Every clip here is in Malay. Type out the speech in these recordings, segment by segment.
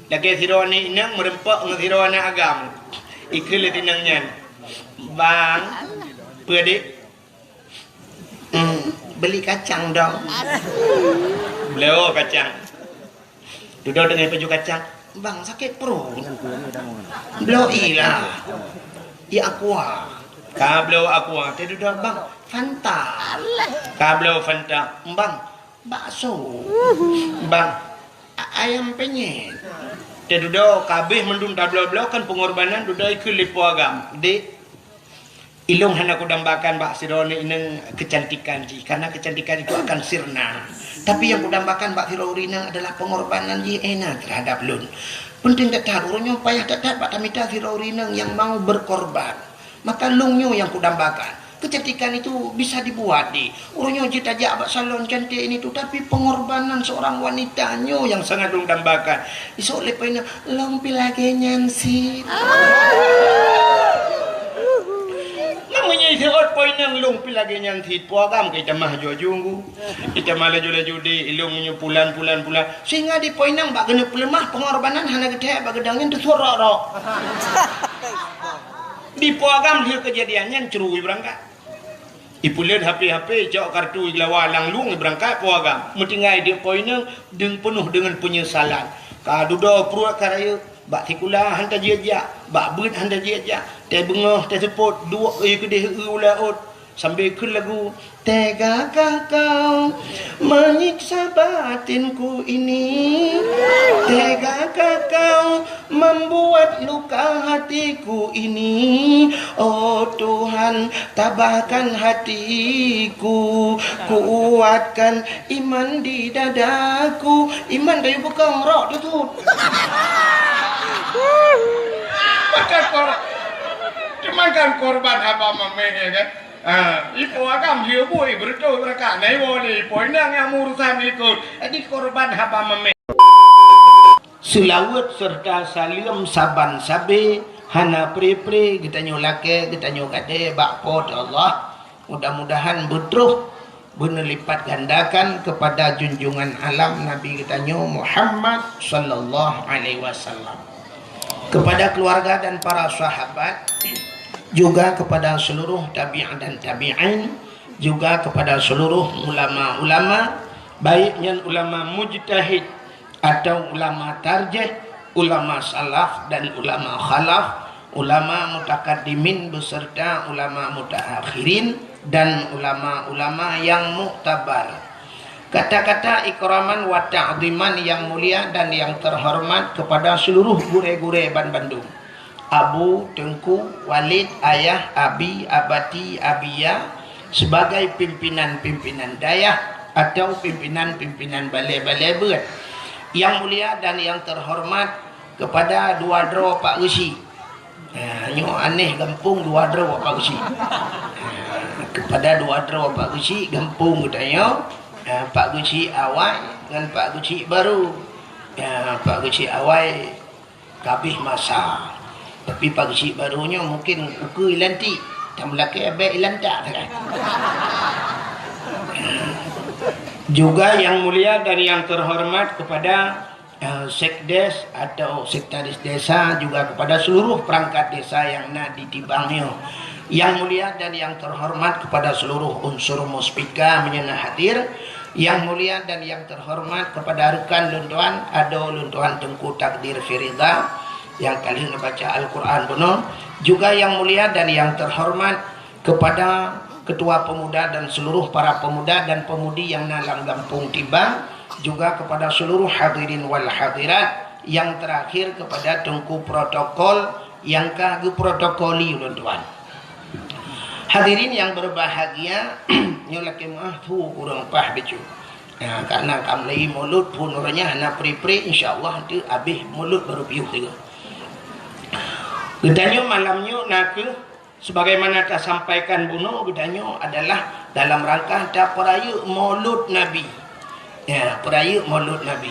lagi sirone inang merempak ngasirone agam ikil tinangnya bang pedik beli kacang dong beliau kacang duduk dengan baju kacang bang sakit perut beliau ilah ya aqua kablo aqua tadi duduk bang Fanta kablo Fanta bang bakso bang ayam penyet tadi duduk kabeh mendung tablo-blo kan pengorbanan duduk ikut lipo agam di ilung hana kudambakan Mbak Sirone ineng kecantikan ji karena kecantikan itu akan sirna tapi yang kudambakan Mbak Sirone adalah pengorbanan ji enak terhadap lun penting tetap urunnya payah tetap Mbak Tamita Sirone yang mau berkorban maka lungnya yang kudambakan kecantikan itu bisa dibuat di urunnya ji tajak Mbak salon cantik ini tuh tapi pengorbanan seorang wanitanya yang sangat kudambakan iso lepena long pilage nyansi menyisirot poinang lung pilagi yang tit puagam kita mah jujunggu kita malah laju di ilungnya pulan sehingga di poinang bak genep lemah pengorbanan hana gede bak gedangnya tu sorok di puagam dia kejadiannya cerui berangkat ipulian HP jauh kartu lawalang lung berangkat puagam metinggai di poinang dengan penuh dengan penyesalan kadudo pruak karaya bak tikula hanta jejak bak beut hanta jejak teh bengah teh seput dua kedih ulaut sambil ke lagu tegakah kau menyiksa batinku ini tegakah kau membuat luka hatiku ini oh Tuhan tabahkan hatiku kuatkan iman di dadaku iman dari bukan rok tu makan korban apa mamanya kan ipo agam dia boy berdoa mereka naik wali poinang yang urusan ikut ini korban apa mamanya selawat serta salim saban sabe hana pre kita nyolake kita nyokade bakpot Allah mudah-mudahan betul benar lipat gandakan kepada junjungan alam Nabi kita Muhammad sallallahu alaihi wasallam kepada keluarga dan para sahabat juga kepada seluruh tabi'in dan tabi'in juga kepada seluruh ulama-ulama baiknya ulama mujtahid atau ulama tarjih ulama salaf dan ulama khalaf ulama mutakaddimin beserta ulama mutaakhirin dan ulama-ulama yang muktabar kata-kata ikraman wa ta'ziman yang mulia dan yang terhormat kepada seluruh gure-gure Bandung Abu, Tengku, Walid, Ayah, Abi, Abati, Abia sebagai pimpinan-pimpinan dayah atau pimpinan-pimpinan balai-balai berat yang mulia dan yang terhormat kepada dua dro Pak Usi nyo aneh gampung dua dro Pak Usi kepada dua dro Pak Usi gampung katanya Pak Usi awal dengan Pak Usi baru Pak Usi awal kabih masa tapi Pak Usi barunya mungkin uku ilanti tam laki abe ilanta juga yang mulia dan yang terhormat kepada sekdes atau sekretaris desa juga kepada seluruh perangkat desa yang nak ditibangnya yang mulia dan yang terhormat kepada seluruh unsur muspika menyena hadir yang mulia dan yang terhormat kepada rekan luntuan ado luntuan Tengku Takdir Firida yang kali membaca Al-Quran penuh juga yang mulia dan yang terhormat kepada ketua pemuda dan seluruh para pemuda dan pemudi yang nalang gampung tiba juga kepada seluruh hadirin wal hadirat yang terakhir kepada Tengku Protokol yang kagak protokoli tuan hadirin yang berbahagia nyolake mah tu kurang pah becu karena kamlai mulut pun orangnya anak pri insyaallah tu habis mulut baru piuh tiga gedanya malamnya nak sebagaimana tak sampaikan bunuh gedanya adalah dalam rangka tak peraya maulud Nabi peraya maulud Nabi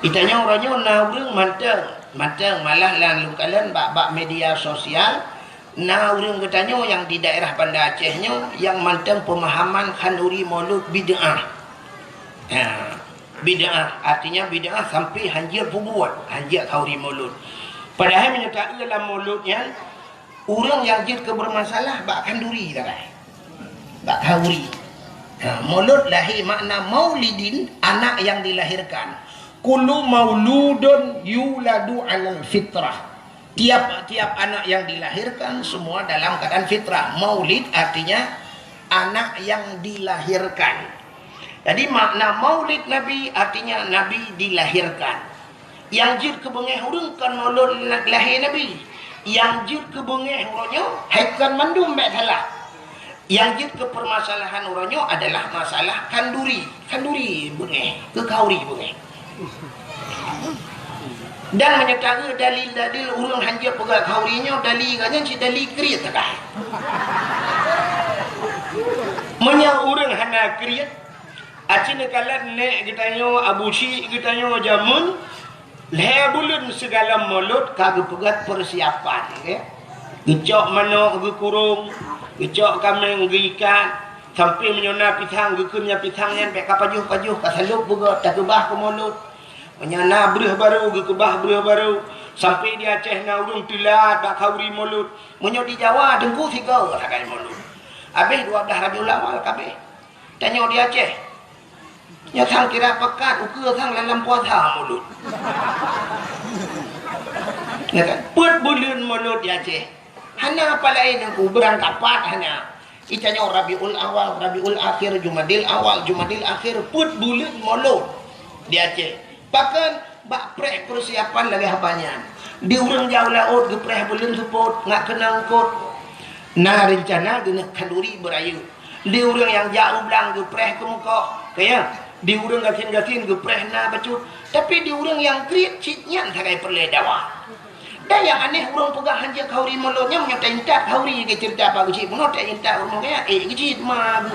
itanya orangnya naurung manteng malah lalu kalian bak media sosial naurung gedanya yang di daerah Banda Acehnya yang manteng pemahaman khanduri maulud bid'ah bid'ah. Artinya bid'ah sampai hanjir buat hanjir khauri maulud. Padahal menyertai dalam mauludnya orang yang jid ke bermasalah bak kanduri tak kai. Bak khauri. Maulud lahir makna maulidin, anak yang dilahirkan. Kullu mauludun yuladu 'alal fitrah. Tiap-tiap anak yang dilahirkan semua dalam keadaan fitrah. Maulid artinya anak yang dilahirkan. Jadi makna maulid Nabi artinya Nabi dilahirkan. Yang jid ke bengeh urang kan maulud lahir Nabi. Yang jid ke bengeh uranyo haikan mandum mek salah. Yang jid ke permasalahan uranyo adalah masalah kanduri. Kanduri bengeh, ke kauri bengeh. Dan menyertai dalil-dalil urang hanjir pegang kaurinya dalil katanya si dalil kriat tak kai. Menya urang hana kriat acina kalan nek gitanyo abusi gitanyo jamun lebulun segala mulut kagak pegat persiapan ya. Gecok manok ge kurung, gecok kambing ge ikan, sampai menyona pisang ge kunya pisangnya pek kapajuh-pajuh kasaluk buga tak kebah ke mulut. Menyana breh baru ge kebah breh baru sampai di Aceh na urung tilat bak kauri mulut. Menyo di Jawa dengku siga sakai mulut. Habis 12 Rabiul Awal kabeh. Tanya di Aceh. Ya sang kira pekat ukur sang dalam puasa mulut. Ya kan? Put bulan mulut di Aceh. Hana apa lain aku berangkat hana. Itanya Rabiul Awal, Rabiul Akhir, Jumadil Awal, Jumadil Akhir, put bulan mulut di Aceh. Bahkan bak preh persiapan lagi habanya. Di urang jauh laut gepreh bulan support ngak kenang kot. Nah rencana guna kanduri berayu. Di urang yang jauh belang gepreh ke muka. Kaya di urang gatin-gatin gepreh na bacut. Tapi di urang yang kriat citnya sakai perle dawa. Dan yang aneh urang pegang hanjir kauri mulutnya menyertai intak kauri ke cerita apa kecil pun tak intak urang kaya kecil mah.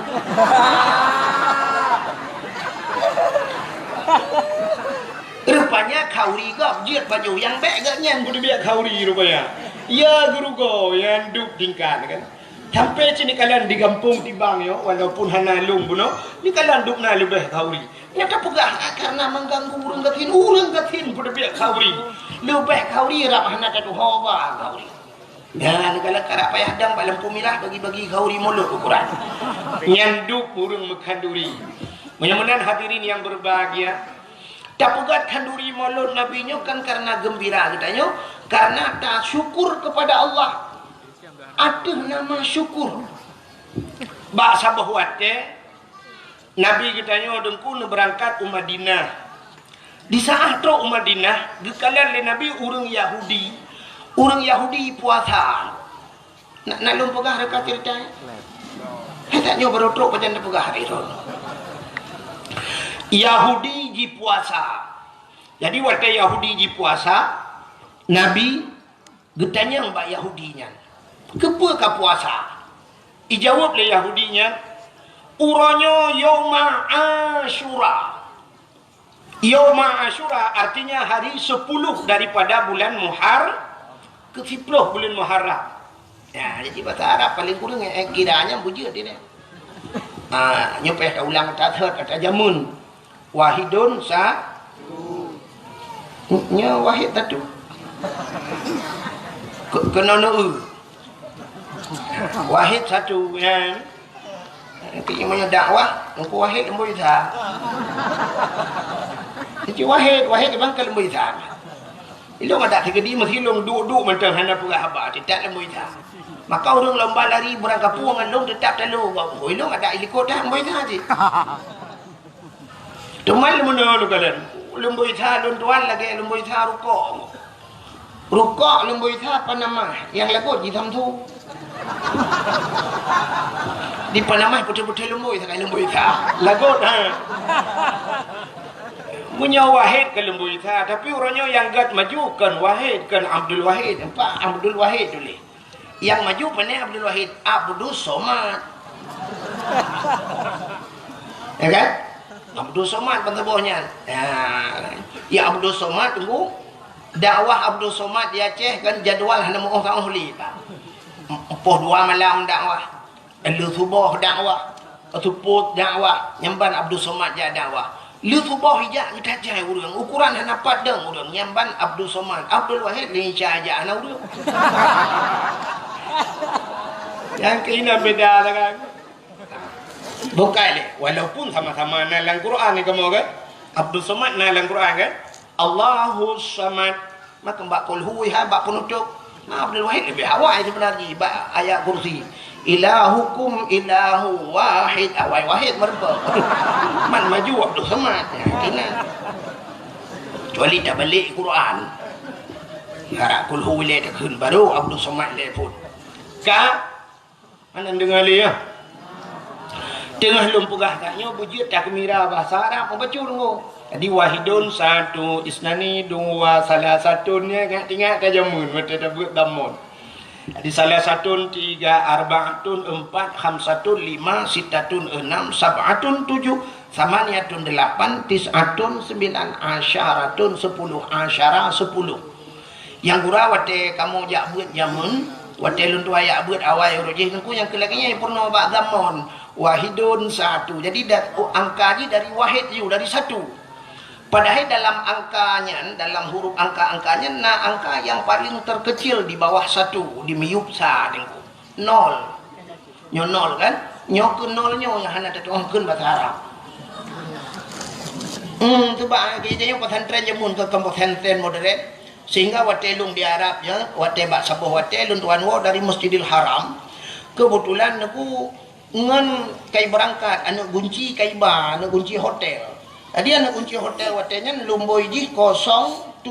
Rupanya kauri gak jir baju yang baik gak nyan kudu biak kauri rupanya. Ya guru go yang duk tingkat kan. Sampai sini kalian di kampung tibang yo walaupun hana lung buno, ni kalian duk na lebih kauri. Nyata pegah karena mengganggu urang gatin kudu biak kauri. Lebih kauri rap hana kadu hoba kauri. Dan kalau karak payah dang pak lampu merah bagi-bagi kauri mulut ukuran. Nyanduk urang mekanduri. Mudah-mudahan hadirin yang berbahagia. Dapugat kanduri mulut Nabi nyo kan karena gembira katanya, karena tak syukur kepada Allah. Ada nama syukur. Bak sabah wate Nabi katanya dengku berangkat Madinah. Di saat tro Madinah, gekalan le Nabi urang Yahudi. Urang Yahudi puasa. Nak lumpugah reka cerita. Hetanya baru tro pajan pegah itu. Yahudi ji puasa. Jadi waktu Yahudi ji puasa, Nabi getanya mbak Yahudinya. Kepa ka puasa? Ijawab le Yahudinya, uranyo Yauma Asyura. Yauma Asyura artinya hari 10 daripada bulan ke-10 bulan Muharram. Ya, jadi bahasa Arab paling kurang kiranya bujur dia. Nyopeh ulang tak kata jamun. Wahidun nya wahid satu. Kena wahid satu kan. Kayaknya dakwah engkau wahid lembu isa. Jadi wahid bang ke lembu isa. Ilung ada segedi mesti long duduk mentang hana pura haba tidak lembu isa. Maka orang lomba lari berangkat puangan long tetap telu kau. Ilung ada ilikot dah lembu isa je. Tumal mana lu kalian? Lembu isa lun tuan lagi lembu isa rukuk. Rukuk lembu isa apa nama? Yang lagu di samtu. Di Panama putih-putih lembu isa lembu isa. Lagu dah. Punya Wahid ke lembu isa, tapi orangnya yang gat maju kan Wahid kan Abdul Wahid. Pak Abdul Wahid dulu. Yang maju pandai Abdul Wahid, Abdul Somad. Ya kan? Abdul Somad pentebuhnya. Ya Abdul Somad tunggu. Dakwah Abdul Somad di Aceh kan jadual hana mau orang huli Pak. 2 malam dakwah. Elu subuh dakwah. Suput dakwah. Nyamban Abdul Somad ja dakwah. Lu subah hijak kita jai urang ukuran hana padang urang nyamban Abdul Somad Abdul Wahid lincah aja ana urang. Yang kena beda kan. Bukan le walaupun sama-sama nalang Quran ni kamu kan. Abdul Somad nalang Quran kan. Allahus Samad maka mbak qul huwa mbak penutup. Nah, Abdul Wahid lebih awal sebenarnya ayat kursi. Ilahukum ilahu wahid awal wahid merba. Man maju Abdul Samad. Kena. Kecuali tak balik Quran. Harap qul huwa le takun baru Abdul Samad le pun. Ka mana dengar le ya? Tengah lum pegah katnya bujut tak mira bahasa Arab membaca dulu. Jadi wahidun satu isnani dua salah satunya ingat jamun mata tabut damun. Jadi salah satun tiga arbaatun empat khamsatun lima sitatun enam sab'atun tujuh samaniyatun delapan tis'atun sembilan asyaratun sepuluh asyara sepuluh. Yang gura wate kamu jak buat jamun wate luntu ayak buat awal rojih nengku yang kelakinya purna bak damun wahidun satu. Jadi angka ni dari wahid you dari satu. Padahal dalam angkanya, dalam huruf angka-angkanya, angka yang paling terkecil di bawah satu, di miyupsa, nol. Nyo nol kan? Nyo ke nolnya yang hana tertuangkan bahasa Arab. Coba kita pesantren jamun ke pesantren modern, sehingga watelung di Arab ya, wate bak sabuh watelung tuan wo dari Masjidil Haram. Kebetulan aku ngan kai berangkat, anu kunci kai ba, anu kunci hotel. Tadi anak kunci hotel watenya lumboi ji 075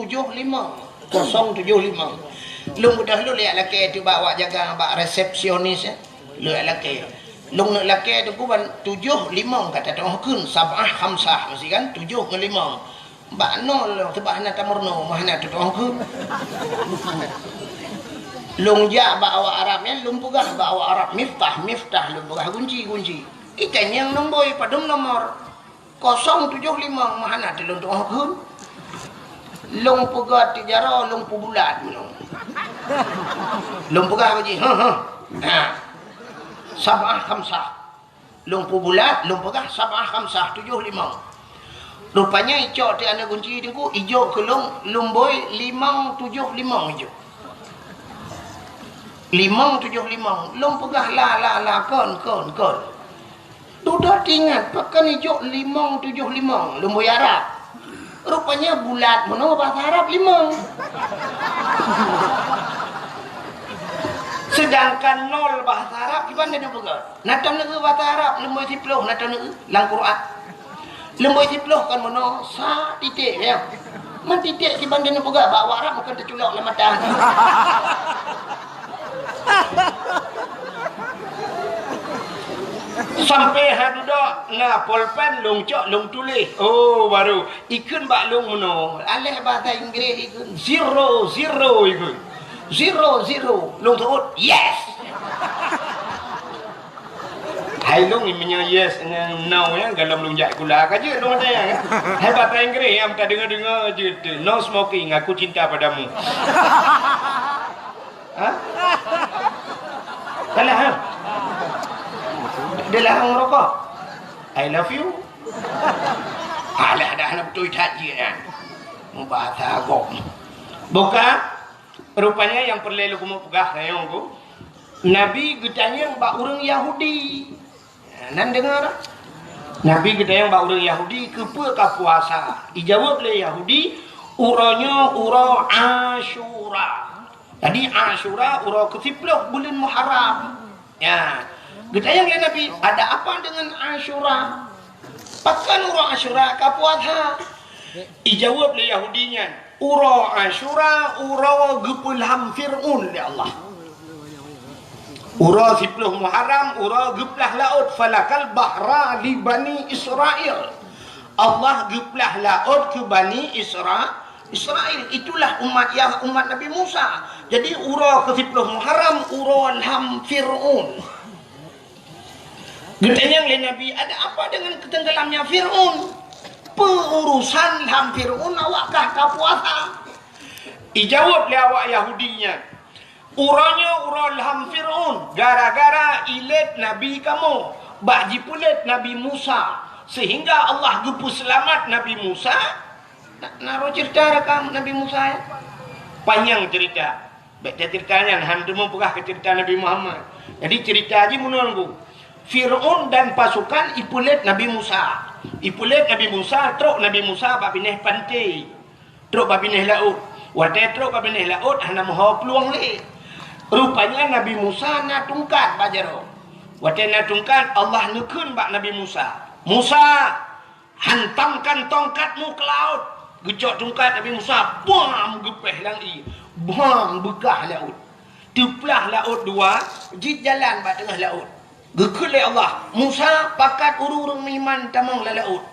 lung udah lu lihat laki tu bawa jaga bak resepsionis ya lu laki lung nak laki tu kuban 75 kata tu kun sabah khamsah mesti kan 7 ke 5 bak nol sebab hana tamurno mahna tu kun lung ja bawa Arabnya lung pugah bawa Arab miftah lung pugah kunci ikan yang lumboi padum nomor 075 mahana tu untuk hakun long pegat tijara long pubulat long pegat haji sabah khamsah long pubulat long pegat sabah khamsah 75 rupanya icok ti ana kunci dengku ijo ke lomboi 575 ijo 575 long pegah la kon sudah ingat pakai hijau 575 lumboi Arab rupanya bulat mana bahasa Arab 5 sedangkan 0 bahasa Arab gimana dia pegang natam negeri bahasa Arab lumboi 10 natam negeri lang Quran lumboi 10 kan mana sa titik ya man titik si bandar dia pegang bawa Arab bukan terculok lah mata sampai hadudak na polpen long cok long tulis oh baru ikun bak long meno alih bahasa Inggeris ikun 00 ikun 00 long tuut yes hai long imnya yes now ya dalam long jak gula aja long ada ya hai bahasa Inggeris yang tak dengar je no smoking aku cinta padamu ha kalah ha dia larang merokok. I love you. Alah dah nak betul haji kan. Bahasa agam. Bukan rupanya yang perlu aku mau pegah sayang aku. Nabi getanya bak orang Yahudi. Nan dengar? Nabi getanya bak orang Yahudi kepa ka puasa. Dijawab oleh Yahudi, uranya ura Asyura. Tadi Asyura ura ke-10 bulan Muharram. Ya. Getayang ya Nabi, ada apa dengan Asyura? Pakan ura Asyura ka puasa. Ijawab le Yahudinya, ura Asyura ura gepulham Fir'un ya Allah. Ura 10 Muharram ura geplah laut falakal bahra li Bani Israel. Allah geplah laut ke Bani Israel. Itulah umat Nabi Musa. Jadi ura ke 10 Muharram ura lam Fir'un. Getanya oleh Nabi, ada apa dengan ketenggelamnya Fir'un? Perurusan ham Fir'un awakkah ka puasa? Ijawab le awak Yahudinya. Uranya ura ham Fir'un gara-gara ilet Nabi kamu. Bak jipulet Nabi Musa. sehingga Allah gupu selamat Nabi Musa. Naruh cerita rekam Nabi Musa ya. Panjang cerita. Baik ceritanya hantu mempegah ke cerita Nabi Muhammad. Jadi cerita aja menunggu. Fir'aun dan pasukan ipulet Nabi Musa. Ipulet Nabi Musa, truk Nabi Musa babineh pantai. Truk babineh laut. Wadah truk babineh laut hana mahu peluang le. Rupanya Nabi Musa nak tungkat bajaro. Wadah nak tungkat Allah nekun bak Nabi Musa. Musa, hantamkan tongkatmu ke laut. Gejok tungkat Nabi Musa, bam gepeh langi. Bam begah laut. Tuplah laut dua, jit jalan bak tengah laut. Gekul Allah. Musa pakat urung-urung iman tamang la laut.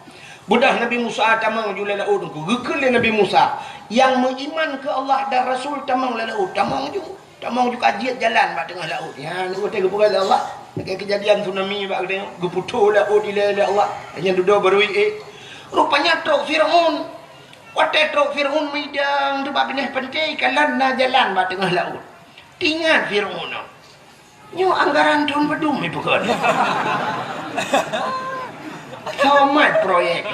Budah Nabi Musa tamang jula laut. Gekul Nabi Musa yang mengiman ke Allah dan Rasul tamang la laut. Tamang juga jit jalan bak tengah laut. Ya, ni kata kepuran Allah. Dekat kejadian tsunami bak tengok. Geputuh laut ila Allah. Hanya duduk baru rupanya truk Fir'aun. Wadah truk Fir'aun midang tu bak binah pantai kalan na jalan bak tengah laut. Tingat Fir'aun. Nyo anggaran tahun bedum itu kan. Tamat proyek.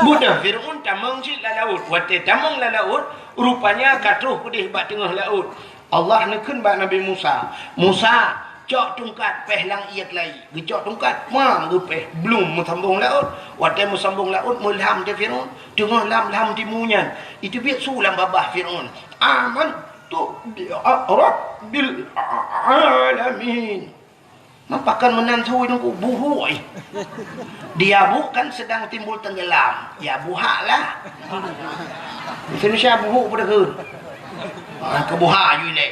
Budak Fir'aun tamang si laut. Wadah tamang laut rupanya katuh pedih bak tengah laut. Allah nekun bak Nabi Musa. Musa cok tungkat pehlang iat lagi. Gecok tungkat mam gepeh belum mesambung laut. Wadah mesambung laut mulham ke Fir'aun. Tengah lam timunyan. Itu biar sulam babah Fir'aun. Aman tu Rabbil alamin. Mapakan menantu itu buhui. Dia bukan sedang timbul tenggelam. Ya buhaklah. Indonesia buhu pada ke. Kebuha you ni.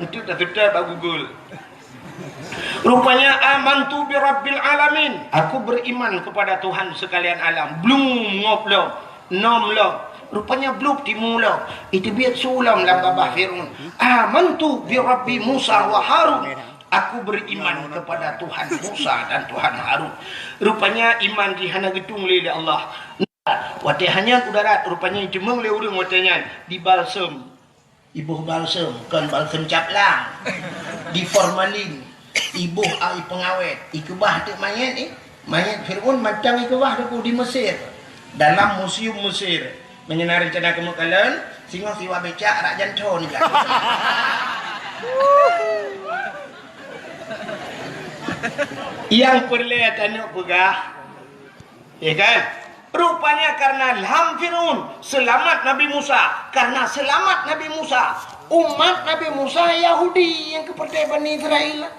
Itu dah tutup bak Google. Rupanya amantu bi rabbil alamin. Aku beriman kepada Tuhan sekalian alam. Belum ngoblok, nomlok. Rupanya belum dimula. Itu biar sulam dalam babah Fir'aun. Amantu bi rabbi Musa wa Harun. Aku beriman kepada Tuhan Musa dan Tuhan Harun. Rupanya iman dihana gedung oleh Allah. Wadah hanya udarat. Rupanya jemeng le urang watanya di balsam. Ibuh balsam, bukan balsam caplang. Di formalin. Ibuh ai pengawet. Ikubah tu mayat mayat Fir'aun macam ikubah tu di Mesir. Dalam museum Mesir. Menyenari cana kemekalan, singo siwa becak rak janto ni kan. Yang perlihat anak pegah. Ya kan? Rupanya karena ilham Fir'aun selamat Nabi Musa. Karena selamat Nabi Musa, umat Nabi Musa Yahudi yang kepercayaan Bani Israel.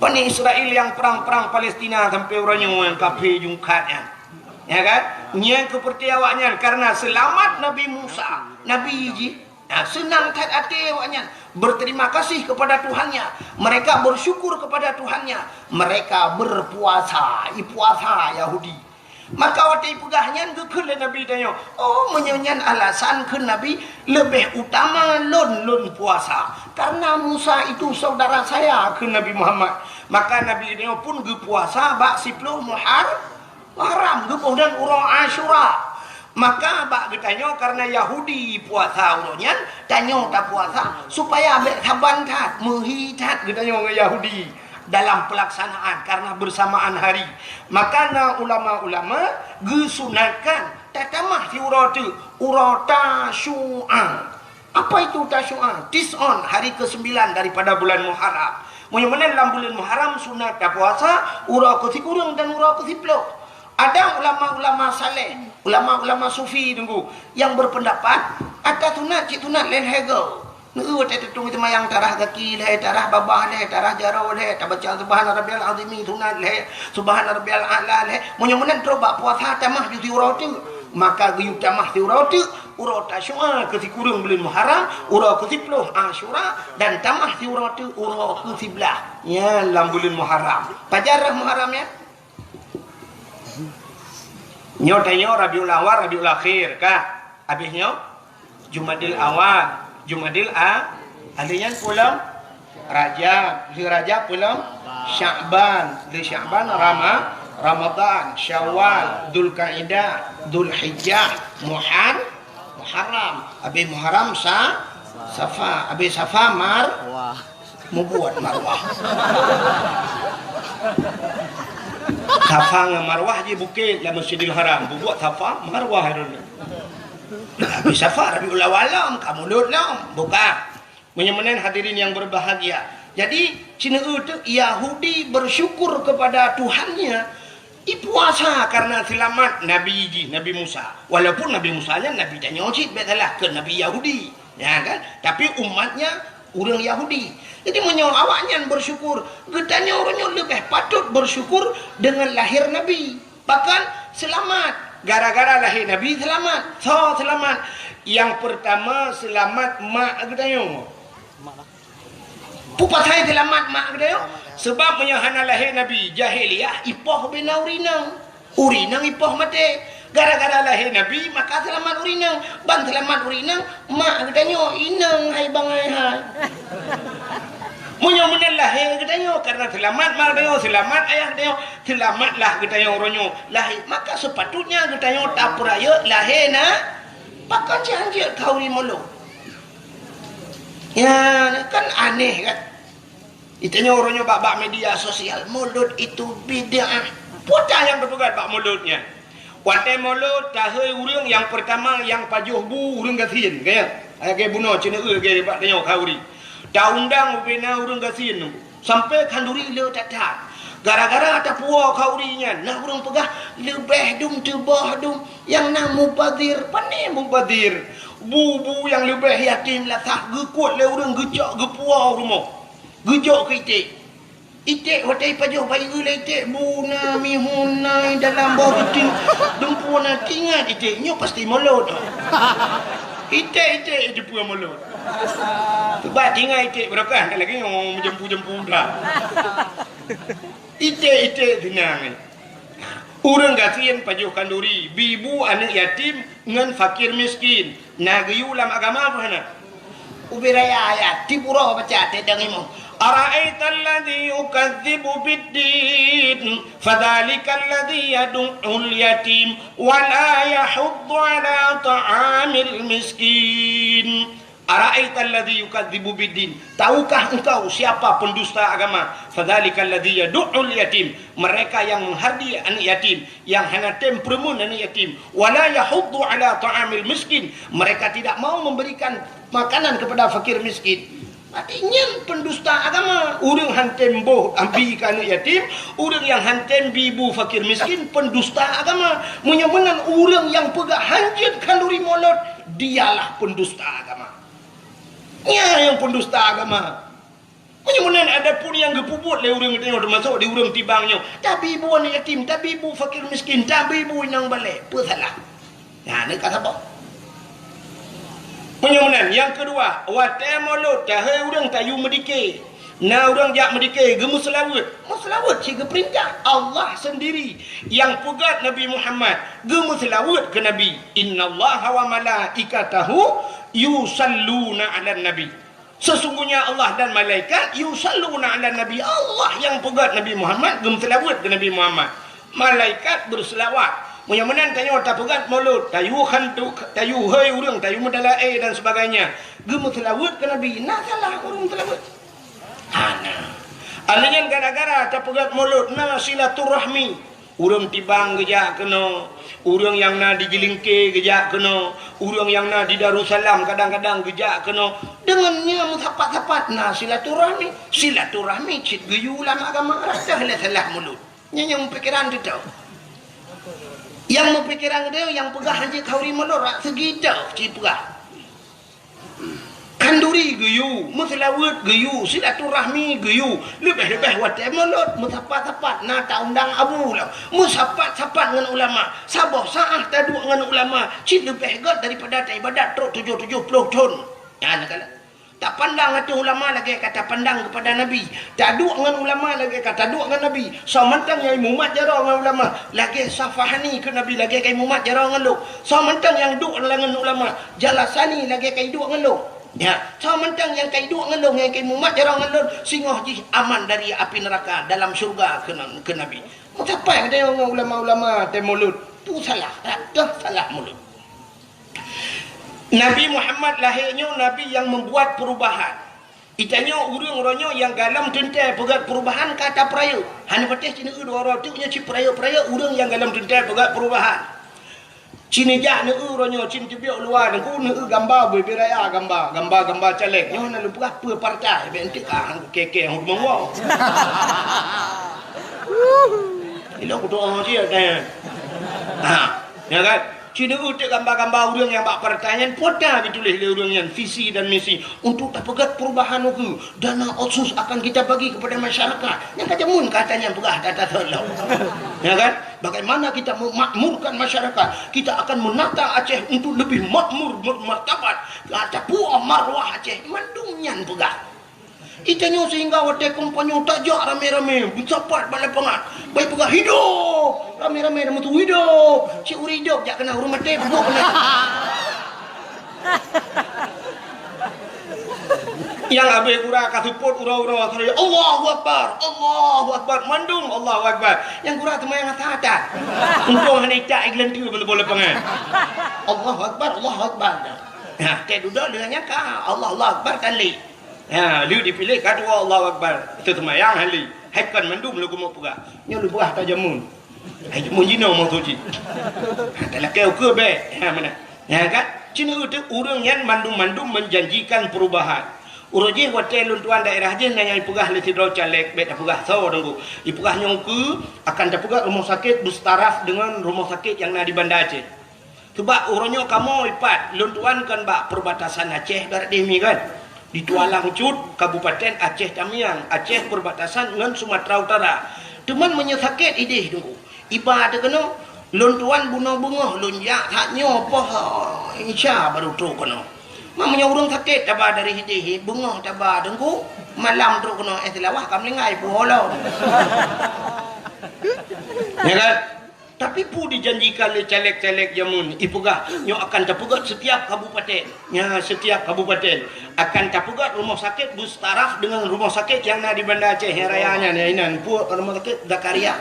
Bani Israel yang perang-perang Palestina sampai orangnya yang kafir jungkatnya. Ya kan? Nya kepercayaannya karena selamat Nabi Musa, Nabi Iji. Nah, senang kat hati awaknya berterima kasih kepada Tuhannya. Mereka bersyukur kepada Tuhannya. Mereka berpuasa, puasa Yahudi. Maka waktu pegahnya gekul Nabi tanya, oh menyanyian alasan ke Nabi lebih utama lon puasa. Karena Musa itu saudara saya ke Nabi Muhammad. Maka Nabi tanya pun gepuasa bak 10 Muharram gepuh dan urang Asyura. Maka bak bertanya karena Yahudi puasa urangnya, tanya tak puasa supaya ambil saban tat, menghitat bertanya orang Yahudi dalam pelaksanaan karena bersamaan hari. Maka ulama-ulama gesunatkan tatamah si urang tu, urang Tasyu'a. Apa itu Tasyu'a? Tis'on, hari ke-9 daripada bulan Muharram. Mana dalam bulan Muharram sunat tak puasa, urang ke-10 dan urang ke-10. Ada ulama-ulama saleh, ulama-ulama sufi tunggu yang berpendapat ada tunat cik tunat lain hegel. Nu ada tetung itu mayang tarah kaki leh, tarah babah leh, tarah jarau leh, tak baca subhana rabbiyal azimi tunat leh, subhana rabbiyal a'la leh. Munyan terobak puasa tamah di urau tu. Maka giu tamah di urau tu, urau Tasyu'a ke kurang bulan Muharram, urau ke 10 Asyura dan tamah di urau tu urau ke 11. Ya, dalam bulan Muharram. Pajarah Muharram ya. Nyo tanya Rabiul Awal, Rabiul Akhir kah? Habisnya Jumadil Awal, Jumadil Alian pulang Rajab, di Rajab pulang Sya'ban, di Sya'ban Ramadan, Syawal, Dzulqa'dah, Dzulhijjah, Muharram, habis Muharram Safa, habis Safa membuat Marwah. Safa dengan Marwah je bukit dalam Masjidil Haram. Buat Safa, Marwah itu. Habis Safa Rabiul Awal kamu lut lah. Bukan. Menyemenen hadirin yang berbahagia. Jadi cina itu Yahudi bersyukur kepada Tuhannya. Puasa karena selamat Nabi Musa. Walaupun Nabi Musa nya Nabi tanya cik betul ke Nabi Yahudi. Ya kan? Tapi umatnya orang Yahudi. Jadi menyo awaknya bersyukur. Getanya orangnya lebih patut bersyukur dengan lahir Nabi. Bahkan selamat. Gara-gara lahir Nabi selamat. So selamat. Yang pertama selamat mak getanya. Pupat saya selamat mak getanya. Sebab menyahana lahir Nabi jahiliyah ipoh bina urinang. Urinang ipoh mati. Gara-gara lahir Nabi maka selamat urinang. Ban selamat urinang mak getanya inang hai bangai hai. Munyo menel lahir getanya karena selamat mak getanya selamat ayah getanya selamatlah getanya orangnya lahir maka sepatutnya getanya tak peraya lahir na pakai janji kau ni mulu. Ya kan aneh kan. Itanya orangnya bak media sosial mulut itu bid'ah. Putar yang berpegat bak mulutnya. Watai mulut tahai urang yang pertama yang pajuh bu urang gasin kaya. Ayah bunuh cina gaya bak tanya kauri. Dah undang bina urang gasin sampai kanduri le tatat. Gara-gara ada puak kaurinya, nah urang pegah lebih dum tebah dum yang nak mubadir, pandai mubadir. Bu yang lebih yatim lah tak gekut le urang gejak gepuak rumah. Gejok ke itik. Itik watai pajuh bayi gula itik. Buna mihunai dalam bawah kuting. Dumpuan ingat itiknya pasti mulut. Itik dia puan mulut. Sebab tinggal itik berakah. Kan lagi yang jempu-jempu dah. Itik tenang. Orang gasian pajuh kanduri. Bibu anak yatim dengan fakir miskin. Nagayu dalam agama apa nak? Ubiraya ayat. Tipura baca tedang imam. أرأيت الذي يكذب بالدين فذلك الذي يدع اليتيم ولا يحض على طعام المسكين. أرأيت الذي يكذب بالدين. Tahukah engkau siapa pendusta agama? فذلك الذي يدع اليتيم. Mereka yang menghardi anak yatim, yang hanya temperament anak yatim. ولا يحض على طعام المسكين. Mereka tidak mau memberikan makanan kepada fakir miskin. Artinya pendusta agama. Orang hantam boh ambil anak yatim, orang yang hantam bibu fakir miskin pendusta agama. Menyamanan orang yang pegang hanjit kalori molot dialah pendusta agama. Ya yang pendusta agama. Menyamanan ada pun yang gepuput le orang tengok termasuk di orang tibangnya. Tapi ibu anak yatim, tapi ibu fakir miskin, tapi ibu yang balik. Apa salah? Nah, ni kata apa? Penyamanan yang kedua, watai mulut tahai orang tayu medike. Nah orang jak medike gemus selawat. Selawat siga perintah Allah sendiri yang pegat Nabi Muhammad gemus selawat ke Nabi. Innallaha wa malaikatahu yusalluna 'alan nabi. Sesungguhnya Allah dan malaikat yusalluna 'alan nabi. Allah yang pegat Nabi Muhammad gemus selawat ke Nabi Muhammad. Malaikat berselawat. Menyamanan tanya tak pegat mulut, tayu hantu, tayu hai urang, tayu medalae dan sebagainya. Gemu selawat ke Nabi, nah salah urang selawat. Ana. Alingan gara-gara tak pegat mulut, nah silaturahmi. Urang tibang gejak kena, urang yang na di Jelingke gejak kena, urang yang na di Darussalam kadang-kadang gejak kena. Dengannya mutapat-tapat, nah silaturahmi cit geyu lama agama rasa salah mulut. Yang pikiran tu tahu. Yang mempikiran dia yang pegah haji kauri melorak segitu cipegah. Kanduri geyu, muslawat geyu, silaturahmi geyu, lebih-lebih watai melot, musapat-sapat nak undang abu lah. Musapat-sapat dengan ulama, sabah saah taduk dengan ulama, cip lebih hebat daripada ibadat truk 70 tahun. Ya nak kala. Tak pandang hati ulama lagi kata pandang kepada Nabi. Tak duk dengan ulama lagi kata duk dengan Nabi. So mentang yang mumat jarang dengan ulama. Lagi safahani ke Nabi lagi kaya mumat jarang dengan lu. So mentang yang duk dengan ulama. Jalasani lagi kaya duk dengan lu. Ya. So mentang yang kaya duk dengan lu. Yang kaya mumat jarang dengan lu. Singoh jih aman dari api neraka. Dalam syurga ke Nabi. Mengapa ada ulama-ulama temulut. Tu salah. Dah salah mulut. Nabi Muhammad lahirnya Nabi yang membuat perubahan. Itanya urang-urangnya yang galam tentai pegat perubahan kata peraya. Hanya patih Cina dua orang tu punya cip peraya-peraya urang yang galam tentai pegat perubahan. Cina jak ne urangnya Cina tibiak luar ne ku ne gambar beraya gambar caleg. Nyo na lupa apa partai bentik ah keke hang monggo. Ilo ku doa dia dah. Ha, ya kan? Cina utek gambar-gambar urang yang bak pertanyaan poda ditulis oleh urang yang visi dan misi untuk terpegat perubahan itu dana otsus akan kita bagi kepada masyarakat yang kajamun katanya pegah data tolong ya kan bagaimana kita memakmurkan masyarakat kita akan menata Aceh untuk lebih makmur bermartabat kata puah marwah Aceh mandungnya pegah itanya sehingga wadah kompanyo tajak rame-rame bercapat balai pengat baik pegah hidup rame-rame nama tu hidup si uri hidup jak kena urut mati bubuk kena yang habis kurang kasuput ura-ura Allahu Akbar mandung Allahu Akbar yang kurang teman yang atas untung hanya cak iklan tu boleh pengat Allahu Akbar nah tak duduk dengannya kah Allah Akbar kali ya, lu dipilih kedua Allah Akbar. Itu semayang hali. Haikan mandum lu kumuk pegah. Nya lu pegah tajamun. Hai jamun jino mau suci. Dalam kau ke be. Ha mana? Ya kan? Cina itu urang yang mandum-mandum menjanjikan perubahan. Urang je hotel luntuan daerah je nanya pegah le tidro caleg bet pegah so dengku. Ipegah nyongku akan dapegah rumah sakit bertaraf dengan rumah sakit yang ada di Banda Aceh. Sebab orangnya kamu ipat luntuan kan bak perbatasan Aceh barat demi kan. Di Tualang Cut, Kabupaten Aceh Tamiang, Aceh perbatasan dengan Sumatera Utara. Teman menyesakit idih dulu. Iba ada kena lontuan bunga bunga lonjak haknya apa insya baru tu kena. Mamanya urang sakit tabah dari idih bunga tabah dengku malam tu kena selawah kam lengai bola. Ya kan? Tapi pu dijanjikan oleh caleg-caleg jamun ipegah nyo akan terpegat setiap kabupaten. Ya, setiap kabupaten akan terpegat rumah sakit bertaraf dengan rumah sakit yang ada di Banda Aceh yang rayanya ni inan pu rumah sakit Dakaria.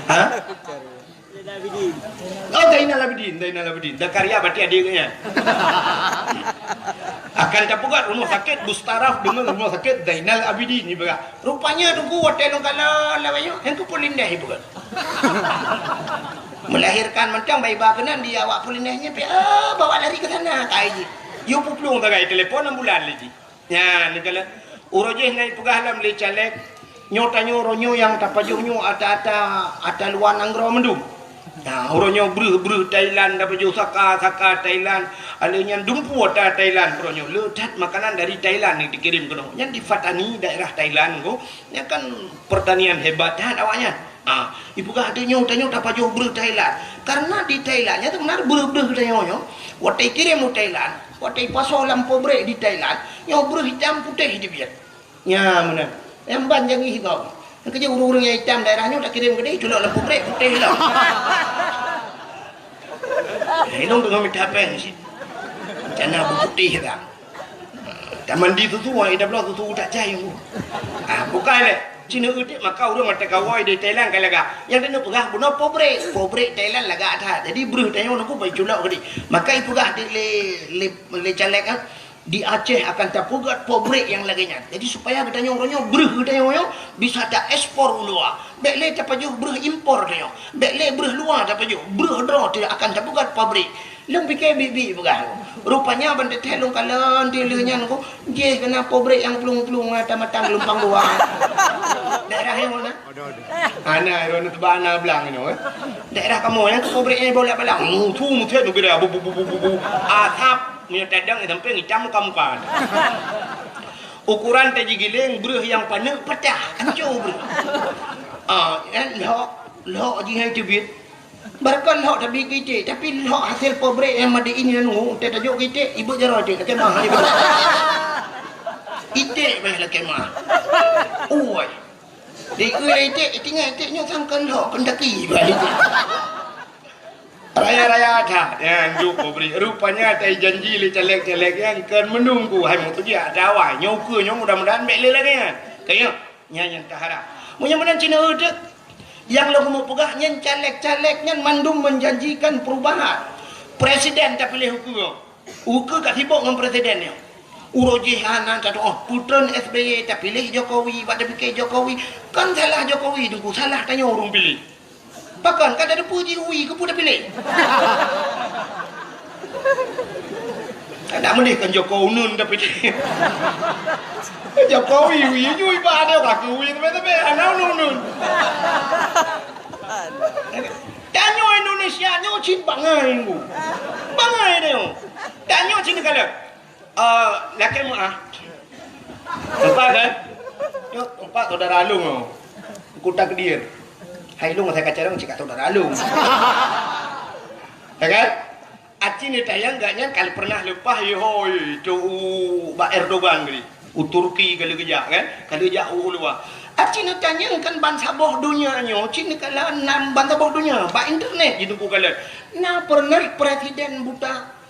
Ha? Oh, Dainal Abidin. Dakaria berarti adiknya. Akan terpegat rumah sakit bertaraf dengan rumah sakit Dainal Abidin ni berah. Rupanya tunggu hotel kala lawayo yang ku polindah ibu kan. Melahirkan macam bayi bakenan dia awak polindahnya bawa lari ke sana kai ji. Yo puplung tagai telefon 6 bulan lagi. Ya, negala uroje ngai pegalam le caleg nyotanyo ronyo yang tapajuhnyo ata luar nanggro mendum. Nah, orangnya beruh Thailand dapat jauh saka Thailand, alanya dumpu ada Thailand orangnya ledat makanan dari Thailand yang dikirim ke yang di Fatani daerah Thailand ko, yang kan pertanian hebat dah awaknya. Ibu kah ada nyotanya dapat jauh beruh Thailand, karena di Thailandnya tu benar beruh katanya, waktu kirim ke Thailand, waktu pasal lampu brek di Thailand, yang beruh hitam putih di biar, ya benar, yang banjang hitam. Kerja urung-urung yang hitam daerahnya tak kirim ke dia, culak lampu brek putih lah. Hilong dengan minta apa ni sih? Macam putih kan? Tak mandi tu ida belah tu tak jaya. Bukan le. Cina utik maka urang mata kawai di Thailand kan laga. Yang dia pegah buno pobrek Thailand laga ada. Jadi beruh tanya nak bayi culak ke dia. Maka ipegah di le caleg kan. Di Aceh akan terpegat pobrek yang laginya. Jadi supaya katanya orangnya beruh katanya bisa tak ekspor luar. Bekle terpajuh beruh impor katanya. Bekle beruh luar terpajuh. Beruh draw tidak akan terpegat pabrik. Leng fikir bibi pegah. Rupanya benda telung kalan dilenya ko. Je kena pobrek yang pelung-pelung mata-mata gelombang luar. Daerah yang mana? Ana ron tebana belang ni daerah kamu yang pobreknya bolak-balik. Tu mutet nu gede bu. Atap punya tadang sampai hitam muka-muka. Ukuran taji giling beruh yang panik pecah hancur beruh. Lok jihai cubit. Barkan lok tapi kecil, tapi lok hasil pobrek yang ada ini nunggu tak tajuk kecil, ibu jarah dia kemah ibu. Itik bah kemah. Oi. Dia itik tinggal itiknya sangkan lok pendaki balik. Raya-raya ada yang juga beri rupanya ada janji le caleg-caleg yang kan menunggu hai mau tu dia ada awal nyokunya mudah-mudahan beli lagi kan kayak yang tahara mudah-mudahan Cina udah yang lo mau pegah yang caleg-caleg yang mandum menjanjikan perubahan presiden tak pilih hukum kat sibuk dengan presidennya Urojihanan kata putra SBY tak pilih Jokowi, pada fikir Jokowi kan salah Jokowi tunggu salah tanya orang pilih. Bahkan kan ada puji UI ke pun dah pilih. Tak boleh kan Jokowi nun dah pilih. Jokowi UI UI ba ada kaki UI tapi anak nun. Tanya Indonesia nyo cin bangai bu. Bangai dia. Tanya cin kalau laki mu empat kan? Yo empat saudara alung kuda kedir. Hai lu saya kacarang cik saudara alung. Ya kan? Aci ni tayang gaknya kali pernah lepas hoi tu Pak Erdogan kali. Turki kali kejak kan? Kali kejak luar. Aci ni tanya kan ban sabah dunia nyo, cik ni kala enam ban sabah dunia, ba internet gitu ku kala. Nah pernah presiden buta.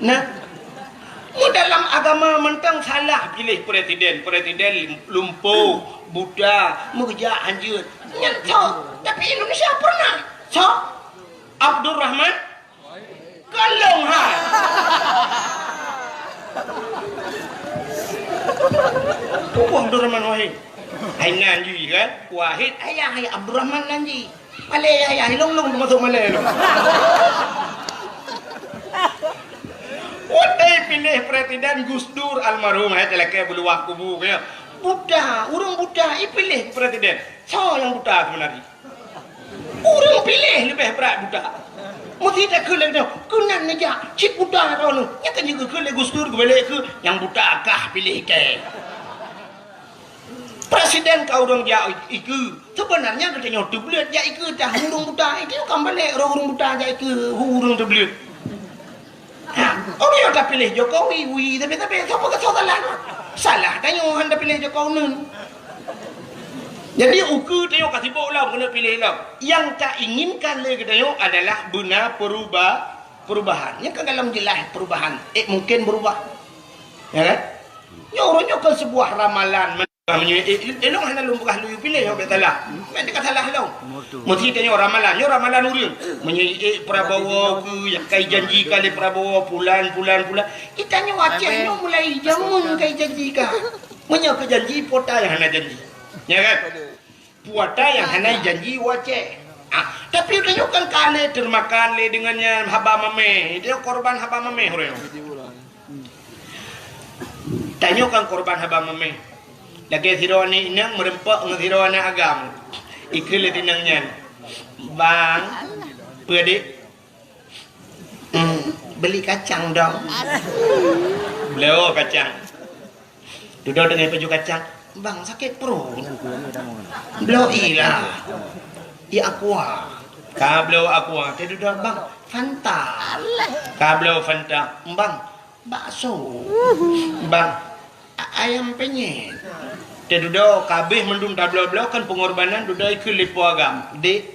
Nah mu dalam agama mentang salah pilih presiden lumpuh, buta, mengejar anjir. Nyantok, tapi Indonesia pernah. So, Abdul Rahman Kalong ha. Abdul Rahman Wahid. Hai nanji kan? Wahid ayah Abdul Rahman nanji. Malay ayah long masuk Malay long. Wadai pilih presiden Gus Dur almarhum hai telake bulu waktu bu ya. Buddha, urang Buddha pilih presiden. So yang Buddha sebenarnya. Urang pilih lebih berat Buddha. Mesti tak kelak tu. Kunan aja cik Buddha kau nu. Nya kan juga kelak Gus Dur balik ke yang Buddha kah pilih ke. Presiden kau orang dia iku sebenarnya katanya tu belut dia iku dah urang Buddha itu kan balik urang Buddha dia iku urang tu belut. Orang yang tak pilih Jokowi, tapi siapa kata salah? Salah tanya orang dah pilih Jokowi nun. Jadi ukur tengok kasih bola kena pilih lah. Yang tak inginkan lagi tengok adalah benar perubahan. Yang kan dalam jelas perubahan. Mungkin berubah. Ya kan? Ya orangnya kan sebuah ramalan. Elok hanya lumpukah lu pilih yang salah. Mereka kata salah lah. Mesti tanya ramalan. Ya ramalan urang. Menyai Prabowo ke yang kai janji kali Prabowo bulan. Kita ni wacahnya mulai jamun kai janji ka. Menyau ke janji pota yang hana janji. Ya kan? Puata yang hana janji wacah. Tapi tunjukkan kali termakan le dengannya haba mame. Dia korban haba mame orang. Tanyakan korban haba mame. Lagi sironi inang merempak dengan sironi agam. Ikil tinangnya. Bang, pedik. Beli kacang dong. Beliau kacang. Duduk dengan baju kacang. Bang sakit perut. Beliau ilah. Ya aqua. Kablo aqua. Dia duduk bang Fanta. Kablo Fanta. Bang bakso. Bang ayam penyet. Dia duduk kabeh mendung tablo-blo kan pengorbanan duduk ke lipo agam. Dek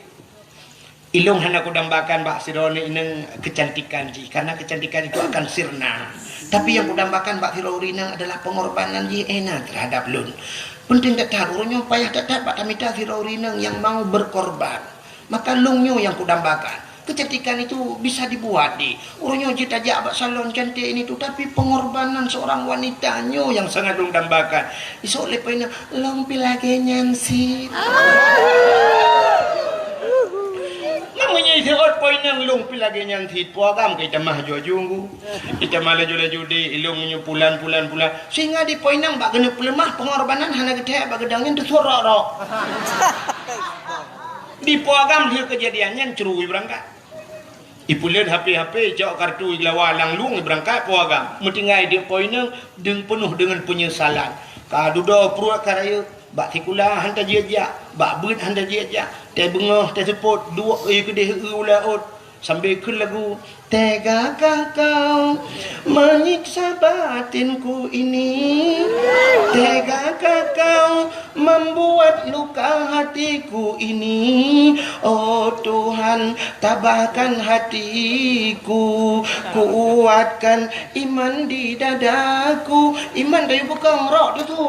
ilung hendak kudambakan bak sironi ineng kecantikan ji karena kecantikan itu akan sirna. Tapi yang kudambakan bak sironi adalah pengorbanan ji enak terhadap lun. Penting tak tahu orangnya payah tak dapat tamita sironi yang mau berkorban. Maka lungnya yang kudambakan. Kecantikan itu bisa dibuat di orangnya jita abak salon cantik ini tu tapi pengorbanan seorang wanitanya yang sangat long dambakan isok lepainya long pilage nyansi namanya isok poinang long pilage nyansi puagam kita mah jujunggu kita malah laju di ilungnya pulan sehingga di poinang bak kena pelemah pengorbanan hana gede bak gedangnya tu suara di puagam dia kejadiannya cerui berangkat ipulian HP jauh kartu lawalang lung berangkat puagam metinggai dia poinnya deng penuh dengan penyesalan kadudo pruak karaya bak tikula hantar jejak bak beut hantar jejak teh bengah teh sepot dua kedeh ulaut sambil ke lagu tegakah kau menyiksa batinku ini tegakah kau membuat luka hatiku ini oh Tuhan tabahkan hatiku kuatkan iman di dadaku iman dari bukan rok tu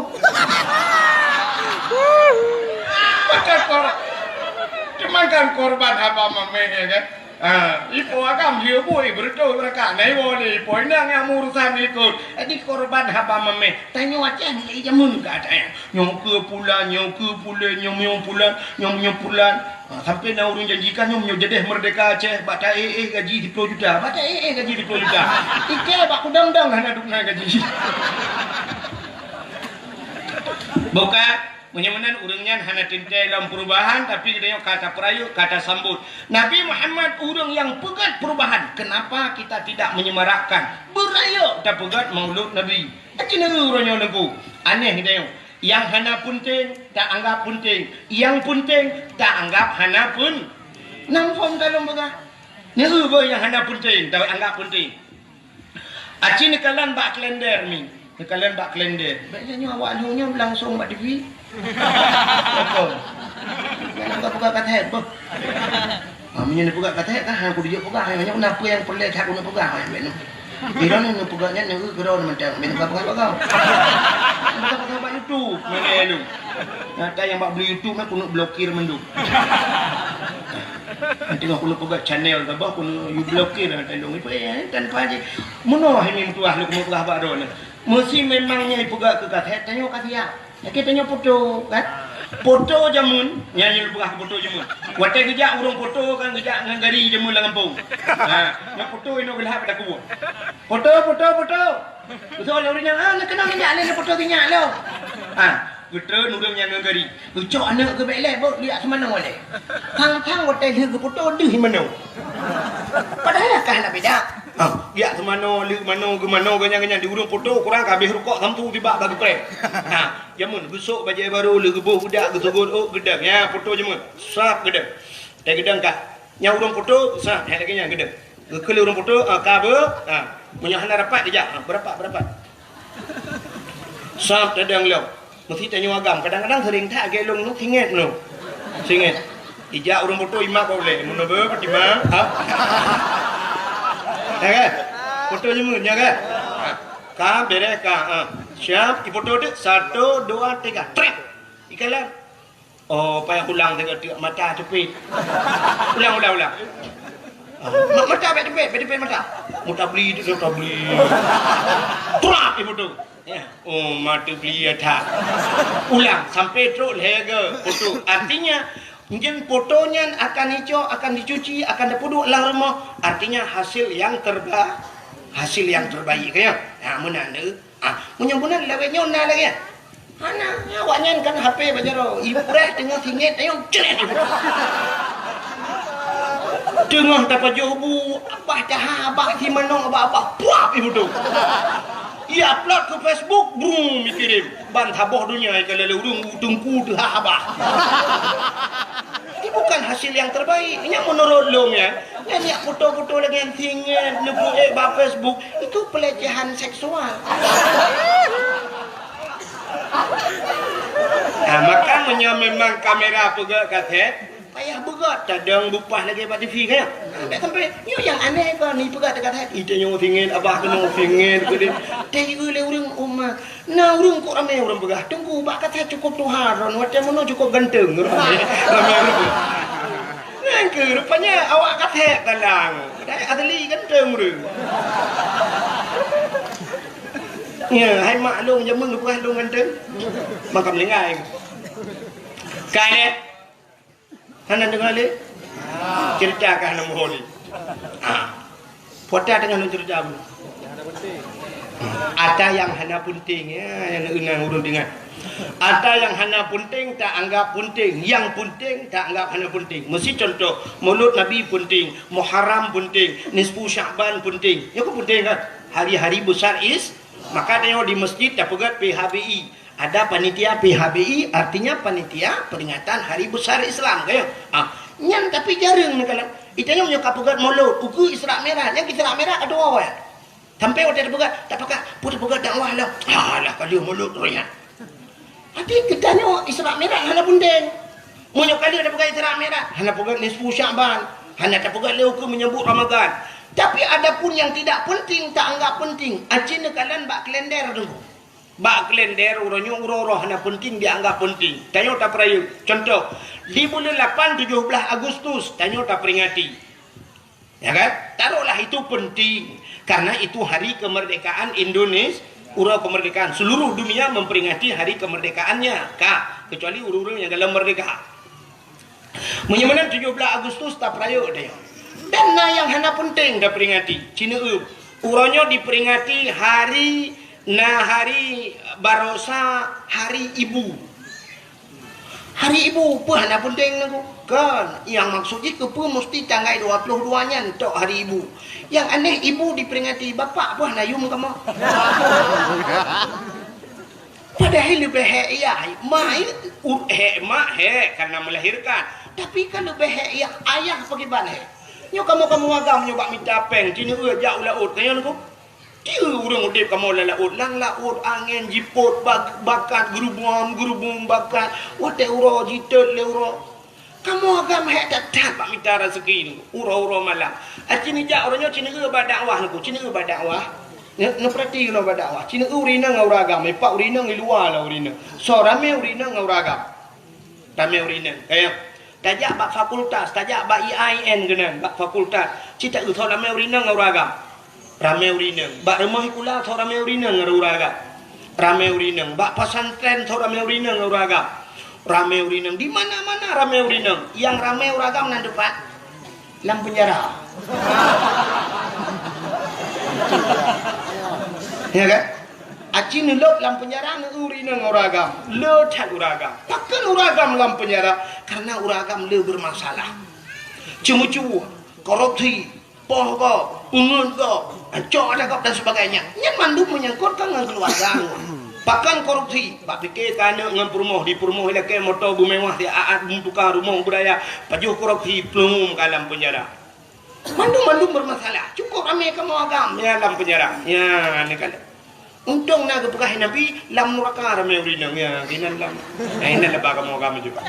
makan korban apa mamanya kan Ipo agam dia boy berdoa mereka nai boleh ipo nang yang urusan ikut. Adi korban haba mame. Tanya wajah ni jamun ke ada. Nyong ke pula nyong pula. Sampai nak urung janjikan nyong jedeh merdeka Aceh. Bata gaji 10 juta. Bata gaji 10 juta. Ike bak udang-udang hana duk gaji. Bukan menyamanan urangnya hana tintai dalam perubahan tapi kita kata perayu kata sambut. Nabi Muhammad urang yang pegat perubahan. Kenapa kita tidak menyemarakkan berayu tak pegat maulud Nabi? Acina urangnya lagu aneh kita yang hana punting tak anggap punting, yang punting tak anggap hana pun. Nampom dalam begah. Ni yang hana punting tak anggap punting. Acina kalan bak kalender ni. Kalian bak kalender. Biasanya awak lunya langsung bak TV. Betul. Jangan kau pegang kata apa? Minyak ni pegang kata kan? Aku dia pegang. Hanya kenapa yang pelik aku nak pegang? Kira ni pegangnya ni kira orang macam minyak kau pegang. Pegang bak YouTube. Mana lu? Ada yang bak beli YouTube aku nak blokir mendu. Nanti aku nak pegang channel ke apa? Aku nak blokir tandung itu tanpa aja. Mana ini tuah lu kamu pegang bak ron? Mesti memangnya pegang ke kata tanya kata ya. Kita tanya foto kan? Foto jamun, nyanyi lu foto jamun. Watai kerja urung foto kan kerja ngari jamun lah kampung. Nak foto ini belah pada kubu. Foto. Betul orangnya nak kenal minyak le foto minyak lo. Betul urang yang ngari. Ucok anak ke belai bok lihat semana boleh. Hang watai ke foto deh mana. Padahal kan nak beda. Dia semana lihat mana ke mana ganyan di urang foto kurang kabeh rukuk sampu tiba bagi pre. Jamun besok baju baru legebuh budak gesugun gedang ya foto jamun sap gedang teh gedang kah nya urang foto sap he lagi nya gedang kele urang foto ka be punya hana rapat dia berapa sap gedang lo mesti tanya agam kadang-kadang sering tak gelong nu singet ija urang foto ima boleh mun be patima foto jamun nya kan ka bere ka siap foto tu 1 2 3 trek ikalan payah ulang tengok mata cepit ulang mata cepit mata beli trap foto ya mata beli ada ulang sampai terus lega foto artinya mungkin fotonya akan hijau akan dicuci akan dipuduk dalam rumah artinya hasil yang terbaik ya menanda menyambunan lawe nyona lagi ya ana awaknya kan HP bajaro ibu kureh tengah singit ayo ceret tengah dapat jobu abah dah abah si manong abah puap ibu tu ia upload ke Facebook brum mikirin ban taboh dunia kalau urung tungku tu abah ini bukan hasil yang terbaik ini menurut long ya ini foto-foto lagi yang tinggal lebu ba Facebook itu pelecehan seksual. Maka memang kamera pegak katet payah begat cadang bupah lagi pada TV kan tak sampai yang aneh kan ni pegat dekat itu yang tinggal abah kena tinggal ke dia le urang umat nah urang kok ramai urang pegah tunggu bak kata cukup tuharon macam mana cukup ganteng ramai ke rupanya awak kata talang adli ganteng urang ya hai maklum jamun lu pegah lu ganteng makam lengai kae hana dengar le cerita kan nama holi foto dengan cerita bu ada yang hana punting ya yang unang urun dengar ada yang hana punting tak anggap punting yang punting tak anggap hana punting mesti contoh mulut Nabi punting Muharram punting nisfu Sya'ban punting ya kok punting kan hari-hari besar maka tengok di masjid tak pegat PHBI ada panitia PHBI artinya panitia peringatan hari besar Islam kayak nyan tapi jarang nak kalah itanya punya kapugat mulut uku Isra merah yang Isra merah ada awak sampai waktu ada pegat tak pakai putih pegat dakwah lah alah kali mulut royak tapi kitanya Isra merah hana punting munyo kali ada pegat Isra merah hana pegat nisfu Sya'ban hana tak pegat le uku menyambut Ramadan tapi ada pun yang tidak penting tak anggap penting acina kalian bak kalender dulu bak kalender urangnya urang hana penting dianggap penting tanya tak perayu contoh di bulan 8 17 Agustus tanya tak peringati Ya kan? Taruhlah itu penting karena itu hari kemerdekaan Indonesia. Urau kemerdekaan seluruh dunia memperingati hari kemerdekaannya, Kak, kecuali urang yang dalam merdeka. Menyamanan 17 Agustus tak peraya dia. Dan yang hana penting dah peringati. Cina urangnya diperingati hari barosa hari ibu. Hari ibu apa hana penting lagu? Kan yang maksudnya kepa mesti tanggal 22-nya untuk hari ibu. Yang aneh ibu diperingati bapak apa hana yum kamu? Padahal lebih ya, mak karena melahirkan. Tapi kan lebih ya ayah pergi balik. Nyo kamu agam nyoba minta peng, cina jauh laut kaya aku. Dia urang udip kamu laut, lang laut angin jiput bakat gerubung bakat. Wate uro jitet le uro. Kamu agam tak pak minta rezeki ni. Uro malam. Cina jak orangnya cina badakwah aku, cina badakwah. Ngeperhati lo badakwah. Cina urina ngau ragam, pak urina ngi luar lah urina. So rame urina ngau ragam. Rame urina. Kayak tajak bak fakultas, tajak bak IAIN genan, bak fakultas. Cita thau rame urina ngau ragam. Rame urina. Bak rumah ikula thau rame urina ngau ragam. Rame urina. Bak pesantren thau rame urina ngau ragam. Rame urina. Di mana-mana rame urina. Yang rame uragam nan depan lam penjara. Ya kan? Aci nulok lam penjara nu urina nguragam, le tak uragam. Takkan uragam lam penjara karena uragam le bermasalah. Cemu-cemu, korupsi, pohon, ungun ko, cok ada kau dan sebagainya. Yang mandum menyangkutkan dengan keluarga. Bahkan korupsi, pak fikir tanya dengan perumuh di perumuh lagi motor bumewah dia aat tukar rumah budaya, pajuh korupsi pelum kalam penjara. Mandum bermasalah. Cukup ramai kamu agam ya dalam penjara. Ya ni kan. Untung nak kepekah Nabi lam neraka ramai urinang ya kinan lam. Ina lebah kamu agam juga.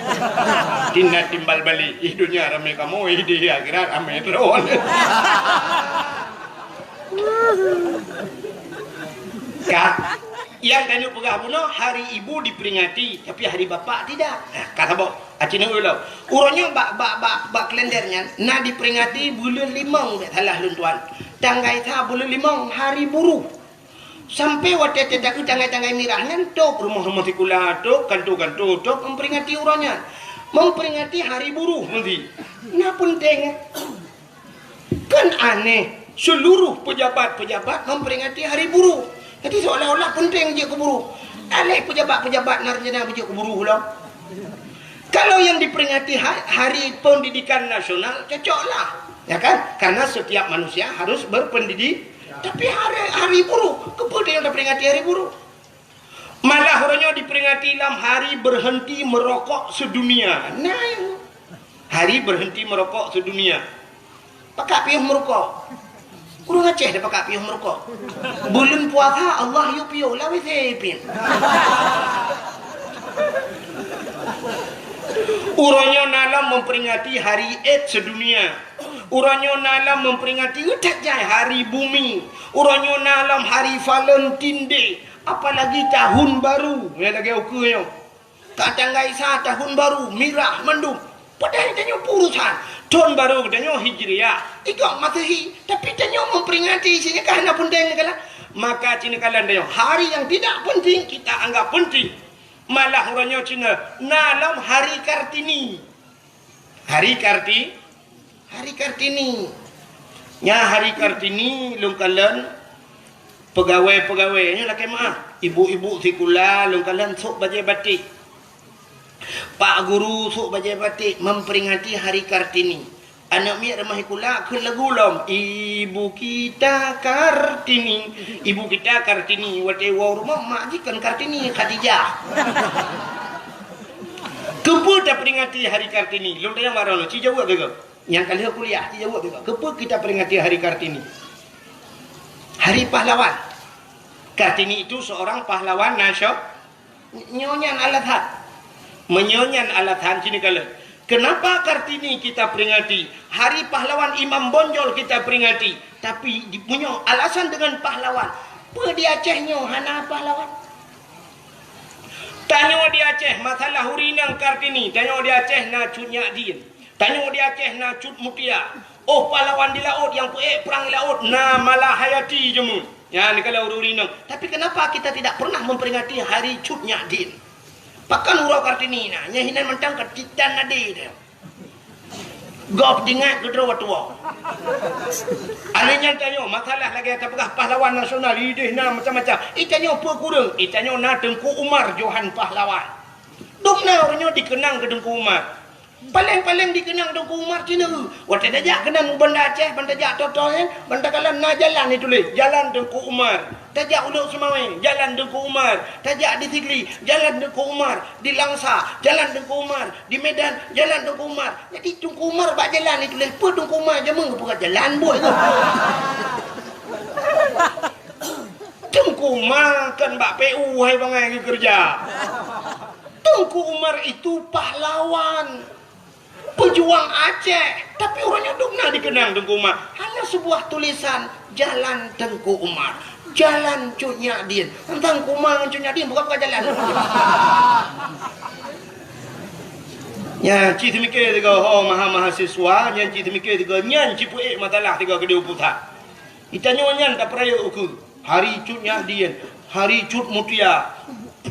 Tina timbal balik hidunya ramai kamu di akhirat ramai terus. Kak, yang tanya pegah puno hari ibu diperingati tapi hari bapak tidak. Kata bok, acina ulau. Urangnya bak kalendernya na diperingati bulan 5 salah luntuan. Tanggai ta bulan 5 hari buruh. Sampai waktu tetek tanggai mirahnya tok rumah-rumah tikula tok kantu-kantu tok memperingati urangnya. Memperingati hari buruh nanti. Nah penting. Kan aneh seluruh pejabat-pejabat memperingati hari buruh. Jadi seolah-olah penting dia keburu. Alih pejabat-pejabat narjana dia keburu pula. Kalau yang diperingati hari pendidikan nasional cocoklah, ya kan? Karena setiap manusia harus berpendidik. Tapi hari buruh, kepada yang diperingati hari buruh. Malah orangnya diperingati dalam hari berhenti merokok sedunia. Nah, hari berhenti merokok sedunia. Pakak piuh merokok. Kurang Aceh dia pakai piuh merokok. Bulan puasa Allah yu piuh lah wis pin. Urangnya nalam memperingati hari AIDS sedunia. Urangnya nalam memperingati utak jai hari bumi. Urangnya nalam hari Valentine Day. Apalagi tahun baru. Ya lagi okeynya. Kata Gaisa tahun baru mirah mendung. Padahal tanya urusan tahun baru tanya Hijriah, ikut Masehi, tapi tanya memperingati sini karena penting kala. Maka Cina kalian tanya hari yang tidak penting kita anggap penting. Malah orangnya Cina nalam hari Kartini. Hari Kartini. Nya hari Kartini lung kalian pegawai-pegawainya laki mah, ibu-ibu sikula lung kalian sok baju batik. Pak guru sok bajai batik memperingati hari Kartini. Anak miak ramah ikula ke lagu lom. Ibu kita Kartini. Ibu kita Kartini. Wate wau rumah mak jikan Kartini Khadijah. Kepa tak peringati hari Kartini. Lu tanya marah lo. Ci jawab ke? Yang kali kuliah ci jawab ke? Kepa kita peringati hari Kartini? Hari pahlawan. Kartini itu seorang pahlawan nasional. Nyonya Al-Adhan. Menyonyan Al-Adhan sini kalian. Kenapa Kartini kita peringati? Hari pahlawan Imam Bonjol kita peringati. Tapi punya alasan dengan pahlawan. Apa di Acehnya hana pahlawan? Tanya di Aceh masalah hurinang Kartini. Tanya di Aceh na cut Nyadin. Tanya di Aceh na cut Mutia. Oh pahlawan di laut yang perang di laut. Nah malah hayati je mu. Ya ni kalau urinang. Tapi kenapa kita tidak pernah memperingati hari Cutnya Din? Pakan urau Kartini na. Nya hinan mentang ketitan nadi dia. Gop dingat ke tua tua. Alenya tanyo masalah lagi apakah pahlawan nasional ide na macam-macam. Itanyo apa kurang? Itanyo na Tengku Umar Johan pahlawan. Duk na orangnya dikenang ke Tengku Umar. Paling-paling dikenang Tengku Umar Cina. Waktu dajak kenang benda Aceh, benda jak Toto kan, benda kalan na jalan ni tulis, jalan Tengku Umar. Tajak Uluk Semawai, jalan Tengku Umar. Tajak di Sigli, jalan Tengku Umar. Di Langsa, jalan Tengku Umar. Di Medan, jalan Tengku Umar. Jadi Tengku Umar bak jalan ni tulis, apa Tengku Umar je meng bukan jalan buat tu. Tengku Umar kan bak PU hai bangai kerja. Tengku Umar itu pahlawan. Pejuang Aceh, tapi orangnya dukna dikenang Tengku Umar. Hanya sebuah tulisan Jalan Tengku Umar, Jalan Cutnya Din. Tentang Umar dengan Cutnya Din bukan jalan. Ya, cik mikir tiga mahasiswa, yang cik mikir tiga nyan cipu matalah tiga kedua pusat. Itanya nyan tak peraya uku. Hari Cutnya Din, Hari Cut Mutia,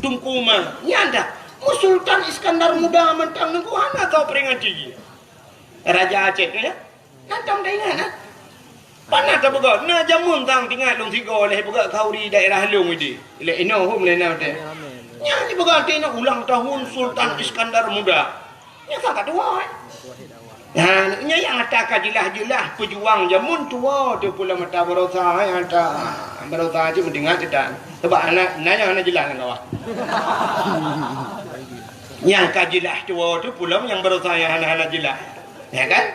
Tengku Umar, nyan dah. Sultan Iskandar Muda mentang nengku hana tahu peringati Raja Aceh tu ya. Nantang dah ingat nah. Panah tak begat. Nah jamun tang tinggal long tiga oleh begat kau di daerah Long ini. Ile ino hum le na te. Nya ni begat nak ulang tahun Sultan Iskandar Muda. Nya tak tua. Nah, nya yang ada jelas-jelas pejuang jamun tua tu pula mata berosa yang ada berosa je mendengar cedak. Sebab anak nanya anak jelas dengan awak. Yang kajilah tua tu pula yang berusaha anak-anak jelas. Ya kan?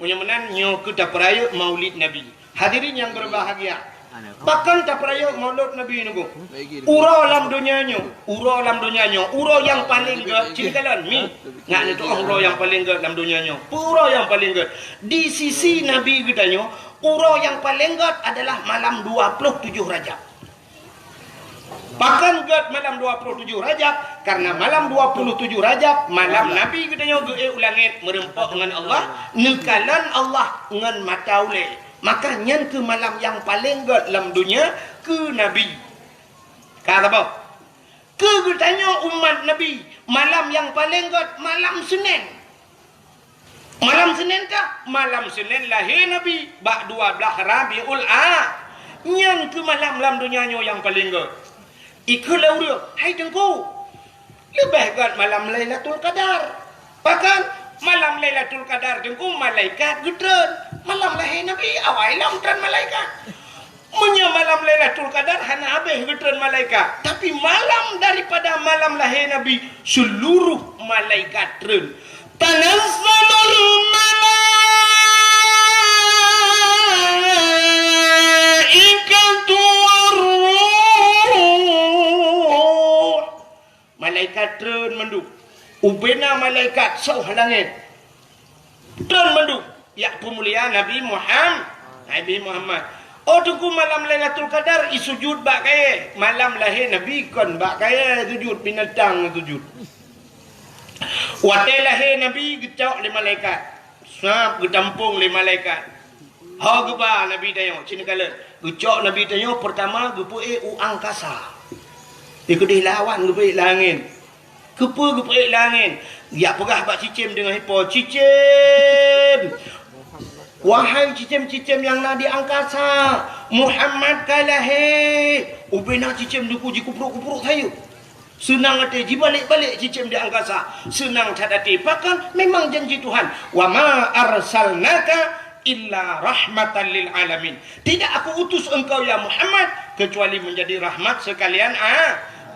Mudah-mudahan nyo kita peraya Maulid Nabi. Hadirin yang berbahagia. Bahkan tak peraya Maulid Nabi nunggu. Ura alam dunianya, ura yang paling gede. Cirikalan mi. Ngak ni tu ura yang paling gede dalam dunianya. Ura yang paling gede. Di sisi Nabi katanya, ura yang paling gede adalah malam 27 Rajab. Bahkan gad malam 27 Rajab, karena malam 27 Rajab malam Nabi katanya ulangit merempak dengan Allah, nekalan Allah dengan mata uleh. Maka nyan ke malam yang paling gad dalam dunia ke Nabi. Kata apa? Ke katanya umat Nabi, malam yang paling gad malam Senin. Malam Senin kah? Malam Senin lahir Nabi, bak 12 Rabiul A. Nyan ke malam dalam dunianya yang paling gad. Ikulah dia, hai Tengku. Lebih gad malam Lailatul Qadar. Bahkan malam Lailatul Qadar Tengku malaikat gedren. Malam lahir Nabi awal lam tran malaikat. Munya malam Lailatul Qadar hana habis gedren malaikat. Tapi malam daripada malam lahir Nabi seluruh malaikat tren. Tanazzalul malaikatu malaikat tren menduk. Ubena malaikat sauh langit. Tren menduk. Ya pemulia Nabi Muhammad. Oh tunggu malam Lailatul Qadar isujud bak kaya. Malam lahir Nabi kon bak kaya sujud binatang sujud. Waktu lahir Nabi gecok le malaikat. Sap getampung le malaikat. Ha geba Nabi tengok cina kala. Gecok Nabi tengok pertama gepuik angkasa. Ikut lawan gepuik langit. Gepuik langit. Ya perah bak cicim dengan hipo. Cicim. Wahai cicim-cicim yang nak di angkasa, Muhammad kalahir. Ubena cicim duku ji kupruk-kupruk saya. Senang hati ji balik-balik cicim di angkasa. Senang cadati. Bahkan memang janji Tuhan. Wa ma arsalnaka illa rahmatan lil alamin. Tidak aku utus engkau ya Muhammad kecuali menjadi rahmat sekalian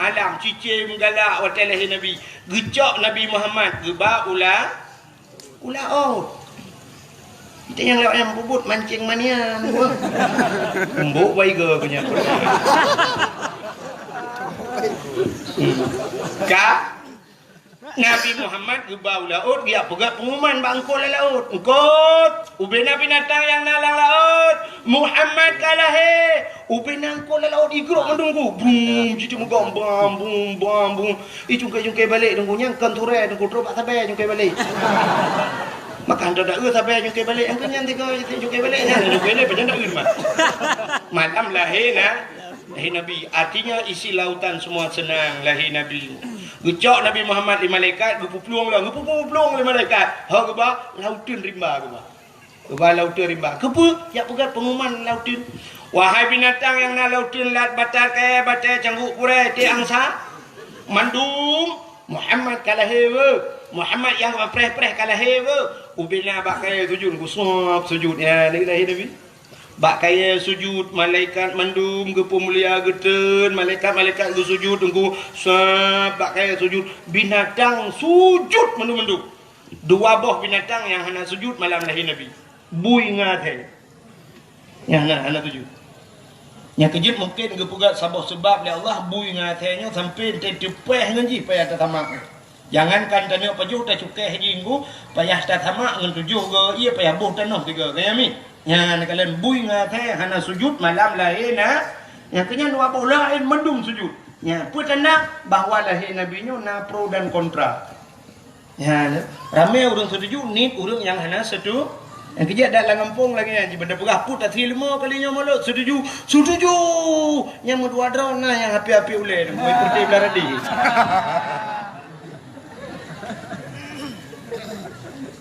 alam. Cicim galak waktu lahir Nabi. Gecok Nabi Muhammad. Geba ula kita yang lewat yang bubut mancing mania embuk baiga punya ka Nabi Muhammad gebau laut dia pegat pengumuman bangkol laut engkot ubena binatang yang nalang laut Muhammad kalah ubena angkol laut igrok mendunggu bum jadi mugam bum jungkai balik dunggunya kan turai dunggu drop sabai jungkai balik Makan dah sampai jungkir balik. Yang kenyang tiga jungkir balik. Jungkir balik macam tak mah. Malam lahir lahir Nabi. Artinya isi lautan semua senang lahir Nabi. Gecok Nabi Muhammad di malaikat, gepupluang lah, gepupluang di malaikat. Ha keba lautun rimba keba. Keba lautun rimba. Kepa ya pegat pengumuman lautun. Wahai binatang yang nak lautun lat batal ke batal cangguk kurai ti angsa. Mandum Muhammad kalah hewa. Muhammad yang preh-preh kalah hewa. Ubina bak kaya sujud gusuk sujud ya lahir Nabi. Bak kaya sujud malaikat mandum gepu mulia geten malaikat ge sujud tunggu bak kaya sujud binatang sujud mandum dua buah binatang yang hana sujud malam lahir Nabi bui ngathe yang hana sujud yang kejut mungkin gepugat sabah sebab li Allah bui ngathenya sampai tepeh nganji payah tatamak jangankan tanya pajuh ta cukeh jinggu payah tatamak ngan tujuh ge ia payah buh tanah tiga kaya mi yang kalian bui ngathe hana sujud malam lahir yang kenya dua buah lain mendung sujud ya petanda bahawa lahir Nabi nya na pro dan kontra ya ramai orang setuju ni orang yang hana setuju yang kerja dalam kampung lagi ni benda pegah put tak 5 kalinya malu setuju yang dua drone yang api-api ulai mau ikuti belaradi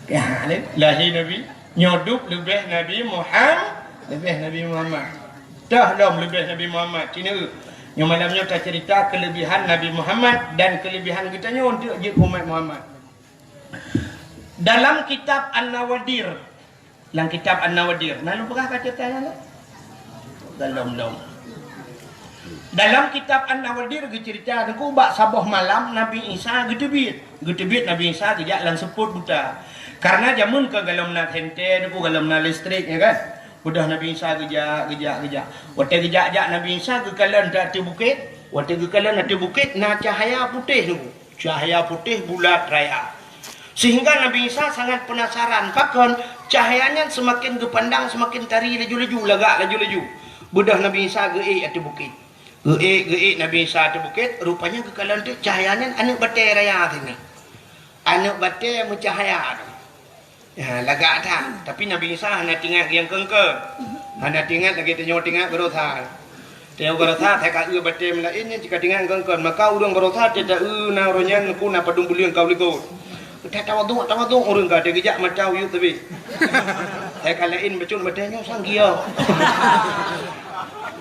ya lahir Nabi nyodup lebih Nabi Muhammad dah lam lebih Nabi Muhammad kini yang malamnya kita cerita kelebihan Nabi Muhammad dan kelebihan kita nya untuk je umat Muhammad dalam kitab An-Nawadir lalu pernah baca tangan dalam kitab An-Nawadir cerita aku bak sabah malam Nabi Isa gedebit Nabi Isa tidak lang seput buta karena jamun ke galam na hente aku galam na listrik ya kan udah Nabi Isa gejak waktu gejak Nabi Isa ke kalan ati bukit na cahaya putih bulat raya sehingga Nabi Isa sangat penasaran pakon cahayanya semakin gepandang semakin tari laju budah Nabi Isa geik ati bukit geik Nabi Isa ati bukit rupanya kekalan tu cahayanya anak batai raya sini anak batai mencahaya ya lagak dah tapi Nabi Isa hanya tinggal yang kengke hanya tinggal lagi tinggal berotha tengok berotha tak kau batai melainnya jika tinggal kengke maka urang berotha tidak na ronyan ku na padung bulian kau ligo tawaduk orang gak ada gejak macam you tapi saya kalain becun batanya sanggia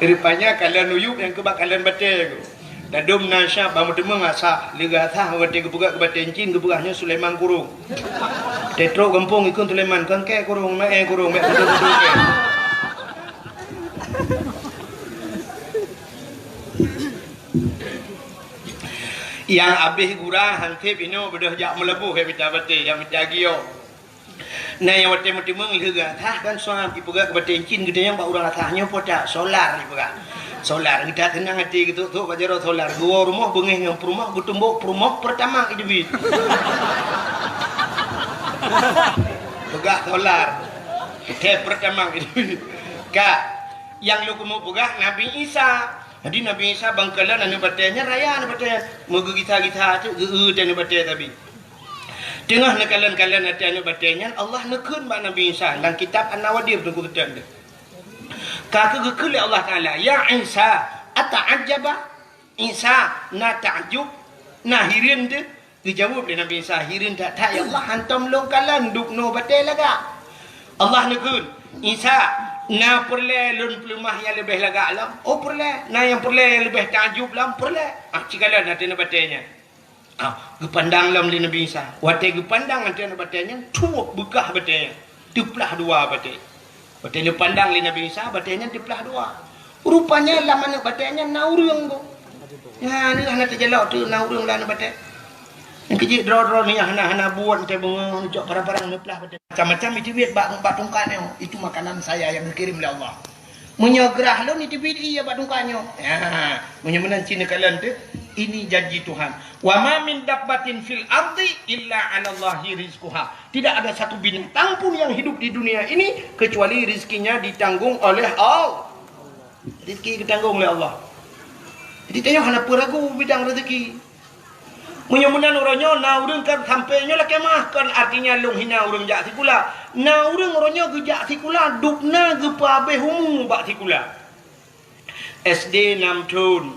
rupanya kalian uyuk yang kebak kalian batai dadum nasya bamu demeng asa lega tha wate kebuka kebaten cin kebugahnya Sulaiman kurung tetro kampung ikun Sulaiman kangke kurung me kurung me duduk yang habis gurah hangkip ino bedah jak melebuh he bita bate yang menjagio nah yang wate mentimeng lega tah kan soal ipuga kebaten cin gede yang ba urang athahnya poda solar ipuga solar kita tenang hati gitu tu bajaro solar dua rumah bengih yang rumah bertumbuk rumah pertama idubit pegah solar kita pertama idubit kak yang lu kemu pegah Nabi Isa jadi Nabi Isa bangkalan anu batanya raya anu batanya moga kita tu dan bataya tapi tengah nakalan-kalan hati anu batanya Allah nekeun ba Nabi Isa dalam kitab An-Nawadir tu kutan kata gekeli Allah Ta'ala ya Isa ata'ajaba Isa na ta'jub na hirin tu dijawab oleh Nabi Isa hirin tak ya Allah hantam longkalan duk no batai laga Allah nekeun Isa na perle lun pelumah yang lebih laga alam perle na yang perle yang lebih ta'jub lam perle cikalan hati na batainya gepandang lam li Nabi Isa wate gepandang hati na batainya tuak bekah batainya teplah dua batai batai lu pandang li Nabi Isa batainya teplah dua rupanya lamana batainya naurung tu ya ni hana terjelak tu naurung lah na batai yang kecil draw-draw ni hana buat teh bengong jok barang-barang neplah batai macam-macam itu biat bak tungkannya itu makanan saya yang dikirim oleh Allah menyegerah lo ni tibit iya bak tungkannya ya menyemenan cina kalian tu ini janji Tuhan wa ma min dabbatin fil ardi illa 'ala Allahi rizquha tidak ada satu binatang pun yang hidup di dunia ini kecuali rezekinya ditanggung oleh Allah rezeki ditanggung oleh Allah jadi tanya hana peragu bidang rezeki Munyo-munan orangnya na urang kan sampainya lah kemah kan artinya lung hina urang jak sikula. Na urang orangnya gejak sikula dupna gepa be humu bak sikula. SD 6 tahun.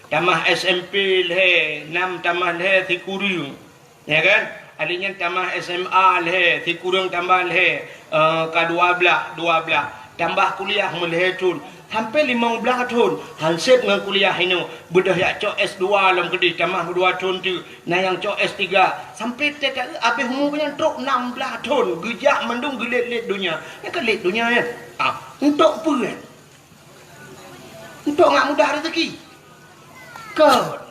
Tamah SMP le 6 tamah le sikurung. Ya kan? Adanya tamah SMA le sikurung tambah le ka-12 tambah kuliah meleh tahun. Sampai 15 tahun hansip dengan kuliah ini bedah yak cok S2 dalam kedai tamah 2 tahun tu nah yang cok S3 sampai tak habis umurnya truk 16 tahun gejak mendung gelit-lit dunia ya kan lit dunia ya untuk apa kan untuk ngak mudah rezeki kan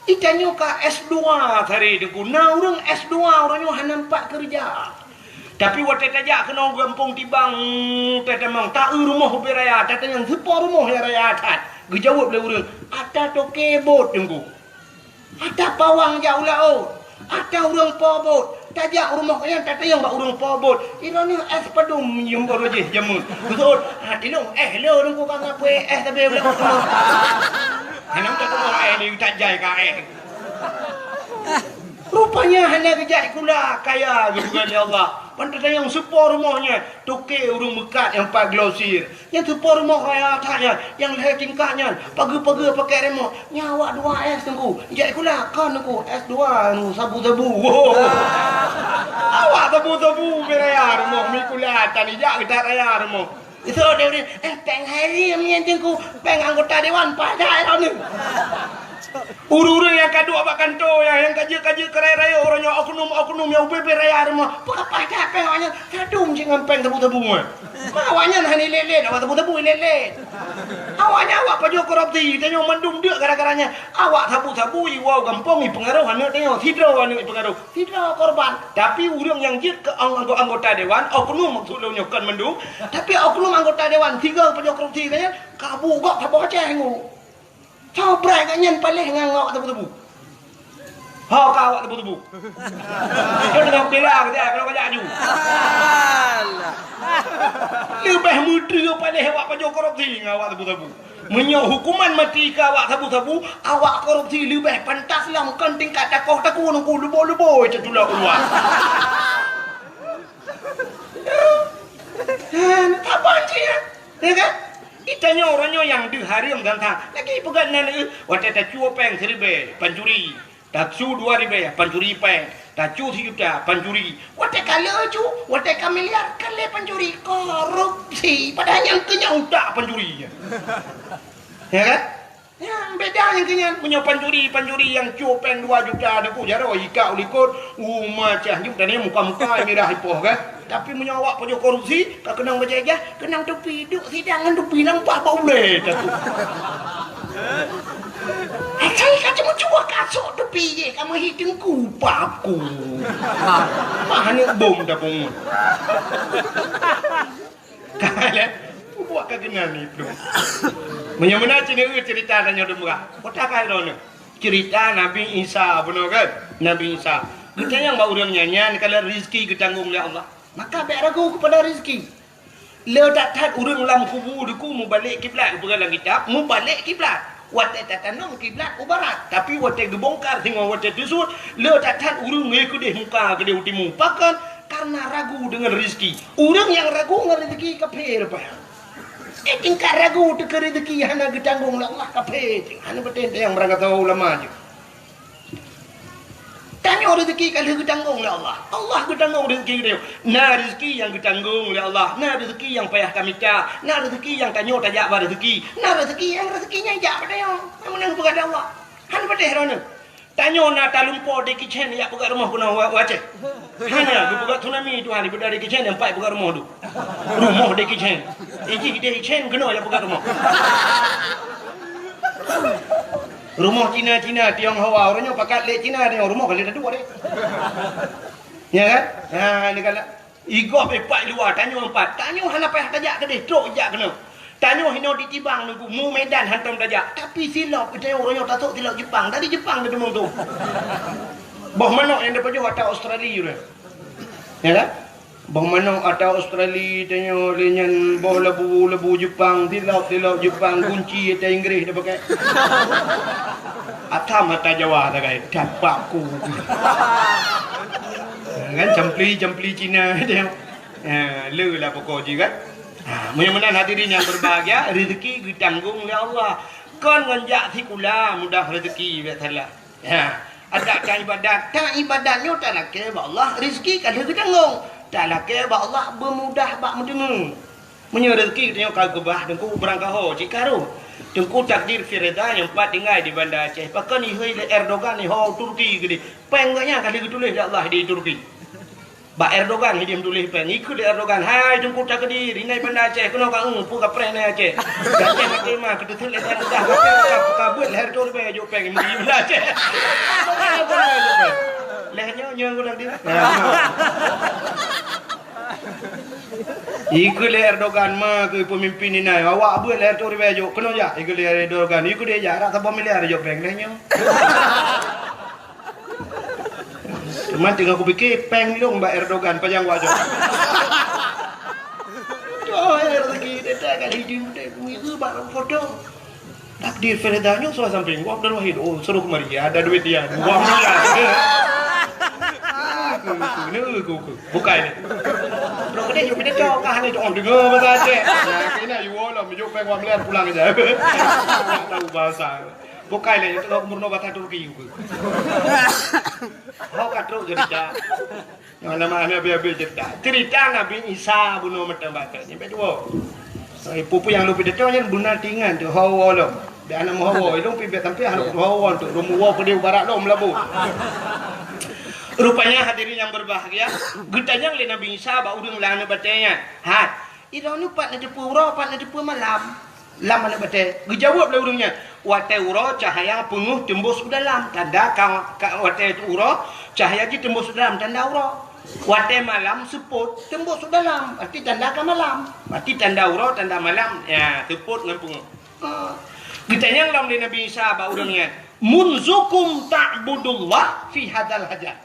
ikannya ka S2 hari itu nah orang S2 orangnya nampak kerja tapi waktu tajak kena gampung tibang tata mang tak rumah hobi raya tata yang sepo rumah ya raya tat gejawab le urang ada toke bot tunggu ada pawang jauh lao ada urang pobot tajak rumah yang tata yang bak urang pobot ini es padum yang baru je jamun betul ini lo urang ko kang apa tapi boleh hanam tak tahu ni tak jai ka rupanya hanya kejak kula kaya gitu kan ya Allah. Pantas yang sepor rumahnya toke urung mekat yang pak glosir. Yang sepor rumah kaya tanya yang leher tingkahnya pagi-pagi pakai remote. Nyawa 2S tunggu. Kejak kula kan tunggu S2 sabu-sabu. Awak sabu-sabu beraya rumah mikula tani jak kita raya rumah. Itu dia peng hari yang tunggu peng anggota dewan pada ni. Uru-uru yang kedua bak kanto yang kaji-kaji kerai-raya orangnya oknum yang UBB raya rumah. Apa dah pengawanya sadung jangan peng tebu-tebu mah. Awaknya hani lele awak tebu-tebu lele. Awaknya awak pajo korupsi tanya mendung dak gara-garanya. Awak tebu-tebu wow gampang pengaruh anak tanya hidro anak pengaruh. Hidro korban. Tapi urang yang jit ke anggota dewan oknum maksudnya kan mendung. Tapi oknum anggota dewan tiga pajo korupsi tanya kabu gak tabok cengu. Coba kan paling ngangok tebu-tebu. Ha kawak tebu-tebu. Kau dengan bela dia kalau kajak ju. Lebih muda paling awak pajo korupsi ngawak tebu-tebu. Menyo hukuman mati ke awak tebu-tebu, awak korupsi lebih pantas lah kan tingkat takoh-takoh nunggu lubo-lubo cetula keluar. Tak panci ya kan? Itanya orangnya yang diharim dan tak lagi pegang nana waktu tak cuo peng 1,000 pancuri tak cu 2,000 pancuri peng tak cu 3 juta pancuri waktu kalau cu waktu miliar kali pancuri korupsi padahal yang kenyang tak pancuri ya kan yang beda yang kenyang punya pancuri yang cu peng 2 juta aku jaro ika ulikot macam ni tadi muka-muka merah hipoh kan tapi menyawak punya korupsi tak kenang berjaya kenang tepi duk sidangan tepi nampak bau boleh tu saya kan cuma cuba kasut tepi je kamu hitung kupaku mana bom dah bom kalian buat kegengan itu menyamana cerita tanya demurah kota kaya cerita Nabi Isa benar kan Nabi Isa kita yang bau orang nyanyian kalau rezeki ditanggung oleh Allah maka tak ragu kepada rezeki. Le tak urang lam kubu deku mu balik kiblat dalam kitab, mu balik kiblat. Wate tatanong kiblat ke barat, tapi wate gebongkar tengok wate tusut, le tak urang ngekudeh muka ke utimu. Pakan karena ragu dengan rezeki. Urang yang ragu dengan rezeki kafir apa? Tingkat ragu dengan rezeki hana ditanggung oleh Allah kafir. Hana betul yang berangkat tahu ulama je. Tanya rezeki kalau ditanggung oleh Allah. Allah ditanggung rezeki dia. Nah rezeki yang ditanggung oleh Allah. Nah rezeki yang payah kami cak. Nah rezeki yang tanya tajak pada rezeki. Nah rezeki yang rezekinya jak pada yang. Mana bukan Allah. Han pada herana. Tanya nak talumpo de kitchen ya buka rumah kuna wajah. Hanya buka tsunami tu hari pada de kitchen yang pai buka rumah tu. Rumah de kitchen. Iji de kitchen kena ya buka rumah. Rumah Cina Tionghoa orangnya pakai lek Cina dia rumah kali dah dua deh. Ya kan? Ha ni kala igop epak luar tanya empat. Tanya hana payah tajak ke deh, trok jak kena. Tanya hino di Tibang nunggu mu Medan hantam tajak. Tapi silap kita orangnya tatuk silap Jepang. Dari Jepang dia demung tu. Boh manok yang depan jauh atas Australia tu. Ya kan? Bang mana ada Australia tanya lenyan bawah lebu Jepang, tilau Jepang, kunci ada Inggeris dah pakai. Atam mata Jawa tak kai, dapakku. Kan campli Cina dia. Le lah pokok je kan. Mudah-mudahan hadirin yang berbahagia, rezeki ditanggung oleh Allah. Kon nganjak sikula mudah rezeki biar salah. Ada tak ibadatnya tak nak ke Allah, rezeki kan ditanggung. Tak nak ke Allah bermudah bak mendengar. Punya rezeki tengok kau gebah dengku berangkaho cikaru. Dengku takdir firda yang empat tinggal di Banda Aceh. Pakai ni Erdogan ni ho Turki gede. Penggaknya kali tulis Allah di Turki. Ba Erdogan dia tulis pen ikut Erdogan hai jengku tak kedir inai Banda Aceh kena ka pu ka pre nai Aceh Aceh nak tema kita tulis dah ka buat leher tu be jo peng mesti Banda Aceh lehernya nyo ko dia ikut Erdogan mah ke pemimpin ini awak buat leher tu be jo kena ya ikut Erdogan ikut dia jarak tak miliar jo peng lehernya. Cuma tinggal aku pikir peng dong Mbak Erdogan panjang wajah. Oh, rezeki dia kan hidup dia itu barang foto. Takdir Feredanya soal samping gua dan wahid. Oh, suruh kemari ada duit dia. Gua miliar. Buka ini. Bro kena jumpa dia cok kah ni cok dengar bahasa Aceh. Nah, kena you all lah menjuk peng gua miliar pulang aja. Tahu bahasa. Bukai lah, itu umur nobat Turki juga. Kau katruk cerita. Yang nama Nabi cerita. Cerita Nabi Isa bunuh macam baca. Sampai dua. Pupu yang lupa dia yang benar tinggal tu Hawa lo. Dia anak Hawa itu pibet sampai anak Hawa tu rumah pedih barat lo melabu. Rupanya hadirin yang berbahagia, getanya oleh Nabi Isa bau udang lang batenya. Hat. Ira ni pat na depu ro, pat na depu malam. Lam mana bate? Gejawab lah urangnya. Wate uro cahaya penguh tembus ke dalam. Tanda wate uro cahaya ji tembus ke dalam. Tanda uro. Wate malam seput tembus ke dalam. Arti tanda ke malam. Arti tanda uro tanda malam. Ya seput dengan penguh. Ditanya dalam Nabi Isa ba urangnya. Munzukum ta'budullah fi hadal hajat.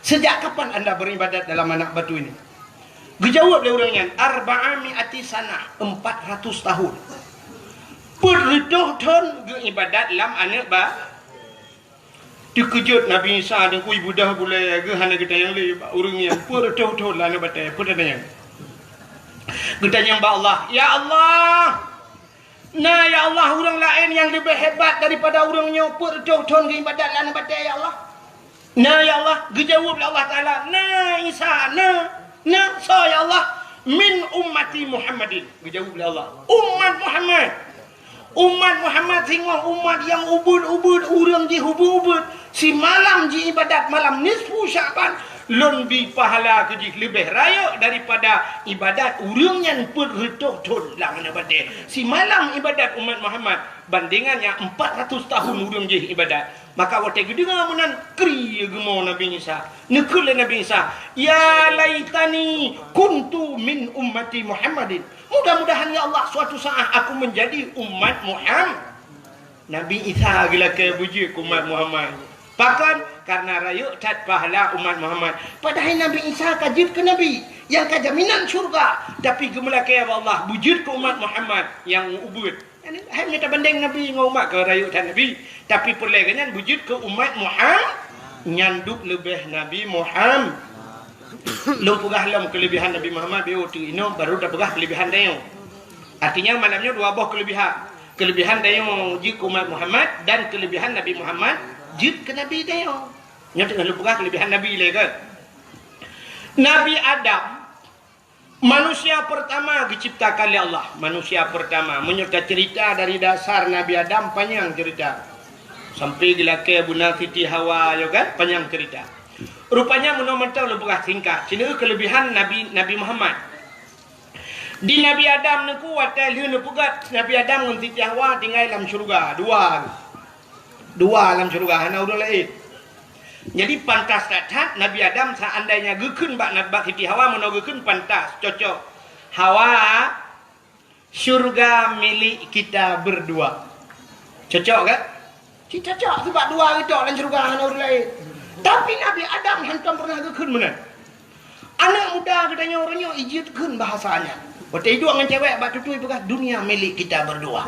Sejak kapan anda beribadat dalam anak batu ini? Dijawab oleh orangnya, arba'ami'ati sana, 400 tahun. Berdoa-doa beribadat dalam anak ba. Dikejut Nabi Isa dan kui budah boleh ke hana kita yang le orangnya berdoa-doa dalam anak batai. Perdana. Kita yang ba Allah, ya Allah. Nah ya Allah orang lain yang lebih hebat daripada orangnya berdoa-doa beribadat dalam anak batai ya Allah. Nah ya Allah, dijawab oleh Allah Taala, nah Isa, nah saya Allah min ummati Muhammadin. Dijawab oleh Allah, umat Muhammad sehingga umat yang ubud orang ji ubud si malam ji ibadat malam nisfu Syaban lebih pahala keji lebih raya daripada ibadat orang yang berretuh lang nabate si malam ibadat umat Muhammad bandingannya 400 tahun orang ji ibadat. Maka waktu itu dengan menan kri gemo Nabi Isa. Nekul Nabi Isa, ya laitani kuntu min ummati Muhammadin. Mudah-mudahan ya Allah suatu saat aku menjadi umat Muhammad. Nabi Isa gila ke buji umat Muhammad. Bahkan karena rayu tat pahala umat Muhammad. Padahal Nabi Isa kajib ke Nabi yang kajaminan syurga. Tapi gemela ke Allah bujud ke umat Muhammad yang ubud. Hai minta banding Nabi dengan umat ke rayu dan Nabi. Tapi perlegannya wujud ke umat Muhammad nyanduk lebih Nabi Muhammad. Lu pegah lam kelebihan Nabi Muhammad biu tu ino baru dah pegah kelebihan dia. Artinya malamnya dua buah kelebihan. Kelebihan dia wujud ke umat Muhammad dan kelebihan Nabi Muhammad wujud ke Nabi dia. Nya dengan lu pegah kelebihan Nabi le kan. Nabi Adam manusia pertama diciptakan oleh Allah. Manusia pertama. Menyerta cerita dari dasar Nabi Adam panjang cerita. Sampai dilaki Bunda Siti Hawa juga panjang cerita. Rupanya menurut lebih singkat. Sini kelebihan Nabi Muhammad. Di Nabi Adam ni kuat liu pugat Nabi Adam dengan Siti Hawa tinggal dalam syurga. Dua dalam syurga. Hana udah lain. Jadi pantas datang Nabi Adam seandainya gekun bak Siti Hawa menogekun pantas cocok. Hawa syurga milik kita berdua. Cocok kan? Cocok sebab dua kita dalam syurga hana orang lain. Tapi Nabi Adam hantam pernah gekun mana? Anak muda katanya orangnya ijitkan bahasanya. Waktu hidup dengan cewek bak tutui bekas dunia milik kita berdua.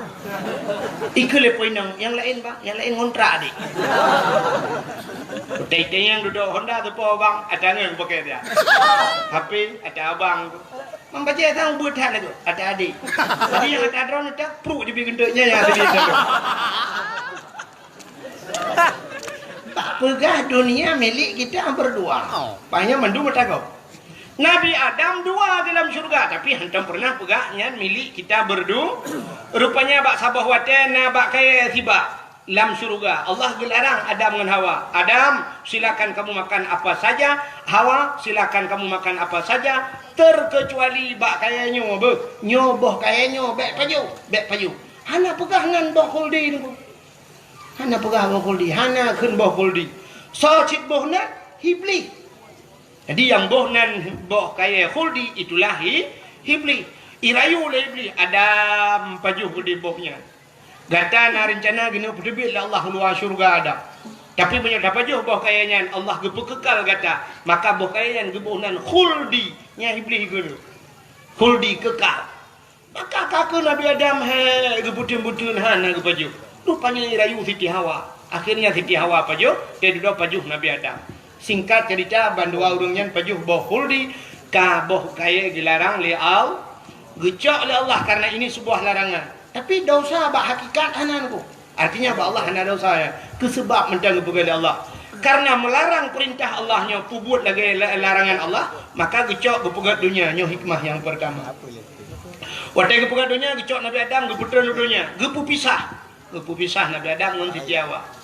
Ikut poinang yang lain bang, yang lain kontrak dik. Waktu yang duduk Honda tu po bang, ada yang pakai dia. HP ada abang tu. Membaca tang buat hal itu, ada adik. Jadi yang ada drone itu perlu dibikin gendutnya yang ada di sana. Tak pegah dunia milik kita berdua. Banyak mendung bertakau. Nabi Adam dua dalam syurga, tapi hantam pernah pegahnya milik kita berdua. Rupanya bak sabah watan, bak kaya tiba dalam syurga. Allah gelarang Adam dengan Hawa. Adam, silakan kamu makan apa saja. Hawa, silakan kamu makan apa saja. Terkecuali bak kaya nyoboh. Nyoboh kaya nyoboh, bek paju. Hana pegah dengan boh kuldi ni. Hana pegah boh kuldi, hana kun boh kuldi. So cik boh nak hibli. Jadi yang boh nan boh kaya khuldi itulah hibli. Irayu oleh hibli. Adam pajuh di bohnya. Gata na rencana gini berdebit lah Allah luar syurga Adam. Tapi banyak dapat pajuh boh kayanya Allah gepu kekal gata. Maka boh kayanya gebuh nan khuldi nya hibli gini. Khuldi kekal. Maka kakak Nabi Adam gebutun-butun hana gepajuh. Rupanya irayu Siti Hawa. Akhirnya Siti Hawa pajuh. Dia duduk pajuh Nabi Adam. Singkat cerita bandua urungnya pajuh boh khuldi ka boh kaya dilarang li al gecok oleh Allah karena ini sebuah larangan. Tapi dosa bak hakikat hananku. Artinya bak Allah hana dosa ya. Kesebab mendang kepada Allah. Karena melarang perintah Allahnya pubut lagi larangan Allah, maka gecok gepegat dunia nyo hikmah yang pertama. Waktu gepegat dunia gecok Nabi Adam geputeran dunia, gepu pisah Nabi Adam dengan Siti Hawa.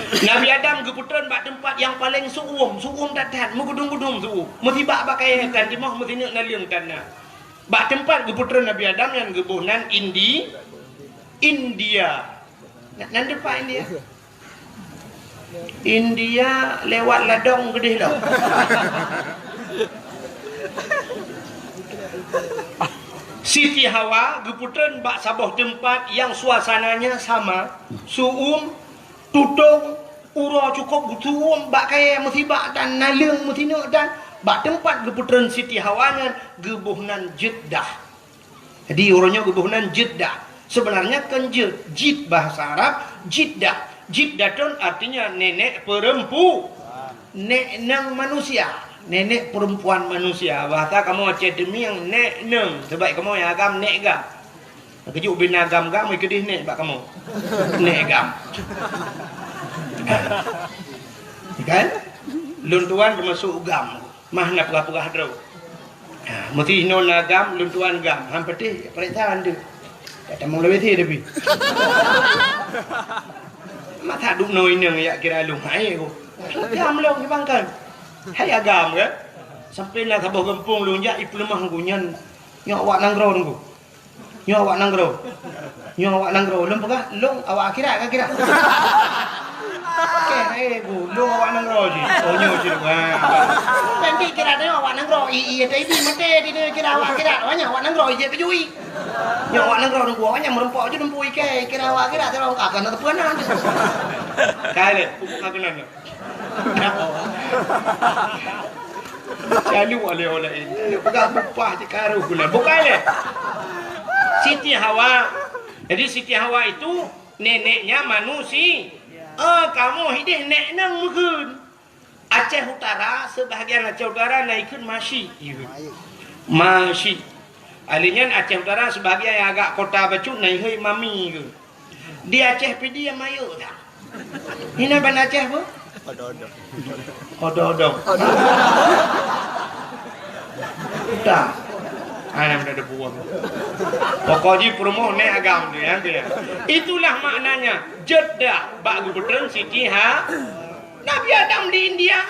Nabi Adam keputeran bak tempat yang paling suum datat, megudung-gudung suum. Mesti bak pakai kan timah mesti nak naliung tanah. Bak tempat keputeran Nabi Adam yang gebuhnan India. Nan depan India. India lewat ladong gede dah. Siti Hawa keputeran bak sabuh tempat yang suasananya sama, suum tutung ura cukup gutuum bak kaya musibah dan nalung mesti nak dan bak tempat geputeran Siti Hawanya gebuhnan Jeddah. Jadi orangnya gebuhnan Jeddah. Sebenarnya kan jid bahasa Arab Jeddah. Jeddatun artinya nenek perempuan. Nenek manusia. Nenek perempuan manusia. Bahasa kamu aceh demi yang nek neng. Sebab kamu yang agam nek gam. Kejuk bin agam gam ikut nek bak kamu. Nek gam. Kan? Luntuan termasuk gam. Mah nak pegah-pegah drau. Mesti non agam, luntuan gam. Hampir perintah anda. Kata mau lebih ti tapi. Mata duk noi nang ya kira lung hai ko. Gam long bang kan. Hai agam ke? Sampai lah sabuh gempung lung ya ipu lemah gunyan. Nyok awak nanggro nunggu. Nyok awak nanggro. Lung pegah, lung awak akhirat kan kira. Okey, lung awak nanggro je. Oh nyo je. Nanti kira dia awak nanggro. Iya tadi mate dia kira awak akhirat. Awaknya awak nanggro je pejui. Nyok awak nanggro nunggu awaknya merempok je nempu ike. Kira awak akhirat terong akan tepuanan. Kale, pupuk kakenan. Lalu oleh ini. Pegang bupah je karu bulan. Bukan le. Siti Hawa. Jadi Siti Hawa itu neneknya manusia. Kamu hidup nek nang mungkin. Aceh Utara, sebahagian Aceh Utara naikkan masih. Alinya Aceh Utara sebahagian yang agak kota Bacut naik mami ke. Di Aceh pedi yang mayu tak. Ini ban Aceh apa? Ododong. Tak. Anam dah buang. Pokoknya promo nek agam dia. Itulah maknanya Jeddah bak gubernur Siti Nabi Adam di India.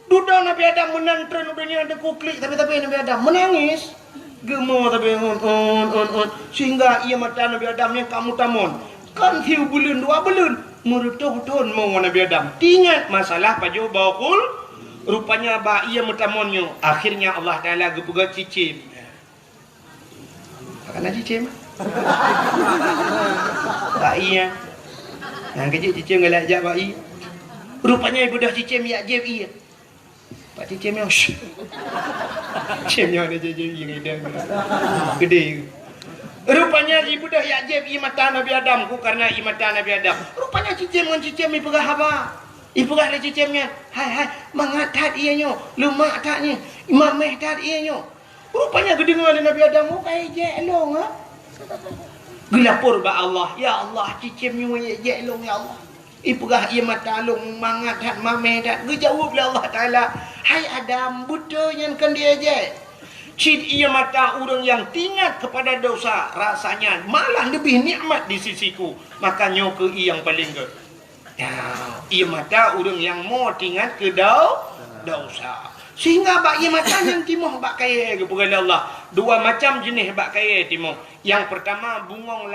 Duduk Nabi Adam menantren udahnya ada kuklik tapi Nabi Adam menangis. Gemo tapi sehingga ia mata Nabi Adamnya kamu tamun. Kan hiu bulan 2 bulan merutuh-tuh mau Nabi Adam. Ingat masalah pajo bakul rupanya ba ia mutamonnya. Akhirnya Allah Taala gepugat cicim. Karena cicim. Ba iya. Yang kecil cicim galak jak ba iya. Rupanya ibu dah cicim ya jeb iya. Pak cicim yang cicimnya ada jadi gede. Rupanya ibu dah yakjib imatan Nabi Adam ku karena imatan Nabi Adam. Rupanya cicim dengan cicim ibu gah apa? Ibu gah le cicimnya. Hai mangatat ianya, lemak tatnya, mameh tat ianya. Rupanya kedengar Nabi Adam ku kai je elong ah. Gelapur ba Allah, ya Allah cicimnya je elong ya Allah. Ibu gah imatan long mangatat mameh tat. Gejawab le Allah Taala, hai Adam butuhnya kan dia je. Cid ia mata orang yang tingat kepada dosa rasanya malah lebih nikmat di sisiku, makanya ke yang paling ke ya, ia mata orang yang mau tingat ke dosa sehingga bak ia mata yang timoh bak kaya kepada Allah. Dua macam jenis bak kaya timoh. Yang pertama bungong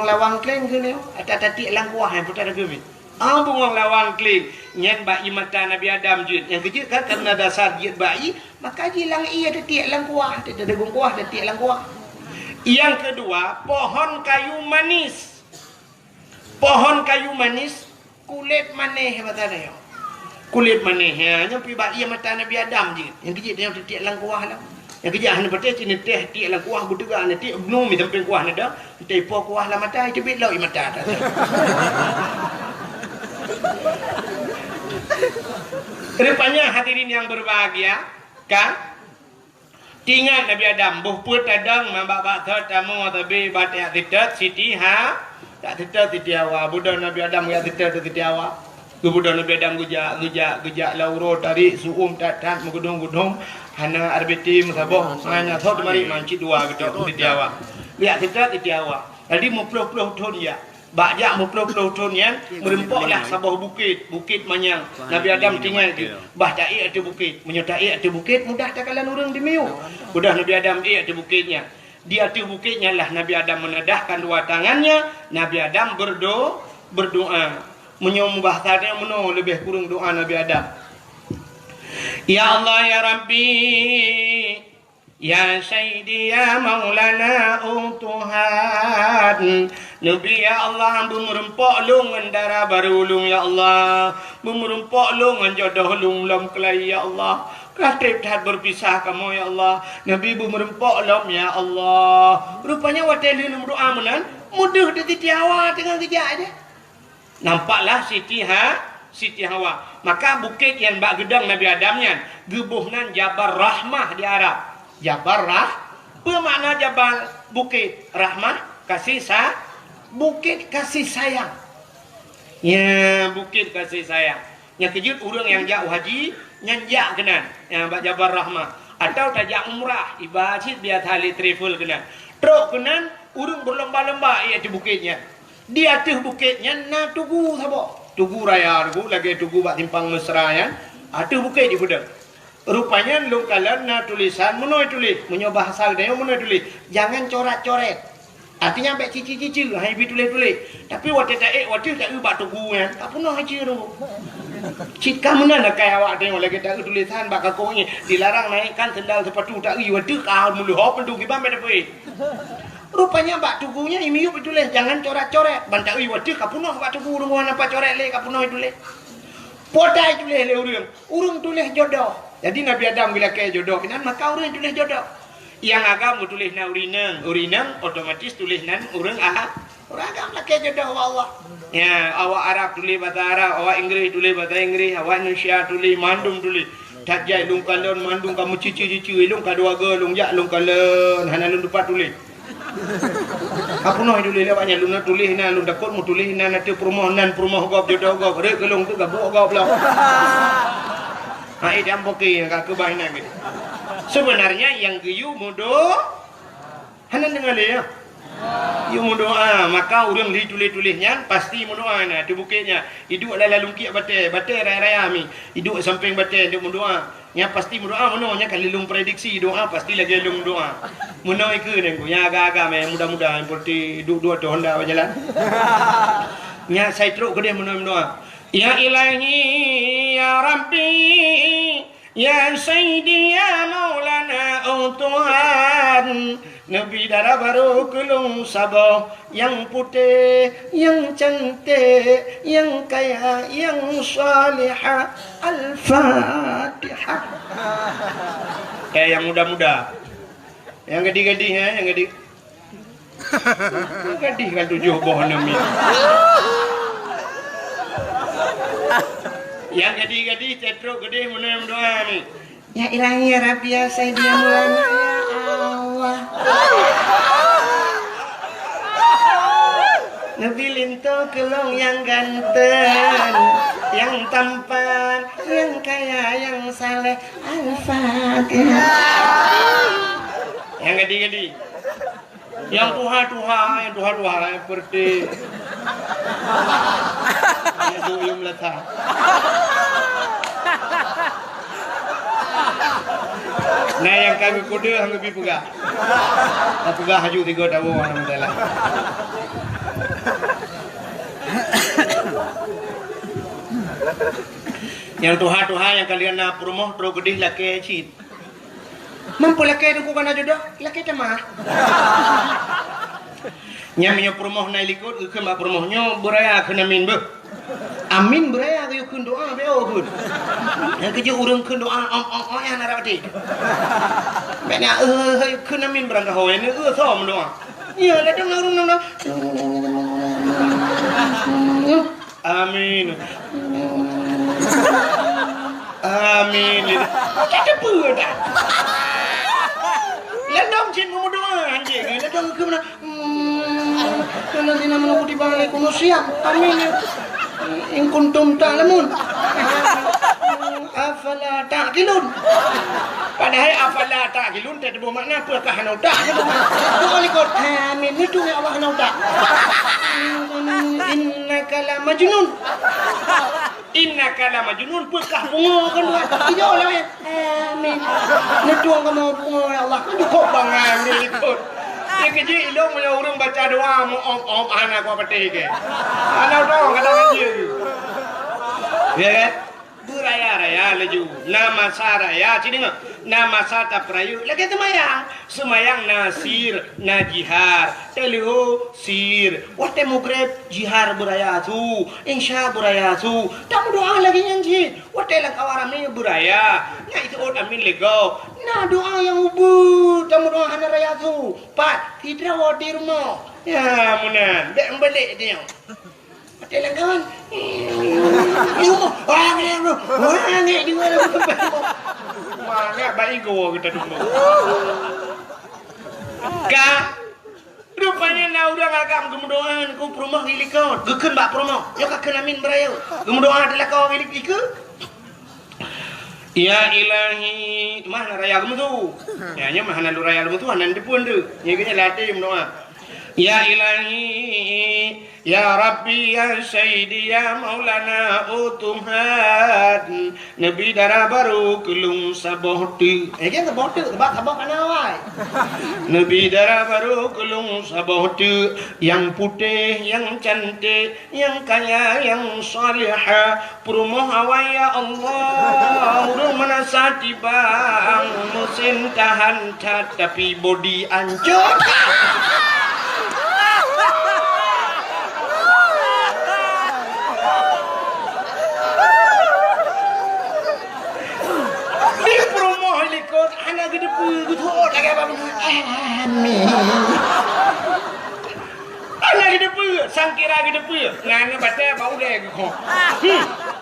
lawang kleng ke ni ada tatik langkuah yang putar ke ni bungong lawang kling nyen bayi mata Nabi Adam jut yang kejut kan karena dasar jut bayi maka jilang ia detik langkuah ada degung kuah detik langkuah. Yang kedua pohon kayu manis kulit maneh matanya kulit maneh nyampi bayi mata Nabi Adam jut yang kejut yang detik langkuah lah yang kejut hanya betul cini teh detik langkuah butuga nanti belum mi sampai kuah nada tepo kuah lah mata itu bit lau mata Rupanya hadirin yang berbahagia kan tinggal Nabi Adam buh put tadang mambak tamu tapi batik tidak siti tak tidak siti awa budak Nabi Adam ya tidak siti awa budak Nabi Adam gujak lauro tari suum tatat mengudung hana arbiti musabah hanya thot mari manci dua gitu siti awa lihat tidak siti awa jadi muploh ton ya bajak muploh tonnya merempoklah sabah bukit manyang Nabi Adam tinggal di bah taik ada bukit menyertai ada bukit mudah takalan orang dimiu mudah Nabi Adam ada bukitnya di atas bukitnya lah Nabi Adam menedahkan dua tangannya Nabi Adam berdoa menyembah tadi meno lebih kurang doa Nabi Adam ya Allah ya Rabbi ya Sayyidi ya Maulana Tuhan Nabi ya Allah bumurempok lungan darah baru lung ya Allah bumurempok lungan jodoh lung lam kelai ya Allah katib tak berpisah kamu ya Allah Nabi bumurempok lum ya Allah rupanya wateli doa menan mudah di Hawa dengan kejak aja nampaklah Siti Hawa maka bukit yang bak gedang Nabi Adamnya gebuhnan Jabal Rahmah di Arab Jabal apa makna Jabal bukit Rahmah kasih bukit kasih sayang ya bukit kasih sayang yang kejut orang yang jauh haji nyanjak kenan yang bak Jabal Rahmah atau tajak umrah ibadat biar tali travel kenan truk kenan orang berlomba-lomba ia di bukitnya di atas bukitnya na tugu sabo tugu raya tugu lagi tugu bak timpang mesra ya atas bukit di budak rupanya lu kalian na tulisan menoi tulis menyobah asal dia menoi tulis jangan coret-coret artinya sampai cici-cici hai bi tulis-tulis tapi waktu tak ubah tugu kan tak pernah haji tu cik kamu nak kai awak tengok lagi tak tulisan bak kakongnya dilarang naikkan sendal sepatu tak waktu kau mulu hop pendu gimana depe rupanya bak tugunya imiu tulis jangan coret-coret bantak waktu kau pernah bak tugu rumah apa coret le kau pernah tulis podai tulis le urung tulis jodoh. Jadi Nabi Adam bila kaya jodoh kinan maka orang tulis jodoh. Yang agam tulis na urinang otomatis tulis nan orang agam lah kaya jodoh Allah. Ya, awak Arab tulis bahasa Arab, awak Inggeris tulis bahasa Inggeris, awak Indonesia tulis mandum tulis. Tak jai lung kalon mandum kamu cici lung kadua ge lung jak lung kalon hana lung dupat tulis. Apa noh tulis lewatnya lung tulis na lung dakot mu tulis na nanti permohonan gop jodoh gop rek gelung tu gabuk gop lah. Hai jam poki yang kak kebahinan gitu. Sebenarnya yang geyu mudo, hanan dengar ya. Yu mudo maka orang tulisnya pasti mudo na di bukitnya. Hidup lalu lungki bate raya mi. Hidup samping bate dia mudoa. Nya pasti mudoa mononya kali lung prediksi doa pasti lagi lung doa. Mono iku nengku nya agak-agak me mudah-mudahan seperti dua Honda berjalan. Nya saya teruk gede mono doa. Ya ilahi ya Rabbi ya Sayyidi ya Maulana Tuhan Nabi darah baru kulung Sabah, yang putih, yang cantik, yang kaya, yang salihah. Al-Fatihah. Yang muda-muda, yang gadis-gadis yang gadis. Gadis kan 7 boh nami. Yang gadis-gadis cetruk gede mana doa ni. Ya ilahi ya Rabbi ya Sayyidi ya Maulana ya Allah. Nabi linto kelong yang ganteng, yang tampan, yang kaya, yang saleh. Al-Fatihah. Yang gadis-gadis. Yang tuha-tuha yang seperti yang duyung letak. Nah yang kami kode hang lebih pegah. Tak pegah haju 3 tahun alhamdulillah. Yang tuha-tuha yang kalian nak promoh terus gedih laki cit. Mampu laki itu bukan jodoh, laki cemah. Nyamnya promoh na likut ke mbak promohnya beraya kena min be. Amin beraya ke yukun doa be ohud. Yang kerja urang ke doa yang narawati. Bena yukun amin berangka hoe ni som doa. Ya ladang urang. Amin. Amin. Kita pun dah. Ladang cin mau doa anjing. Ladang ke mana? Kalau sina menukuti balik kuno siap. Amin. In kuntum ta'lamun. Afala ta'qilun. Padahal afala ta'qilun tak ada makna apakah hanau tak. Boleh kau amin itu ya Allah hanau tak. Innaka la majnun. Innaka la majnun pekah bunga kan dua. Tidak lah ya. Amin. Netuang kamu bunga ya Allah. Cukup bangan ni ikut. Dia kerja ilmu yang orang baca doa om anak apa petik ke. Anak doang kata kerja. Ya kan? Beraya-raya laju. Nama saraya cini ngah. Nama sata perayu. Lagi semayang nasir najihar. Telu sir. Wate mukrep jihar beraya tu. Insya beraya tu. Tamu doa lagi nyanyi. Wate lang kawaram ni beraya. Nah itu ot amin lego. Nah doa yang ubu. Tamu doa hana raya tu. Pat hidra wadi rumah. Ya munan. Dek balik dia. Wate lang kawan. Orang di mana? Mana baik gua kita dulu. Kak, rupanya na udah ngagam gemudoan ku promah gilikon. Gekeun bak promah. Yo kakeun amin barayo. Gemudoan adalah kau gilik iku. Ya ilahi, mana raya gemu tu? Ya nya mana lu raya gemu tu hanan dipun tu. Nya gini latih doa. Ya ilahi, ya Rabbi, ya Sayyidi, ya Maulana, oh Tuhan. Nabi darah baru kelung sabah tu. Kan sabah tu, sebab sabah kan awal. Nabi darah baru kelung sabah tu. Yang putih, yang cantik, yang kaya, yang salihah. Perumoh awal ya Allah. Urung menasati bang, mesin tahan tapi body ancur. Anak gede putus lagi apa? Amin. Anak gede putus, sangkira gede putus. Ngana baca bau deh kau.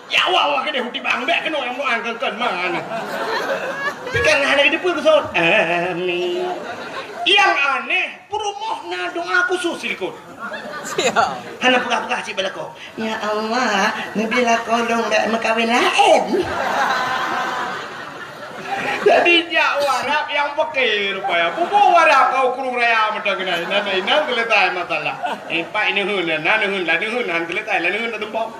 Ya wah gede huti bangbek kena yang mau angkat mana? Pikir anak gede putus. Amin. Yang aneh, perumohna doa khusus ikut. Hana pegah-pegah cik belako. Ya Allah, nabila kolong dak makawin lain. Jadi jak warap yang pakai rupanya. Pupu warap kau kurung raya macam ni. Nana inang keletai masalah. Pak ini hun, nana hun, lani hun, han keletai, lani hun tumpah.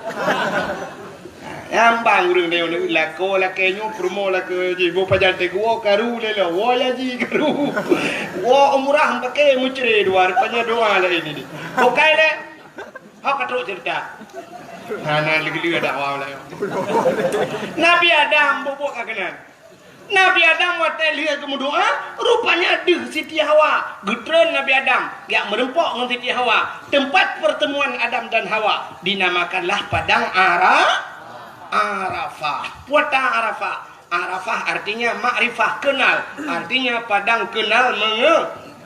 Yang bang urang dia ni lako lakenyo promo lako jibo pajan teguo karu lele. Wo ya ji karu. Wo umrah pakai mucre dua rupanya doa lah ini ni. Pokai le. Hak katruk cerita. Nana lagi ada awal lah. Nabi Adam bubuk kakenan. Nabi Adam watai lihat kemudoa, rupanya di Siti Hawa. Gudron Nabi Adam yang merempok dengan Siti Hawa. Tempat pertemuan Adam dan Hawa dinamakanlah Padang Arafah. Padang Arafah. Arafah artinya makrifah, kenal. Artinya padang kenal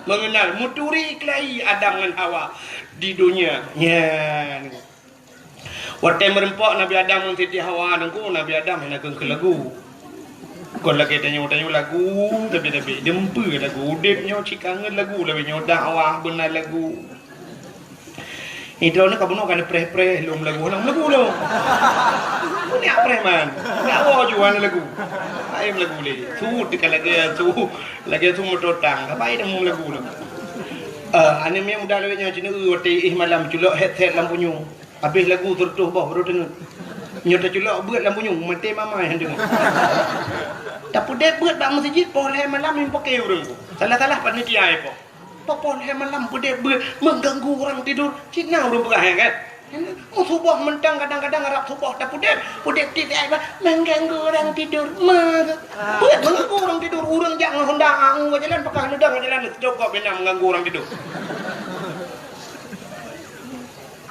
mengenal. Muturi kelahi Adam dan Hawa di dunia. Ya. Watai merempok Nabi Adam dengan Siti Hawa nunggu Nabi Adam hendak ke lagu. Kon lagi tanya lagu tapi dempe lagu udipnya cikangan lagu lebih nyo dakwah benar lagu. Itu ni kamu nak preh lom lagu lo. Ni apa man? Dakwah jual lagu. Ayam lagu le. Su dekat lagi su mototang. Apa ini mau lagu lo? Ane me muda lebih nyo cina wati malam culok headset lampu nyu. Habis lagu tertuh bah baru dengar. Nyota culok buat lampu nyu mati mama yang dengar. Tapi dia buat bang masjid boleh malam yang pakai orang tu. Salah panitia apa? Boleh malam dia buat mengganggu orang tidur. Cina orang berah kan? Subuh mentang kadang-kadang Arab subuh tapi dia tidak apa mengganggu orang tidur. Buat mengganggu orang tidur. Orang jangan hendak anggu jalan pakai hendak jalan cukup benar mengganggu orang tidur.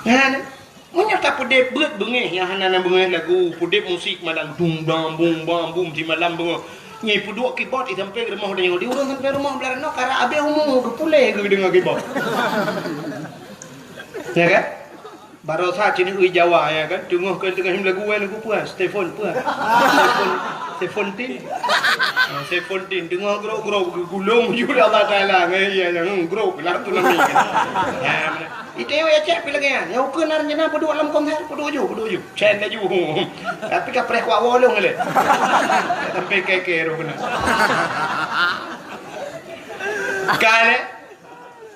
Kan? Menyata pudip buat bengih yang hana bengih lagu pudip musik malam dum dam bum bam bum di malam bengih nyi puduk keyboard di sampai rumah dia di orang sampai rumah belar no kara abe umum ke pule ke dengar keyboard ya kan baru saat ini ui Jawa ya kan dengar ke tengah lagu puas Stefan dengar grow gulung juga Allah Taala ya yang grow lah tu lagi ya itu ya cek pilihnya ya ukur narnya apa dua alam konser pada uju cek laju tapi kapreh kuat wolong le sampai keke ro benar kale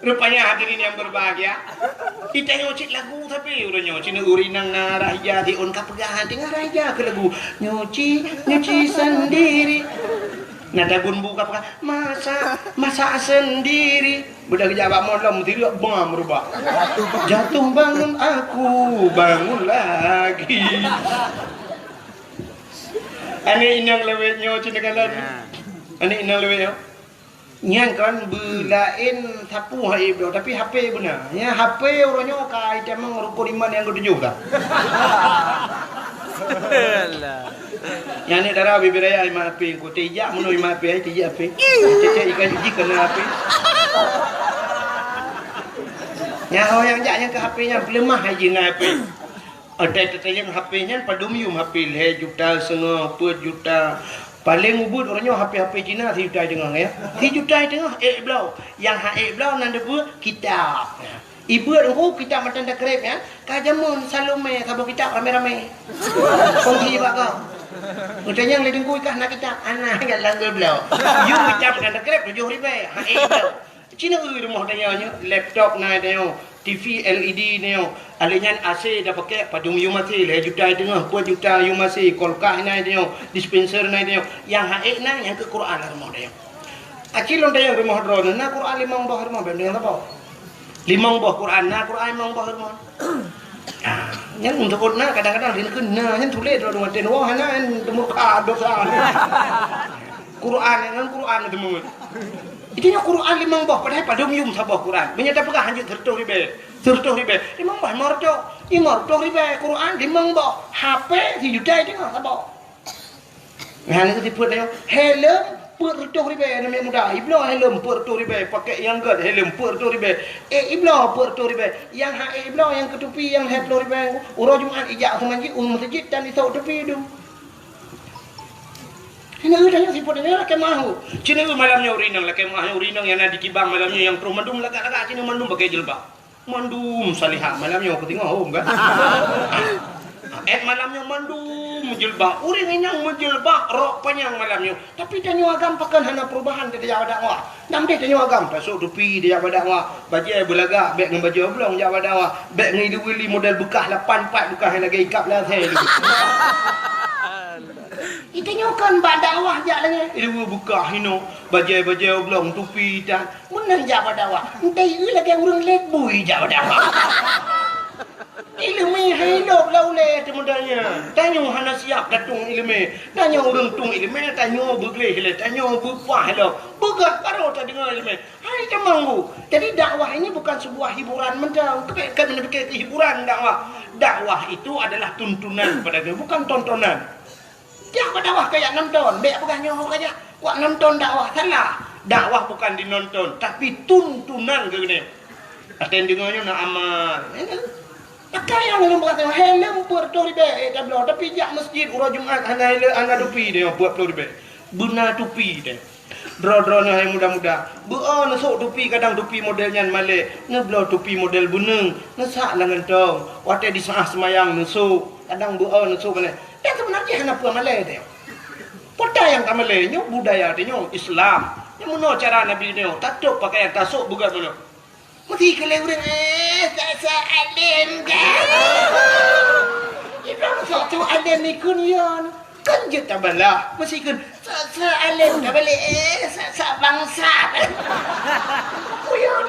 rupanya hadirin yang berbahagia kita nyocik lagu tapi udah nyocik urinang raja di on kapegahan tinggal raja ke lagu nyuci sendiri nada gunbu kapag masak sendiri budak jawab malam tidak bang berubah jatuh bangun aku bangun lagi ane inang lewetnya cinakalan ane inang lewetnya nyang kan belain tapu hai bro tapi HP benar ya HP orangnya kai temang rukun iman yang ketujuh dah yang ni darah bibiraya imam api ko tijak menu imam api ai tijak api cecek ikan jiji kena api nyaho yang jaknya ke HP-nya lemah haji na api ada tetayang HP-nya padumium HP le juta setengah per juta paling ubud orangnya HP Cina 3 juta tengah ya 3 juta tengah belau yang belau nanda bu kitab ibu aku kitab macam dah kerep ya kajamun Salome sabuk kitab rame-rame kongsi bakal Udahnya yang ledeng kah nak kita anak enggak langgar belau. You ucap dan kerep 7,000 belau. Cina rumah dia laptop na dia TV LED ni alinyan AC dah pakai padung you masih 1 juta tengah 2 juta you masih kolkah na dia dispenser na dia yang haik na yang ke Quran rumah dia. Akilon dia rumah drone na Quran 5 bah rumah bendeng apa? 5 bah Quran na Quran 5 bah rumah. Yang untuk kena kadang-kadang dia kena yang tulis dalam rumah tenwah hana muka dosa. Quran dengan Quran itu mungkin. Itunya Quran 5 bah padahal padung yum sabah Quran. Menyata pegah hanya 30,000. 30,000. 5 bah marto. 50,000 Quran 5 bah. HP 1 juta tengah sabah. Hanya itu tipu dia. Helm 40,000 namanya muda. Iblo helm 40,000 pakai yang gad helm 40,000. Iblo 40,000. Yang iblo yang ketupi yang 10,000. Urang Jumaat ijak masjid masjid dan isau tepi itu. Ini udahnya si podenya lah kemahu. Cina malamnya urinang lah kemahu urinang yang ada di kibang malamnya yang terus mandum lagak-lagak cina mandum pakai jilbab. Mandum salihah malamnya aku tengok home kan. Malamnya mandum jilbab. Uring yang menjilbab rok panjang malamnya. Tapi dia agam pakan hana perubahan dia jawab dakwah. Nam dia agam pasuk tepi dia jawab dakwah. Baju belagak beg dengan baju oblong jawab dakwah. Beg dengan iduli model bekas 84 bekas yang lagi ikap lah saya dulu. Itanya kan bak dakwah jak lagi. Ibu buka hino baju oblong tupi dan menang jawab dakwah. Entai lagi urang lebui jawab dakwah. ilmu hidup lah oleh temudanya. Tanya hana siap datung ilmu. Tanya orang tung ilmu, tanya begleh le, tanya bupah le. Begat baru tak dengar ilmu. Hai cemang bu. Jadi dakwah ini bukan sebuah hiburan mentang. Kan menepik hiburan dakwah. Dakwah itu adalah tuntunan pada dia, bukan tontonan. Dia dakwah kayak nonton, bek bukan nyoh kayak wak nonton dakwah salah. Dakwah bukan dinonton, tapi tuntunan ke ni. Aten dengarnya nak amal. Pakai yang berkata helm buat 20 ribu dah belum tapi jak masjid urang Jumaat ana dupi dia buat 20 ribu. Benar tupi dia. Dro-dro yang muda-muda. Beo nasuk tupi kadang tupi modelnya Malik. Ngeblo tupi model buneng. Nesak lah ngentong. Wate di saah semayang nasuk. Kadang beo nasuk mana. Dan sebenarnya kenapa Malik dia? Potai yang tak Malik nyo budaya dia nyo Islam. Yang mana cara Nabi dia tatuk pakaian tasuk bukan mana. Mesti kalau orang tak alim kan. Ibrahim satu alim ni kunyon. Kan je tak balah. Mesti kan alim tak balik. Bangsa. Kunyon.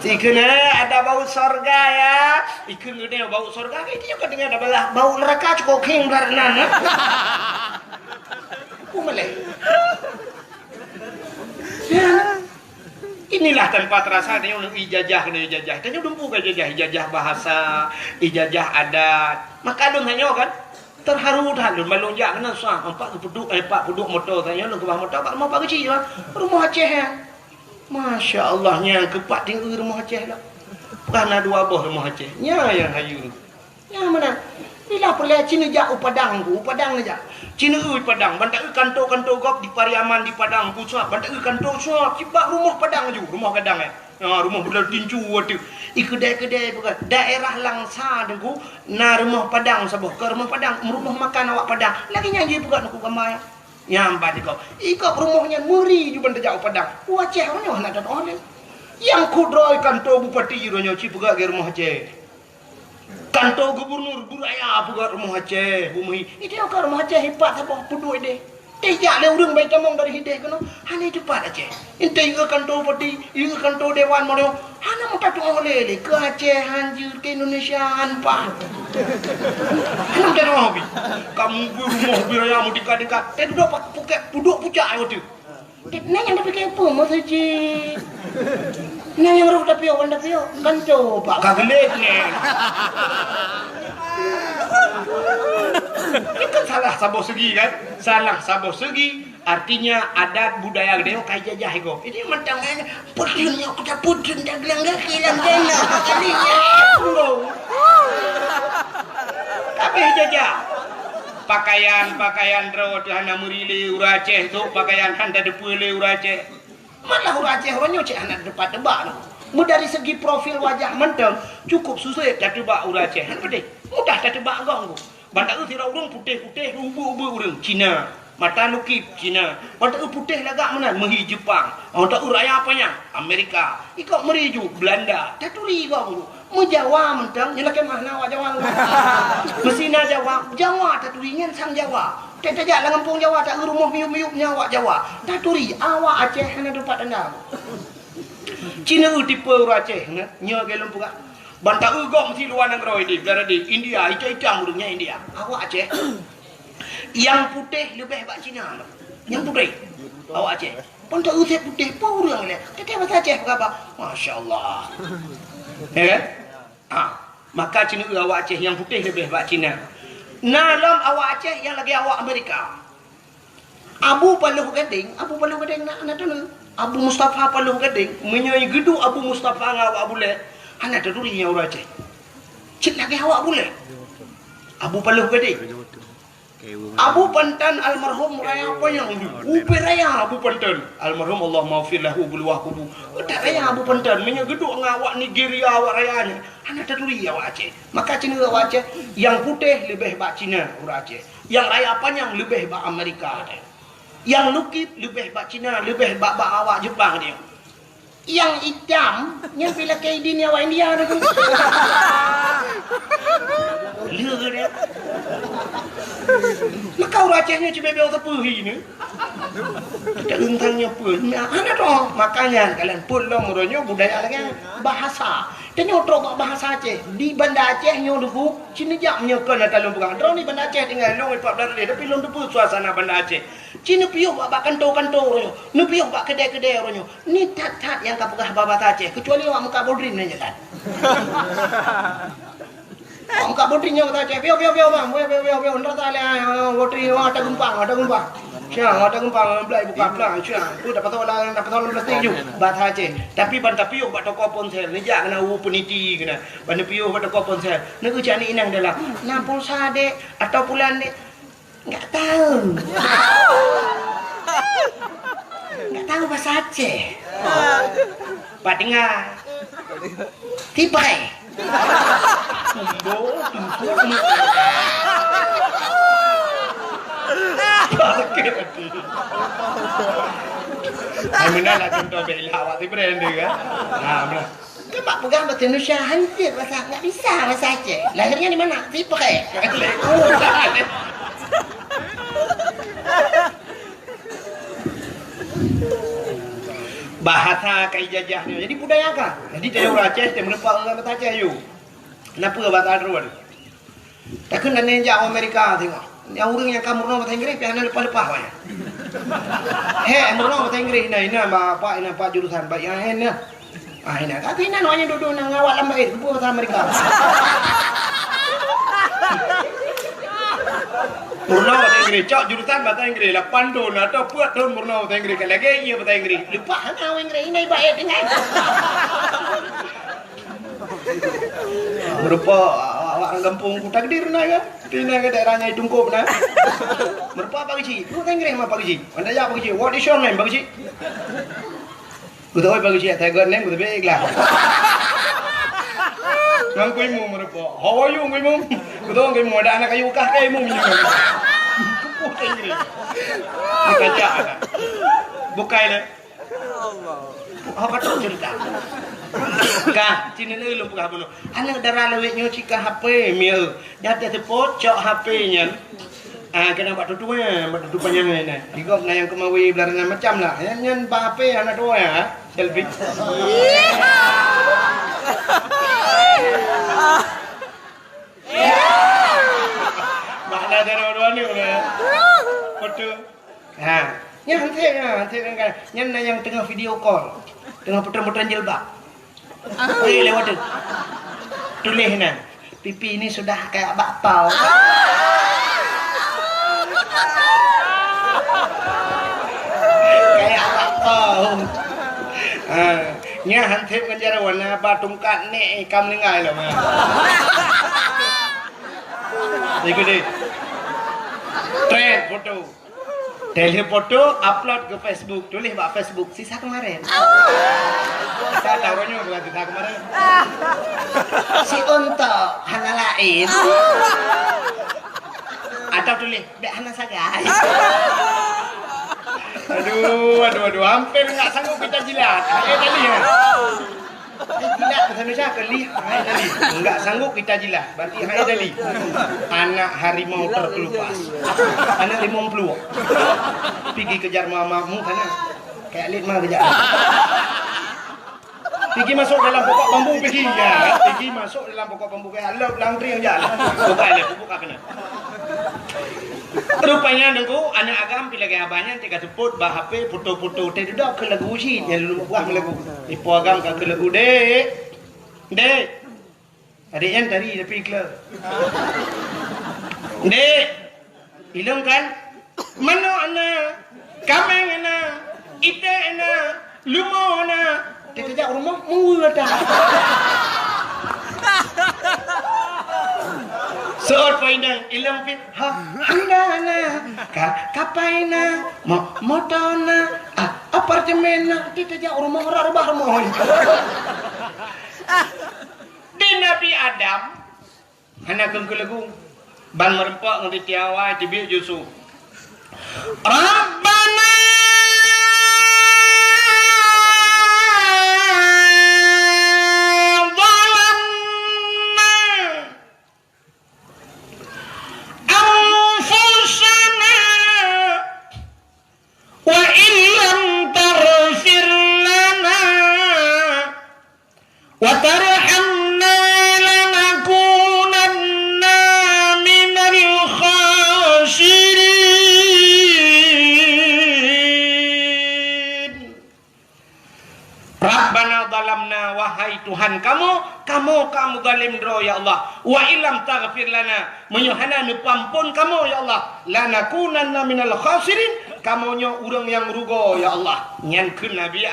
Ikan ada bau sorga ya. Ikan gede bau sorga. Itu juga dengan ada balah. Bau neraka cukup king beranan. Aku malay. Inilah tanpa terasa dia orang ijazah kena ijazah. Tanya dumpu ke ijazah bahasa, ijazah adat. Maka lu tanya kan terharu dah lu balong jak kena sah empat penduduk motor tanya lu ke bawah motor pak mau pak kecil lah. Rumah Aceh ya. Masya-Allah nya kepak tinggi rumah Aceh lah. Kerana dua buah rumah Aceh. Nya yang hayu. Yang mana? Bila pula Cina jak Padang aja. Cina Padang, bantak kantor gop di Pariaman di Padang pusat, bantak kantor suap, cibak rumah Padang ju, rumah kadang rumah betul tincu waktu. Kedai-kedai bukan daerah Langsa dengku, rumah Padang sabuh ke rumah Padang, rumah makan awak Padang. Lagi nyanyi bukan aku gambar. Nyambat ikut rumahnya muri ju bantak jak Padang. Aceh orang nak ada orang. Yang kudroi kantor bupati ronyo cipegak ke rumah Aceh. Kantor gubernur buraya buat rumah Aceh bumi itu kan rumah Aceh hebat apa penduduk dia tidak le urang baik tamong dari hideh kono hanya cepat Aceh ente ieu kantor bupati ieu kantor dewan mono hanya muka tu oleh ke Aceh anjir ke Indonesia anpa hanya muka tu hobi kamu rumah buraya mu dekat-dekat teh duduk puduk pucak ayo tu nanya yang dapik apa masjid nanya yang ruk dapik kan coba kagelet ni itu salah saboh segi kan salah saboh segi artinya adat budaya dia kayak jajah ego ini mentangnya pudunnya kita pudun dah gelang kilang dana kalinya tapi jajah pakaian dro hana murile Aceh tu pakaian handa depule Aceh malah Aceh orangnya cek anak depan tebak dari segi profil wajah mentang cukup susah dah tebak Aceh han pedih mudah dah tebak gong bantak tira urang putih-putih ubu-ubu urang Cina mata lukip Cina bantak putih lagak mana mehi Jepang bantak raya apanya Amerika ikut meriju Belanda taturi gong mu Jawa mentang nyelake mahna wa Jawa mesina Jawa taturingan sang Jawa tetajak lang kampung Jawa tak rumah miup-miupnya awak Jawa taturi awak Aceh hana dapat anda Cina tipe Aceh nya gelem puga bantak gok mesti luar negara ini berada di India hitam urangnya India awak Aceh yang putih lebih hebat Cina yang putih awak Aceh bantak putih pun urang le tetap bahasa Aceh apa masya-Allah. Ya kan? Maka Cina awak Aceh yang putih lebih hebat Cina. Nalam awak Aceh yang lagi awak Amerika. Abu Paluh Gading nak tu Abu Mustafa Paluh Gading menyai gedung Abu Mustafa ngawak boleh. Hana tadurinya orang Aceh. Cik lagi awak boleh. Abu Paluh Gading. Abu Pantan almarhum raya apa yang upi raya Abu Pantan almarhum Allah maafir lahu buluah kubu udah raya Abu Pantan menyegeduk ngawak Nigeria awak rayanya hana taduri awak Aceh maka Cina awak Aceh yang putih lebih hebat Cina orang Aceh yang raya panjang lebih hebat Amerika yang lukip lebih hebat Cina lebih hebat awak Jepang dia yang hitam yang bila kayak ini awak India tu. Lừa dia. Maka orang Acehnya cuma bel tepuhi ni. Kita untangnya pun. Ada toh makanya kalian pulau muronyo budaya lagi bahasa. Dan nyotrok bahasa Aceh di Banda Aceh nyo depu cina jak menyekan dalam perang. Drone di Banda Aceh tinggal long 14 dia tapi long depu suasana Banda Aceh. Cina piuh bak kantor-kantor ronyo. Nu piuh bak kedai-kedai ronyo. Ni tat-tat yang kapegah bahasa Aceh kecuali awak muka bodrin aja kan. Muka bodrinnya kata Aceh. Piuh bang. Piuh ndak tale bodrin ada gumpang. Siang ada gumpang belai buka pelang. Siang tu dapat tolong plastik ju bahasa Aceh. Tapi banta piuh bak toko ponsel ni jak kena peniti kena. Banta piuh bak toko ponsel. Ni ku cani inang dalam 6 pulsa dek atau bulan dek. Enggak tahu. Enggak tahu bahasa Aceh. Pak dengar. Tibai. Mana lah contoh bela awak ti brand dia kan. Nah, benar. Kemak pegang bahasa Indonesia hancur bahasa enggak bisa bahasa Aceh. Lahirnya di mana? Tibai. Bahasa kai jajahnya jadi budaya kan jadi dari orang Aceh dia menepak orang bahasa Aceh you kenapa bahasa Arab tak kena nenjak Amerika tengok yang orang yang kamu bahasa Inggris pian lepas-lepas banyak bahasa Inggris ini apa jurusan baik yang ini ini kata ini namanya duduk nang awak lambat itu bahasa Amerika Murna bahasa Inggris, cok jurusan bahasa Inggris, 8 tahun atau buat tahun murna bahasa Inggris, kalau lagi iya bahasa Inggris, lupa hanya Inggris ini baik dengan. Merupa orang kampung Takdir na kan, tina ke daerahnya Tungkup na. Merupa apa kecil, bahasa Inggris apa kecil, anda jawab apa kecil, what is your name apa kecil? Betul apa kecil, Tiger name betul baik lah. Nang kuy mo merupa, how are you kuy mo? Betul kuy mo ada anak kayu kah kayu mo minum. Dikajak ada. Bukai le. Apa tu cerita? Kah, cina ni lu pegah bunuh. Anak darah lewek nyo cika HP mieu. Jatuh tepot cok HP-nya. Kena buat tutunya, buat tutup panjang ni. Digok na yang kemawi belarangan macam lah. Yang HP anak dua ya, selfie. Makna dari dua ni boleh. Foto. Yang nanti kan, yang tengah video call, tengah putar-putar jilbab. Boleh lewat tu. Tulis ni, pipi ini sudah kayak bakpao. Kayak bakpao. Nya hantip kan warna batungkat ni ikam lingai lah. Ikuti. Trend foto. Tele foto upload ke Facebook. Tulis bak Facebook sisa kemarin. Saya taruhnya bukan sisa kemarin. Si untuk hana lain. Atau tulis dek hana sagai. Aduh, hampir enggak sanggup kita jilat. Tadi ya. Jilat bahasa Indonesia kali tadi. Enggak sanggup kita jilat. Berarti tadi. Anak harimau terkelupas. Anak limau peluang. Pergi kejar mamamu sana. Kayak lit mah kejar. Pergi masuk dalam pokok bambu pergi ya. Pergi masuk dalam pokok bambu kayak love langtri yang jalan. Buka kena. Rupanya dengku anak agam pilih gaya banyak tiga sebut bah HP foto-foto tadi dah ke lagu sih yang lu buah lagu ipo agam ke lagu dek adiknya tadi tapi iklan dek hilang kan mana anak kameng anak ite anak lumo anak dia rumah mula dah Soal poinnya ilang fit handana kapaina motona apartemena tidak jauh rumah mohon di Nabi Adam anak kengkelagu ban merempak ngerti tiawa tibi jusu Rabbana wa tarhamna lanakunanna minal khasirin. Rabbana zalamna, wahai Tuhan kamu zalim dro ya Allah. Wa ilam taghfir lana, menyuhana nepampun kamu ya Allah. Lanakunanna minal khasirin, kamunya urang yang rugo ya Allah. Nyankeun Nabi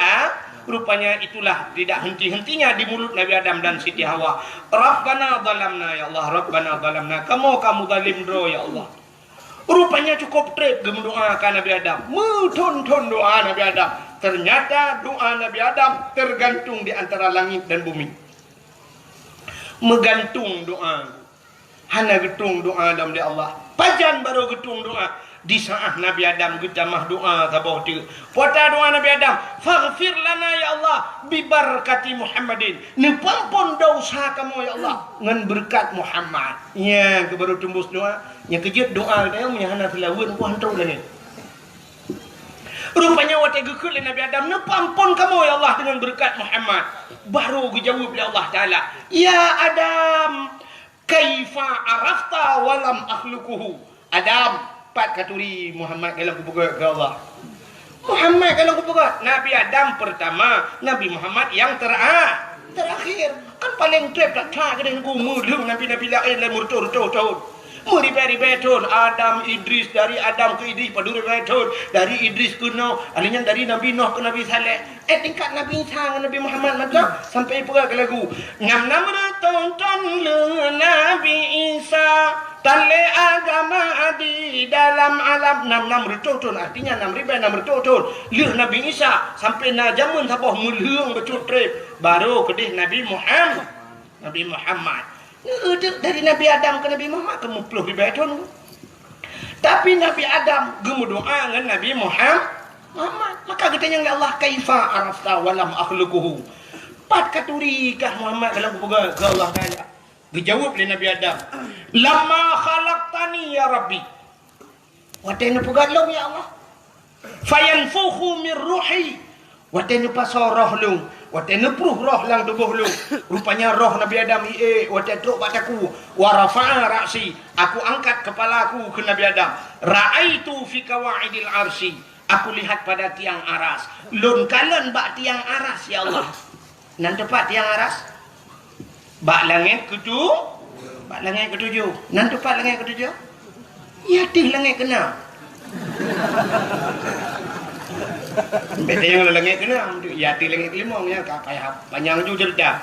rupanya itulah tidak henti-hentinya di mulut Nabi Adam dan Siti Hawa. Rabbana zalamna ya Allah, Rabbana zalamna, kamu zalim dro ya Allah. Rupanya cukup trip doa kan Nabi Adam. Muton-ton doa Nabi Adam. Ternyata doa Nabi Adam tergantung di antara langit dan bumi. Megantung doa. Hana getung doa Adam di Allah. Pajan baru getung doa. Di saat Nabi Adam getamah doa tabah tu. Puata doa Nabi Adam, faghfir lana ya Allah bi barakati Muhammadin. Nepampun dosa kamu ya Allah ngan berkat Muhammad. Ya, ke baru tembus doa. Yang kejut doa dia menyahana filawan ku hantu lagi. Rupanya waktu gekul Nabi Adam, nepampun kamu ya Allah dengan berkat Muhammad. Baru dijawab oleh Allah Taala, ya Adam, kaifa arafta walam akhluquhu. Adam, pat katuri Muhammad kalau kupegat ke Allah. Muhammad kalau kupegat Nabi Adam pertama, Nabi Muhammad yang terakhir. Kan paling trep tak ke dengan ku mudung nabi-nabi lain le murtur-tur. Muribe-ribe-tur Adam Idris, dari Adam ke Idris paduri-ribe-tur, dari Idris ke Nuh, alinya dari Nabi Nuh ke Nabi Saleh. Tingkat Nabi Isa ke Nabi Muhammad maka sampai pegang ke lagu ngam-nam tonton le Nabi Isa tale agama di dalam alam. Nam retutun artinya 6,600 le Nabi Isa sampai na jamun sabah mulhung betul trip baru kedih Nabi Muhammad. Dari Nabi Adam ke Nabi Muhammad ke 10,000 tahun. Tapi Nabi Adam gemu doa dengan Nabi Muhammad. Maka katanya Allah, kaifa arafta walam akhluquhu. Pat katuri kah Muhammad dalam ke Allah Taala. Dijawab oleh Nabi Adam, lama khalaqtani ya Rabbi. Watena pugalong ya Allah. Fayanfukhu min ruhi. Watena pasoroh long. Watena pruh roh lang tubuh long. Rupanya roh Nabi Adam watena truk bataku. Wa rafa'a ra'si. Aku angkat kepalaku ke Nabi Adam. Ra'aitu fi kawaidil arsy. Aku lihat pada tiang aras. Lun kalon bak tiang aras ya Allah. Nan tepat tiang aras. Bak langit ketujuh. Nan tepat langit ketujuh. Ya tih langit kena. Beda yang langit kena. Ya tih langit limong ya kayak panjang juga cerita.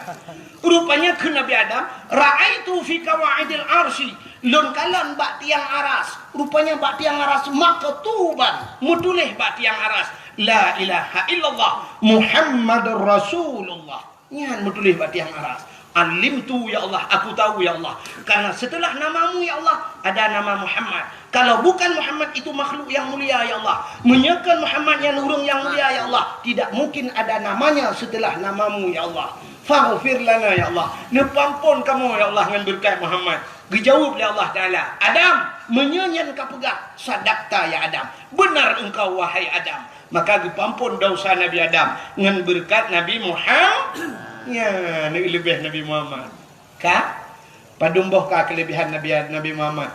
Rupanya ke Nabi Adam, ra'aitu fi kawaidil arsy. Lun kalon bak tiang aras. Rupanya bak tiang aras maktuban. Mutulih bak tiang aras. La ilaha illallah Muhammadur Rasulullah. Nyan mutulih bak tiang aras. Alimtu ya Allah, aku tahu ya Allah. Karena setelah namamu ya Allah ada nama Muhammad. Kalau bukan Muhammad itu makhluk yang mulia ya Allah. Menyekan Muhammad yang nurung yang mulia ya Allah. Tidak mungkin ada namanya setelah namamu ya Allah. Faghfir lana ya Allah. Nepampun kamu ya Allah dengan berkat Muhammad. Dijawab oleh Allah Taala, Adam, menyenyan kau pegang. Sadaqta ya Adam. Benar engkau wahai Adam. Maka dipampun dosa Nabi Adam dengan berkat Nabi Muhammad. Ya, lebih Nabi Muhammad. Kah? Padumboh kah kelebihan Nabi Muhammad?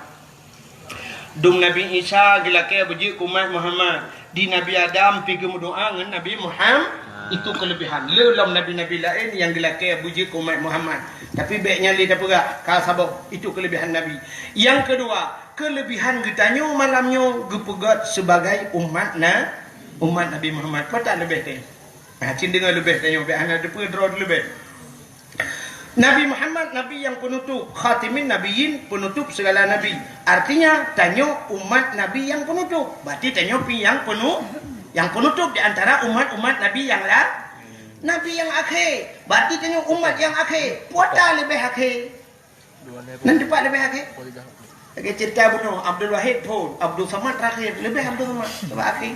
Dum Nabi Isa gelake beji kumat Muhammad. Di Nabi Adam pergi berdoa dengan Nabi Muhammad. Itu kelebihan. Lelam Nabi-Nabi lain yang gelake beji kumat Muhammad. Tapi baiknya lidah perak. Kau sabuk. Itu kelebihan Nabi. Yang kedua, kelebihan getanya malamnya gepegat sebagai umat Nabi Muhammad. Kau tak lebih teh? Cing dengar lebih tanya anak depan draw lebih. Nabi Muhammad nabi yang penutup, khatimin nabiyyin, penutup segala nabi. Artinya tanya umat nabi yang penutup. Berarti tanya yang penutup di antara umat-umat nabi yang lain. Nabi yang akhir. Berarti tanya umat yang akhir. Puata lebih akhir. Nanti pak lebih akhir. Lagi cerita bunuh Abdul Wahid pun, Abdul Samad terakhir, lebih Abdul Samad lebih akhir.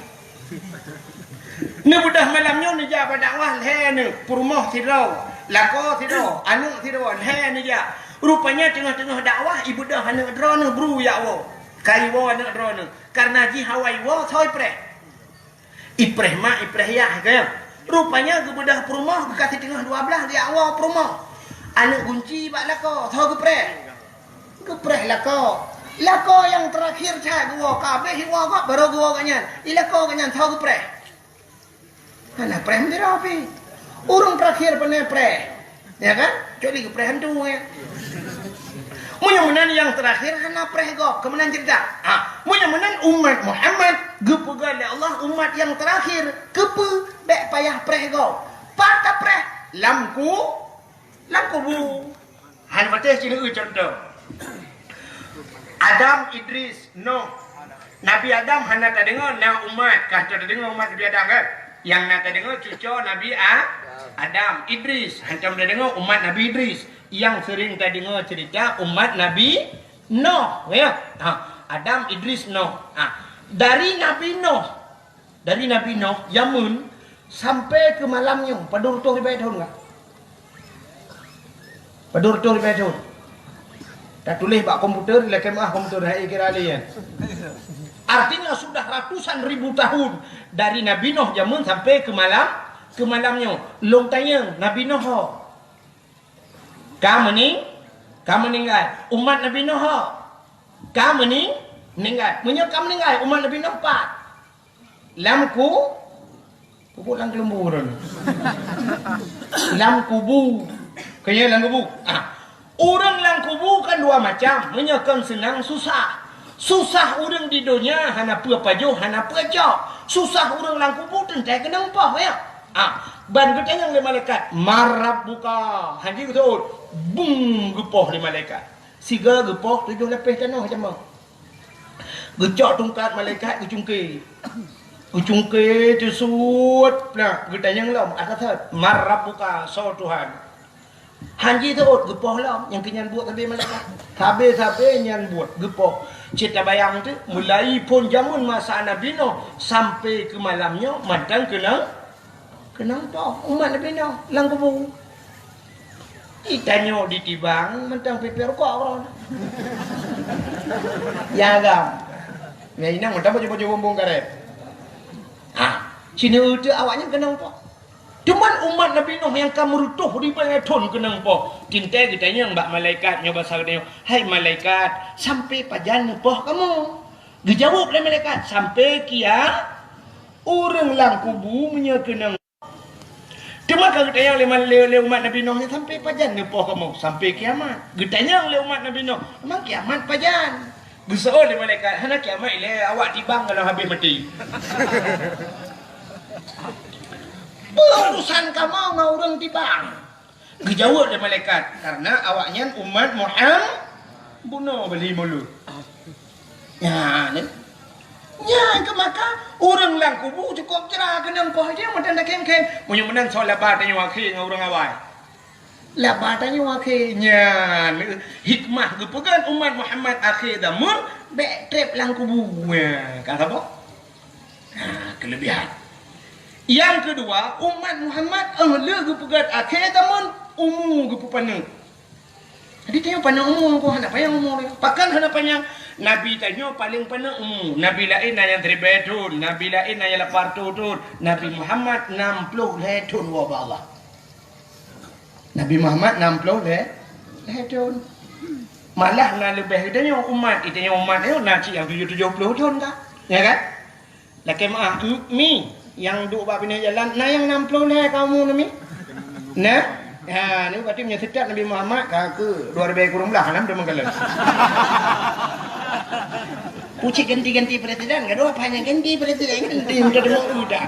Ni budak malamnya ni ja berdakwah le ni purmoh tidau lako tidau anu tidau le ni ja rupanya tengah-tengah dakwah ibu dah hana drone bru ya wo kai wo hana drone karena ji hawai wo thoi pre ipreh ma ipreh ya ke Rupanya ke bedah perumah ke kaki tengah 12 dia awal perumah. Anak kunci bak lako, tahu gepreh lako. Lako yang terakhir cak gua kabeh hiwa kok baru gua kanyan. Ilako kanyan tahu gepreh. Anak preh mira api. Urung terakhir pernah preh. Ya kan? Coli gepreh hantu ya. Munyamunan yang terakhir hana preh go kemenan cerita. Munyamunan umat Muhammad gepegal ya Allah umat yang terakhir kepe bek payah preh go. Pata preh lamku bu. Han pateh cina contoh. Adam, Idris, Nuh. Nabi Adam hana tak dengar na umat kah tak dengar umat Nabi Adam kan? Yang nak tak dengar cucu Nabi Adam, Idris. Hancam tak dengar umat Nabi Idris. Yang sering tak dengar cerita umat Nabi Nuh, ya. Adam, Idris, Nuh. Dari Nabi Nuh, Yamun sampai ke malamnya, padur tu ribu tahun enggak? Padur tu ribu tahun. Tak tulis bak komputer, lekem komputer hai kira alian. Artinya sudah ratusan ribu tahun dari Nabi Nuh Yamun sampai ke malamnya. Long tanya Nabi Nuh kamu meninggal umat Nabi Nuh kamu meninggal kamu meninggal umat Nabi Nuh 4 lamku pupuk lang kelemburan lam kubu kaya lang kubu orang lang kubu kan dua macam menyekan senang susah orang di dunia hana pajo hana pajo susah orang lang kubu tentai kena upah ya ban ketanya oleh malaikat marab buka hanji betul bung gepoh di malaikat siga gepoh 7 lepih tanah macam mana gecok tungkat malaikat gecungke tusut nah ketanya lom atas marab buka so Tuhan hanji tu gepoh lom yang kenyan buat tapi malaikat sabe nyan buat gepoh cita bayang tu mulai pun jamun masa Nabi Nuh sampai ke malamnya mantang kenapa umat Nabi Nuh lang kubu itanya ditibang mentang piper kok orang ya gam ya inang mentang baju bumbung karet sini itu awaknya kenapa cuman umat Nabi Nuh yang kamu rutuh di pengeton kenapa cinta kitanya mbak malaikat nyoba saganya hai malaikat sampai pajan nepoh kamu dijawab oleh malaikat sampai kia orang lang kubu menyekenang. Cuma kalau ditanya oleh umat Nabi Nuh sampai pajan nepoh kamu sampai kiamat. Ditanya oleh umat Nabi Nuh, memang kiamat pajan. Geso oleh malaikat, hana kiamat ile awak tibang kalau habis mati. Urusan kamu ngau orang tibang. Dijawab oleh malaikat karena awaknya umat Muhammad bunuh beli mulut. Ya, ni. Ya, ke maka orang lang kubu cukup cerah kenang poh dia macam dak kem-kem. Munyo menan so labar tanya wakil dengan orang awai. Labar tanya wakilnya hikmah gepegan umat Muhammad akhir zaman bek trap lang kubu. Ya, kata apa? Kelebihan. Yang kedua, umat Muhammad ahli gepegan akhir zaman gepupanang. Jadi tanya panang umum ko hendak payang umum. Pakan hendak payang Nabi tanya paling panang umum. Nabi lain yang 3 tahun, Nabi lain yang 8 tahun, Nabi Muhammad 60 tahun wa Allah. Nabi Muhammad 60 tahun. Malah na lebih tanya umat, itanya umat itu naci yang 70 tahun kah? Ya kan? Laki mi yang duk bab ini jalan, nah yang 60 kamu nami. Nah ni berarti punya setiap Nabi Muhammad ke 2000 lah kan dah menggalan. Pucik ganti-ganti presiden, gaduh apa hanya ganti presiden ganti udah demo udah.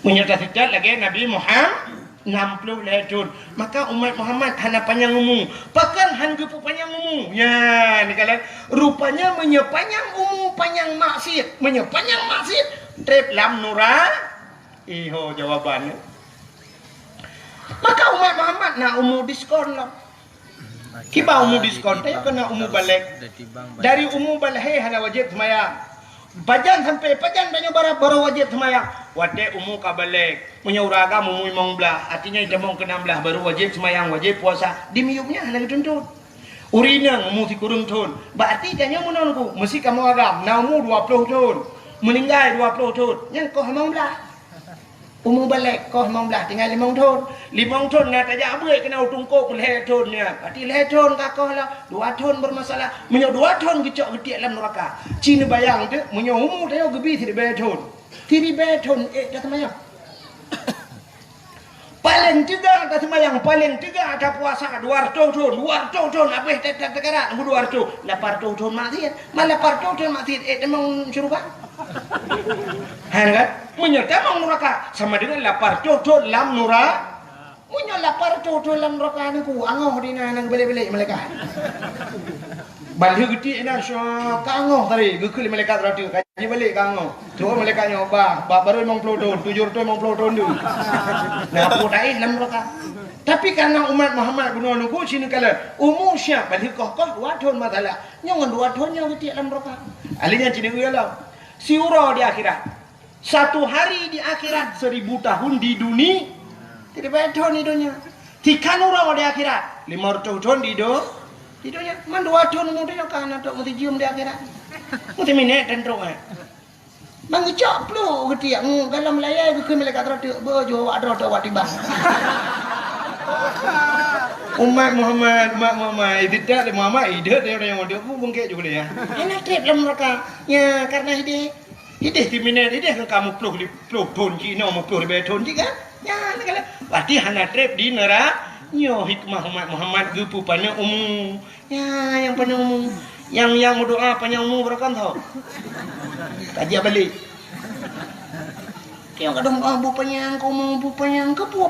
Punya setiap lagi Nabi Muhammad 60 tahun. Maka umat Muhammad hana panjang umum. Pakan hangge panjang umum. Ya, ni kalian rupanya menyepanjang umum panjang maksiat, menyepanjang maksiat. Trip lam nura. Iho jawabannya. Maka umat Muhammad nak umur diskon lah. Kiba umur diskon dia kena umur balik. Dari umur balik hana wajib semayang. Pajan sampai pajan banyak baru wajib semayang. Wate umur ka balik. Punya uraga umur 15. Artinya kita mau ke 16 baru wajib semayang, wajib puasa. Di miyumnya hana dituntut. Urinang umur 30 tahun. Berarti tanya menonku mesti kamu agam na umur 20 tahun. Meninggal 20 tahun. Yang kau 15. Umur balik kau 15 tinggal 5 tahun. 5 tahun nak tajak abrik kena tungkuk 5 tahun ni. Berarti 5 tahun kakak lah. 2 tahun bermasalah. Menyo 2 tahun kecok getik dalam neraka. Cina bayang tu menyo umur tanya gebi 3 tahun. 3 tahun dah semayang. Paling tiga dah semayang, paling tiga dah puasa 200 tahun. 200 tahun habis tak tegarat 200. 800 tahun maksiat. Malah 800 tahun maksiat memang syurga. Kan? Menyerta mang neraka sama dengan 800 tahun dalam neraka. Munyo 800 tahun dalam neraka ni ku angoh dina nang balik-balik malaikat. Balik gede dah syok angoh tadi gekul malaikat ratu kaji balik ka angoh. Tu malaikat nyoba baru 50 tahun 750 tahun tu. Nah aku dai dalam neraka. Tapi karena umat Muhammad guna nuku sini kala umur syak balik koh 2 tahun masalah. Nyong 2 tahun yang gede dalam neraka. Alinya cini ulah. Siuro di akhirat. 1 hari di akhirat 1000 tahun di dunia. Tidak betul ni dunia. 3 orang di akhirat 500 tahun di dunia. Man 2 tahun mudanya kan untuk mesti cium di akhirat. Mesti minat dan teruk. Bang cok plu getiak dalam layar ke malaikat ratu bojo awak ratu awak tiba. Umat Muhammad tidak Muhammad hidup dia orang yang ada pun bungkit juga dia. Enak trip dalam mereka. Ya karena hidup di minat hidup kamu puluh tahun Cina mau 10 tahun juga. Ya kalau berarti hanya trip di neraka. Nyo hikmah umat Muhammad gepu panjang umum. Ya yang panjang umum. Yang berdoa panjang umum berkan tahu. Kaji balik. Kaya kadang bu panjang ke bu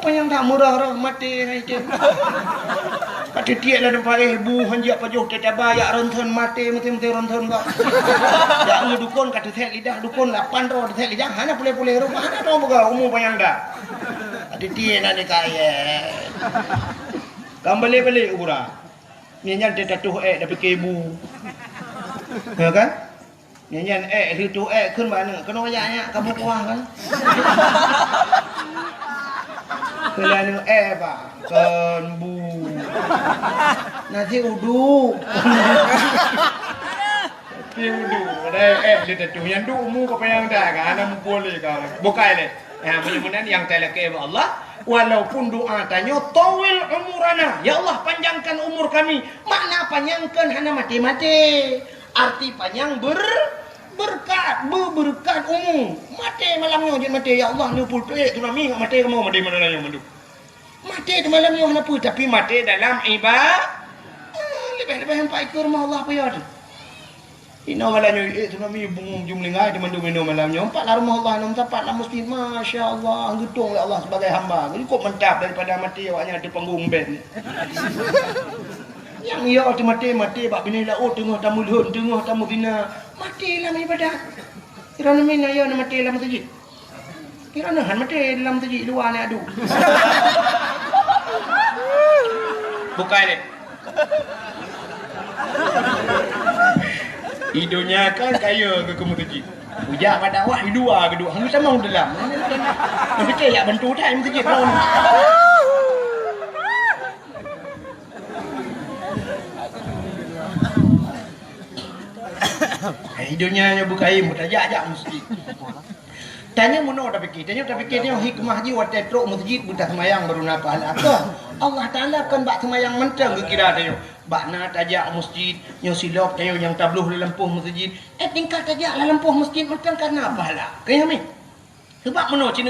panjang tak murah mati itu. Pada tiap lah nampak bu hanjak pajuh tetaba ya ronton mati mati ronton kau. Ya ngedukun kata tek lidah dukun 8 roh tek lidah hana boleh rumah hana tahu buka umum panjang dah. Ada tiap nak kaya. Kembali urang. Nyanyian dia tatuh dah fikir ibu. Ya kan? Nyanyian itu kun mana? Kena ayaknya kamu kuah kan? Kelanu pak. Kan bu. Nasi uduk. Nasi uduk. Ada dia tatuh yang du mu apa yang dah kan? Ana boleh kan? Bukai le. Ya mudah-mudahan yang teleke Allah. Walaupun doa tanya tawil umurana, ya Allah panjangkan umur kami. Makna panjangkan hana mati-mati. Arti panjang berkat umum. Mati malamnya jangan mati ya Allah ni pultu tu nami mati kamu mati mana yang mandu. Mati tu malamnya hana pu tapi mati dalam ibadah. Lebih sampai ke rumah Allah apa ya tu. Ina malamnya tu nami bung jumlingai di mandu minum malamnya. 4 lah rumah Allah 6 tempat lah mesti masya-Allah gedung oleh Allah sebagai hamba. Jadi kok mentap daripada mati awaknya di panggung band. Yang ia tu mati bak bini laut tengah tamu luhur tengah tamu bina. Mati dalam ibadah. Kirana mina ya nak mati dalam masjid. Kirana han mati dalam masjid luar ni adu. Bukai ni. Hidupnya kan kaya ke masjid. Ujak pada awak dua kedua. Hang sama dalam. Tapi ya bantu dah masjid tahun. Hidupnya bukai mutajak masjid. Tanya mono dah fikir. Tanya hikmah ji wat tetrok masjid buta semayang baru napa apa. Allah Taala kan bak semayang mentang kira tanya. Bakna tajak masjid yang silap tanya yang tabluh di lempuh masjid. Tingkat tajak la lempuh masjid mentang karena apa lah. Kaya mi. Sebab mono cina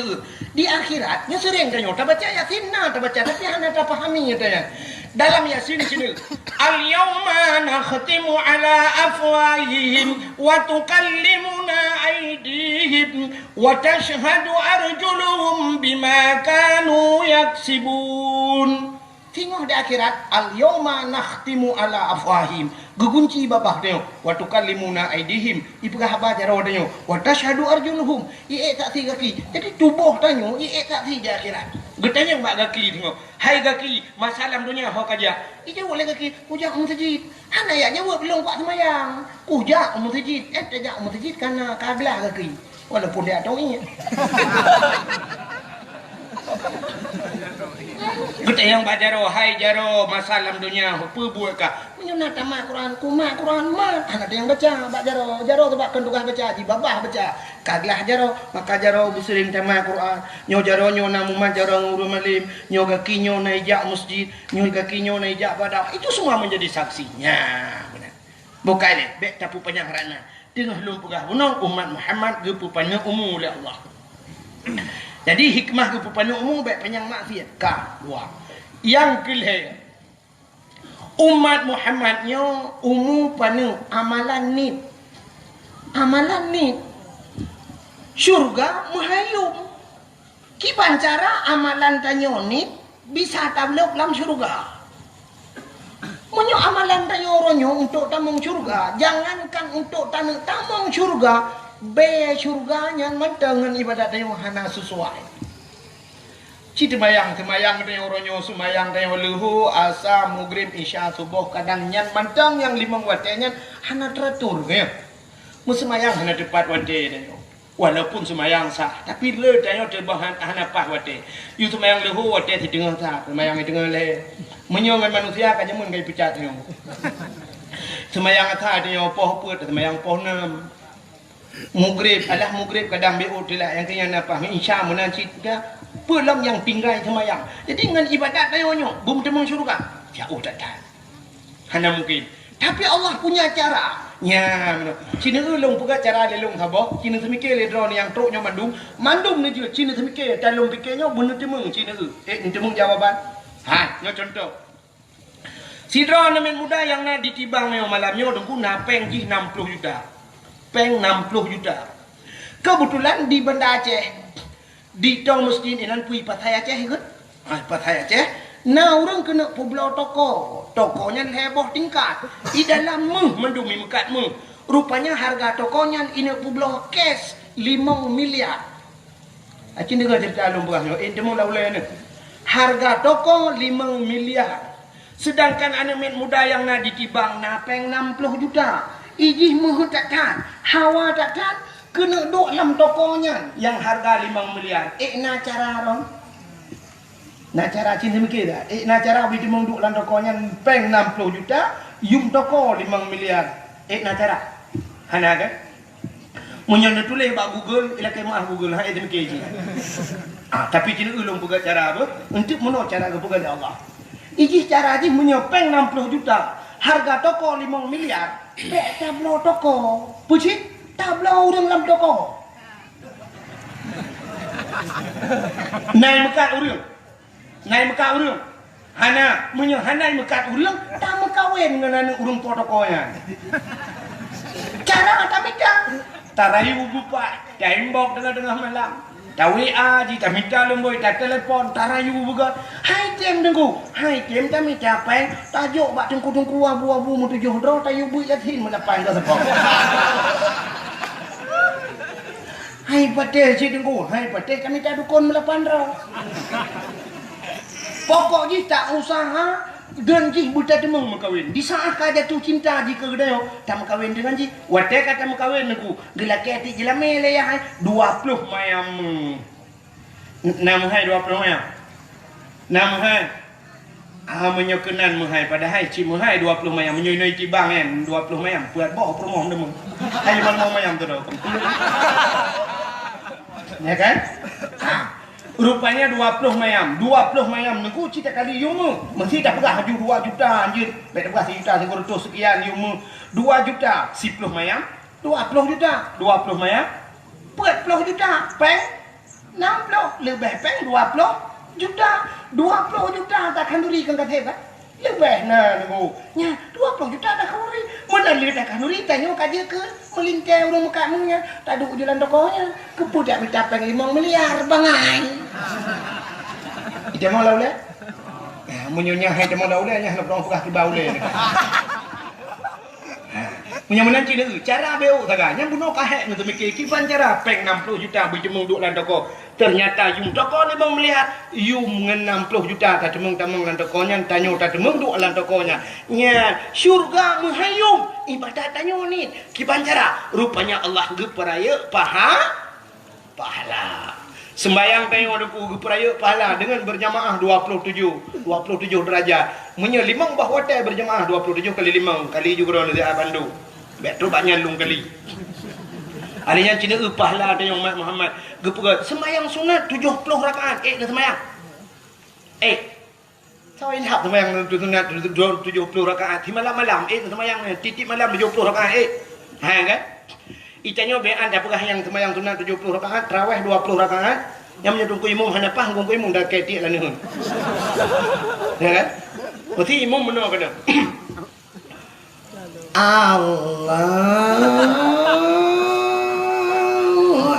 di akhirat nya sering tanya tak baca Yasin tak baca tapi hana tak fahami tanya. Dalam Yasin sini al-yawma nakhtimu ala afwahihim wa tukallimuna aydihim wa tashhadu arjuluhum bima kanu yaksibun. Tengok di akhirat al-yawma nakhtimu ala afwahihim gegunci babah tengok wa tukallimuna aydihim ipegah apa cara tengok wa tashhadu arjuluhum tak si kaki jadi tubuh tengok tak si di akhirat getanya mak kaki tengok hai kaki masalah dunia hok aja jawab oleh kaki ujak masjid hana ya jawab belum buat sembahyang ujak masjid tajak masjid karena kablah kaki walaupun dia tahu ingat Kita yang bajaro hai jaro masalah dunia apa buat kah? Menyana tamat Quran kumat Quran mat. Anak yang baca jaro sebab kendukan baca ji babah baca. Kaglah jaro maka jaro muslim tamat Quran. Nyo jaro nyo namuman jaro nguru malim, nyo kaki nyo naijak masjid, nyo kaki nyo naijak badak. Itu semua menjadi saksinya. Benar. Bukan ni, bek tapu panjang rana. Tengah lum pegah bunong umat Muhammad gepu panjang umum oleh Allah. Jadi hikmah kepupanan umum baik panjang maksiat ka dua. Yang kelih umat Muhammadnya umum panu amalan ni. Amalan ni syurga menghayum. Kiban cara amalan tanyo ni bisa tablok dalam syurga. Menyo amalan tanyo ronyo untuk tamung syurga, jangankan untuk tamung syurga. Be syurganya mendengan ibadat yang hana sesuai. Cita bayang yang oronyo semayang yang lehu asa maghrib isya subuh kadang nyan mantang yang 5 waktu nyan hana teratur ya. Musemayang hana tepat waktu dia. Walaupun semayang sah tapi le dayo terbang hana pas waktu. You semayang lehu waktu di tengah sah, semayang di tengah le. Menyongan manusia kan nyamun gai pecat yo. Semayang sah dia poh put semayang poh 6. Maghrib kadang beut lah yang kena apa insya menanci dah pulang yang pinggai semayang. Jadi dengan ibadat tayonyo bum temung syurga jauh datang. Hana mungkin. Tapi Allah punya cara. Nya Cina ulung puga cara lelung sabo. Cina semikir le drone yang troknya mandum ni je Cina semikir dalam pikirnya benar temung Cina temung jawaban. Ha, nyo contoh. Si drone men muda yang na ditibang nyo malamnya dengku napeng ji 60 juta. Peng 60 juta. Kebetulan di Banda Aceh di tong masjid inan pui Pathai Aceh ikut. Pathai Aceh. Nah orang kena pulau toko. Tokonya heboh tingkat. Di dalam mendumi mekat rupanya harga tokonya ini pulau cash 5 miliar. Acin dengar cerita alum berahnya. Temu laulai ni. Harga toko 5 miliar. Sedangkan anak muda yang nak ditibang napeng 60 juta. Ijih muhut takkan, hawa takkan, kena duk dalam tokonya yang harga 5 miliar. Na cara ron? Na cara cinta mikir tak? Na cara bila dia duk dalam tokonya peng 60 juta, yum toko 5 miliar. Na cara? Hana kan? Munyana tulis bak Google, ila kemah Google, hai dia mikir je. Tapi cinta ulung puga cara apa? Untuk menolak cara kepuga Allah. Ijih cara je menyopeng 60 juta, harga toko 5 miliar. Bek tablo toko. Puji? Tablo orang dalam toko. Nai mekat urang. Hana menyo hanai mekat urang, tak mekawin dengan urang tokonya. Cara tak minta. Tarayu bupa, tembok tengah-tengah malam. WA ji tak minta lemboi tak telefon tarayu buka. Hai tem dengku. Hai tem tak minta peng. Tajuk bak tengku-tengku abu-abu mu 7 dro tayu bui yakin melapan ke sepok. Hai patel si dengku. Hai patel kami tak dukun melapan dro. Pokok ji tak usaha dan ji buta temung makawin. Di saat kada tu cinta ji ke gedayo tak makawin dengan ji. Wate kata makawin aku. Gelaki hati jelame le ya hai 20 mayam. 6 hai 20 mayam. 6 hai. Menyokenan menghai pada hai ci menghai 20 mayam menyoi cibang kan 20 mayam buat bawa promo demung. Hai mau mayam tu dah. Ya kan? Rupanya 20 mayam nengku cita kali yumu mesti dah pegah haju 2 juta anjir baik pegah 1 juta sekurang sekian yumu 2 juta 10 mayam 20 juta 20 mayam 40 juta peng 60 lebih peng 20 juta 20 juta tak kanduri kan kata kan lebih nah nengku nya 20 juta tak kanduri mana lihat tak kanduri tanya kaje ke melingkai orang mukamunya tak duduk jalan tokonya kepudak minta peng 5 miliar bangai. Ida mau laule? Ya, munyonya hai dia mau laule nya nak orang pegah tiba ule. Punya menanci dia cara beu saganya bunuh kahek untuk mikir kiban cara peng 60 juta berjemung duk lan toko. Ternyata yum toko ni bang melihat yum 60 juta tak temung-temung lan tokonya tanyo tak temung duk lan tokonya. Nya syurga menghayum ibadat tanyo ni kiban cara rupanya Allah geperaya pahala. Sembayang tengok duku peraya pahala dengan berjamaah 27 derajat. Menyelimang bah hotel berjamaah 27 kali 5 kali juga orang dari Bandung. Baik tu banyak lung kali. Ada yang Cina pahala tengok Mat Muhammad. Gepuga sembayang sunat 70 rakaat. Dah sembayang. Saya ingat sembayang sunat 70 rakaat. Di malam-malam dah sembayang titik malam 70 rakaat. Ha kan? Itanya bean dah pegah yang sembahyang sunat 70 rakaat, tarawih 20 rakaat. Yang menyedungku imam hanapah, ngungku imam dah ketik lah ni. Ya kan? Berarti imam benar kena. Allahu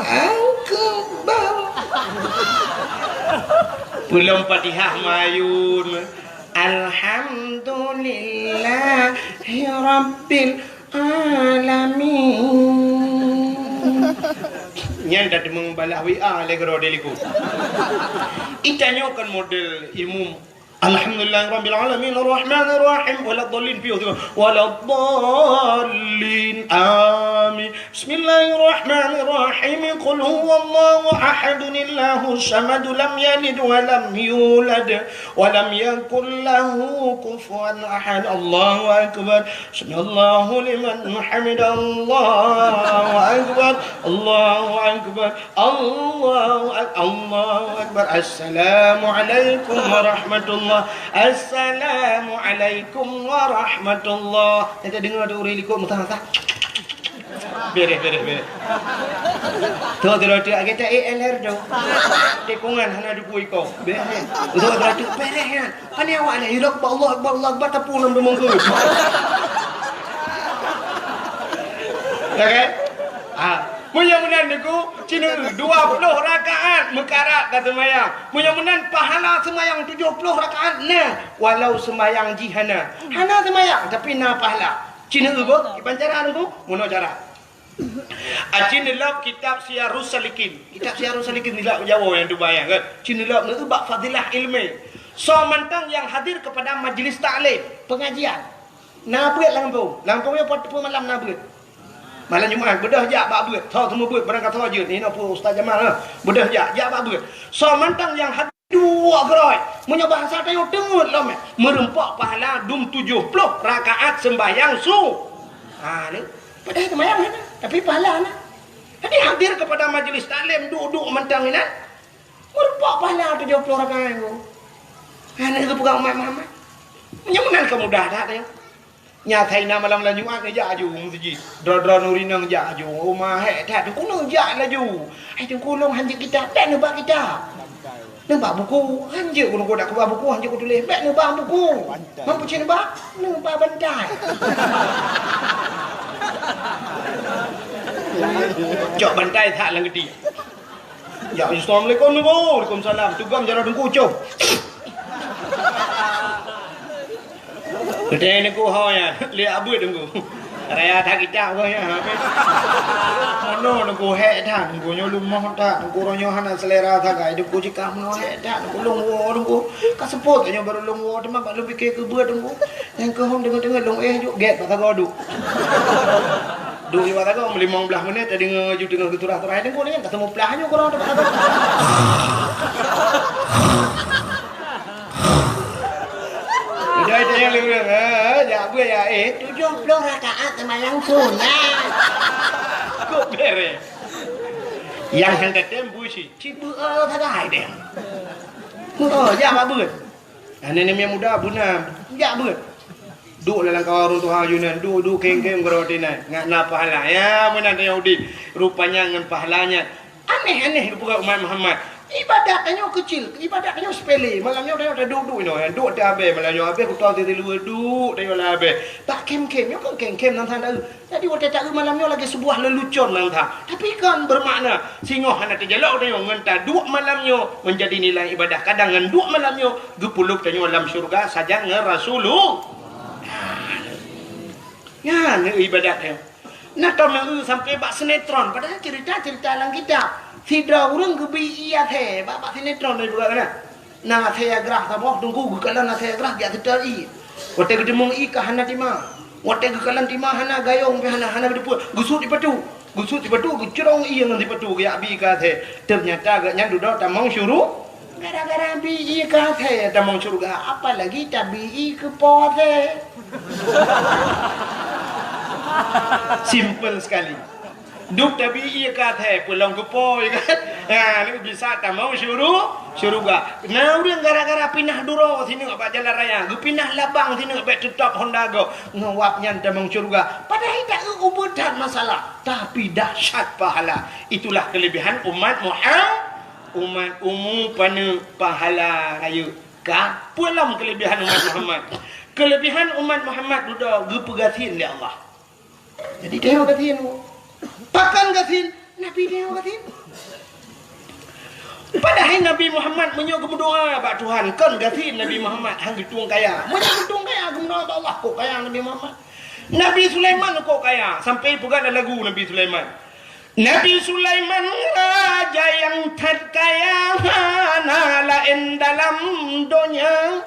Akbar. Belum Fatihah mayun. Alhamdulillahi Rabbil Alamin. Nyan dah membalah WA legro deliku. Itanya kan model imum. Alhamdulillahirabbil alamin arrahmanir rahim waladdallin fi waladdallin amin. Bismillahirrahmanirrahim. Qul huwallahu ahadun Allahus samad lam yalid wa lam yulad wa lam yakul lahu kufuwan ahad. Allahu akbar. Samiallahu liman hamidah. Allahu akbar. Allahu akbar. Allahu akbar. Assalamu alaikum warahmatullahi. Assalamualaikum warahmatullahi. Kita dengar ada orang ikut mutah-mutah. Beres. Tu roti kita ALR do. Tekungan hana duku iko. Beres. Tu roti beres kan. Pani awak ni hidup Allah Akbar tapu nam monggo. Ya kan? Mudah-mudahan niku Cina 20 rakaat mekarat kat sembahyang. Mudah-mudahan pahala sembahyang 70 rakaat nah walau sembahyang jihana. Hana sembahyang tapi na pahala. Cina tu pancara tu mono cara. Cina lab kitab Syiarus Salikin. Kitab Syiarus Salikin ni lah Jawa yang tu bayang kan. Cina lab tu bab fadilah ilmu. So mantang yang hadir kepada majlis taklim, pengajian. Na buat Lampung yang malam na buat. Malam Jumaat bedah jak bak beut. Tahu semua beut barang kata je ni apa Ustaz Jamal lah. Bedah jak bak beut. So mantang yang hadir dua gerai. Punya bahasa tengok tengut lah mek. Merempak pahala 70 rakaat sembahyang su. Ni. Padahal sembahyang ni. Tapi pahala lah. Jadi hadir kepada majlis taklim duduk mantang ni nah. Merempak pahala 70 rakaat tu. Ni tu pegang Mat Muhammad. Menyemenan kemudah tak tengok. Nyatai na malam Jumaat ni jak aju masjid. Dra nurinang jak aju. Rumah hek tak tu kuno jak laju. Ai tu kulung hanjik kita tak nebak kita. Nebak buku. Hanjik kuno dak keluar buku hanjik ku tulis. Bek nebak buku. Mampu cin nebak? Nebak bantai. Cok bantai tak lang gede. Ya Assalamualaikum bu. Waalaikumsalam. Tugam jara dengku cok. Kedai ni ku ya, lihat abu tunggu. Raya tak kita kau ya. Mana tunggu hek dah, tunggu nyolong mah tak, tunggu ronyo hana selera tak gay, tunggu jika mana hek dah, tunggu longwo tunggu. Kasepot tanya baru longwo, cuma baru fikir ke buat tunggu. Yang ke home dengar long juk get kata kau duk. Duk iwat kau 15 minit tadi ngaju dengan keturah-turah tunggu ni kan ketemu pelahnya korang tu kata. Dah itu yang lebih ya apa ya 70 rakaat sembahyang sunat. Kok beres. Yang hendak tembu si cipu tak ada dia. Ya apa buat? Nenek yang muda bunam, ya buat. Duk dalam kawarun tu hayunan, duk keng-keng berotinan. Ngak na pahala ya menan Yahudi. Rupanya ngan pahalanya aneh-aneh bukan umat Muhammad. Ibadatnya kecil, ibadatnya sepele. Malamnya dah duduk ni, duduk dah habis. Malamnya habis aku tahu dia luar duduk dah lah habis. Tak kem-kem, yo kan kem-kem nang tanda. Jadi waktu tak malamnya lagi sebuah lelucon nang tanda. Tapi kan bermakna singoh hana terjelok dah ngenta dua malamnya menjadi nilai ibadah. Kadang ngan dua malamnya gepuluk tanya dalam syurga saja ngan Rasulullah. Ya, ni ibadatnya. Nak tahu sampai bak sinetron, padahal cerita-cerita dalam kitab. Tidak orang kebi iya teh, bapak sinetron ni bukan kan? Nah saya gerah tabok tunggu gekalan nah saya gerah dia terteri. Waktu kita mung ika hana timah, waktu gekalan timah hana gayung pe hana berdeput, gusut di patu. Gusut tiba tu cerong iya nanti tiba tu ya bi kate. Ternyata agaknya duduk tamang syuruh. Gara-gara bi kate tamang surga. Apalagi tabi ke pote. Simple sekali. Duk tabi kate pulang ke po kan. Nah, ini bisa tamang syuruga. Nah, udah gara-gara pindah duro sini ngak jalan raya. Gu pindah labang sini ngak tetap Honda go. Ngawapnya tamang syuruga. Padahal tak ubutan masalah, tapi dahsyat pahala. Itulah kelebihan umat Muhammad. Umat pana pahala raya. Ka pulang kelebihan umat Muhammad. Kelebihan umat Muhammad sudah gu pegatin oleh Allah. Jadi dia gatin. Pakan gatin, Nabi dia gatin. Padahal Nabi Muhammad menyuruh berdoa bak Tuhan kan gatin Nabi Muhammad hang getung kaya. Mana getung kaya guna Allah kok kaya Nabi Muhammad. Nabi Sulaiman kok kaya sampai pegak ada lagu Nabi Sulaiman. Nabi Sulaiman raja yang terkaya lain dalam dunia.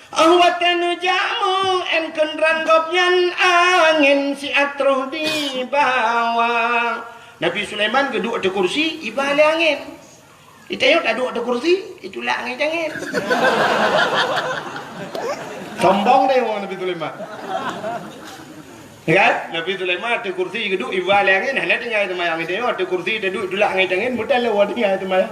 Awatan jamu en kendran gopnyan angin si atruh di bawah. Nabi Sulaiman geduk ada kursi ibale angin. Itayot aduk ada kursi itulah angin. Sombong deh orang Nabi Sulaiman. Kan? Nabi Sulaiman ada kursi geduk ibale angin hanya tinggal itu mayang itu ada kursi duduk itulah angin mudah lewat tinggal itu mayang.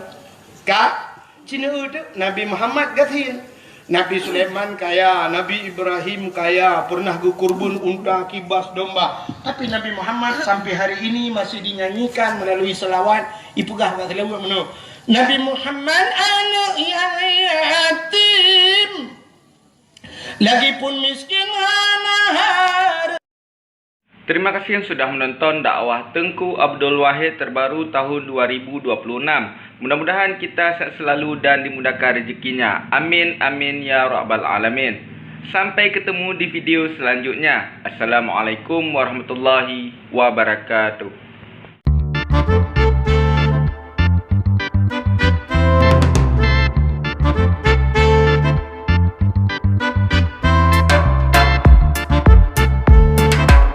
Ka Cina itu Nabi Muhammad gasin. Nabi Sulaiman kaya, Nabi Ibrahim kaya, pernah gukurbun unta, kibas, domba. Tapi Nabi Muhammad sampai hari ini masih dinyanyikan melalui selawat. Ipugah kat selawat mana? Nabi Muhammad anak yang yatim, lagipun miskin anak. Terima kasih yang sudah menonton dakwah Tengku Abdul Wahid terbaru tahun 2026. Mudah-mudahan kita sehat selalu dan dimudahkan rezekinya. Amin, amin ya rabbal alamin. Sampai ketemu di video selanjutnya. Assalamualaikum warahmatullahi wabarakatuh.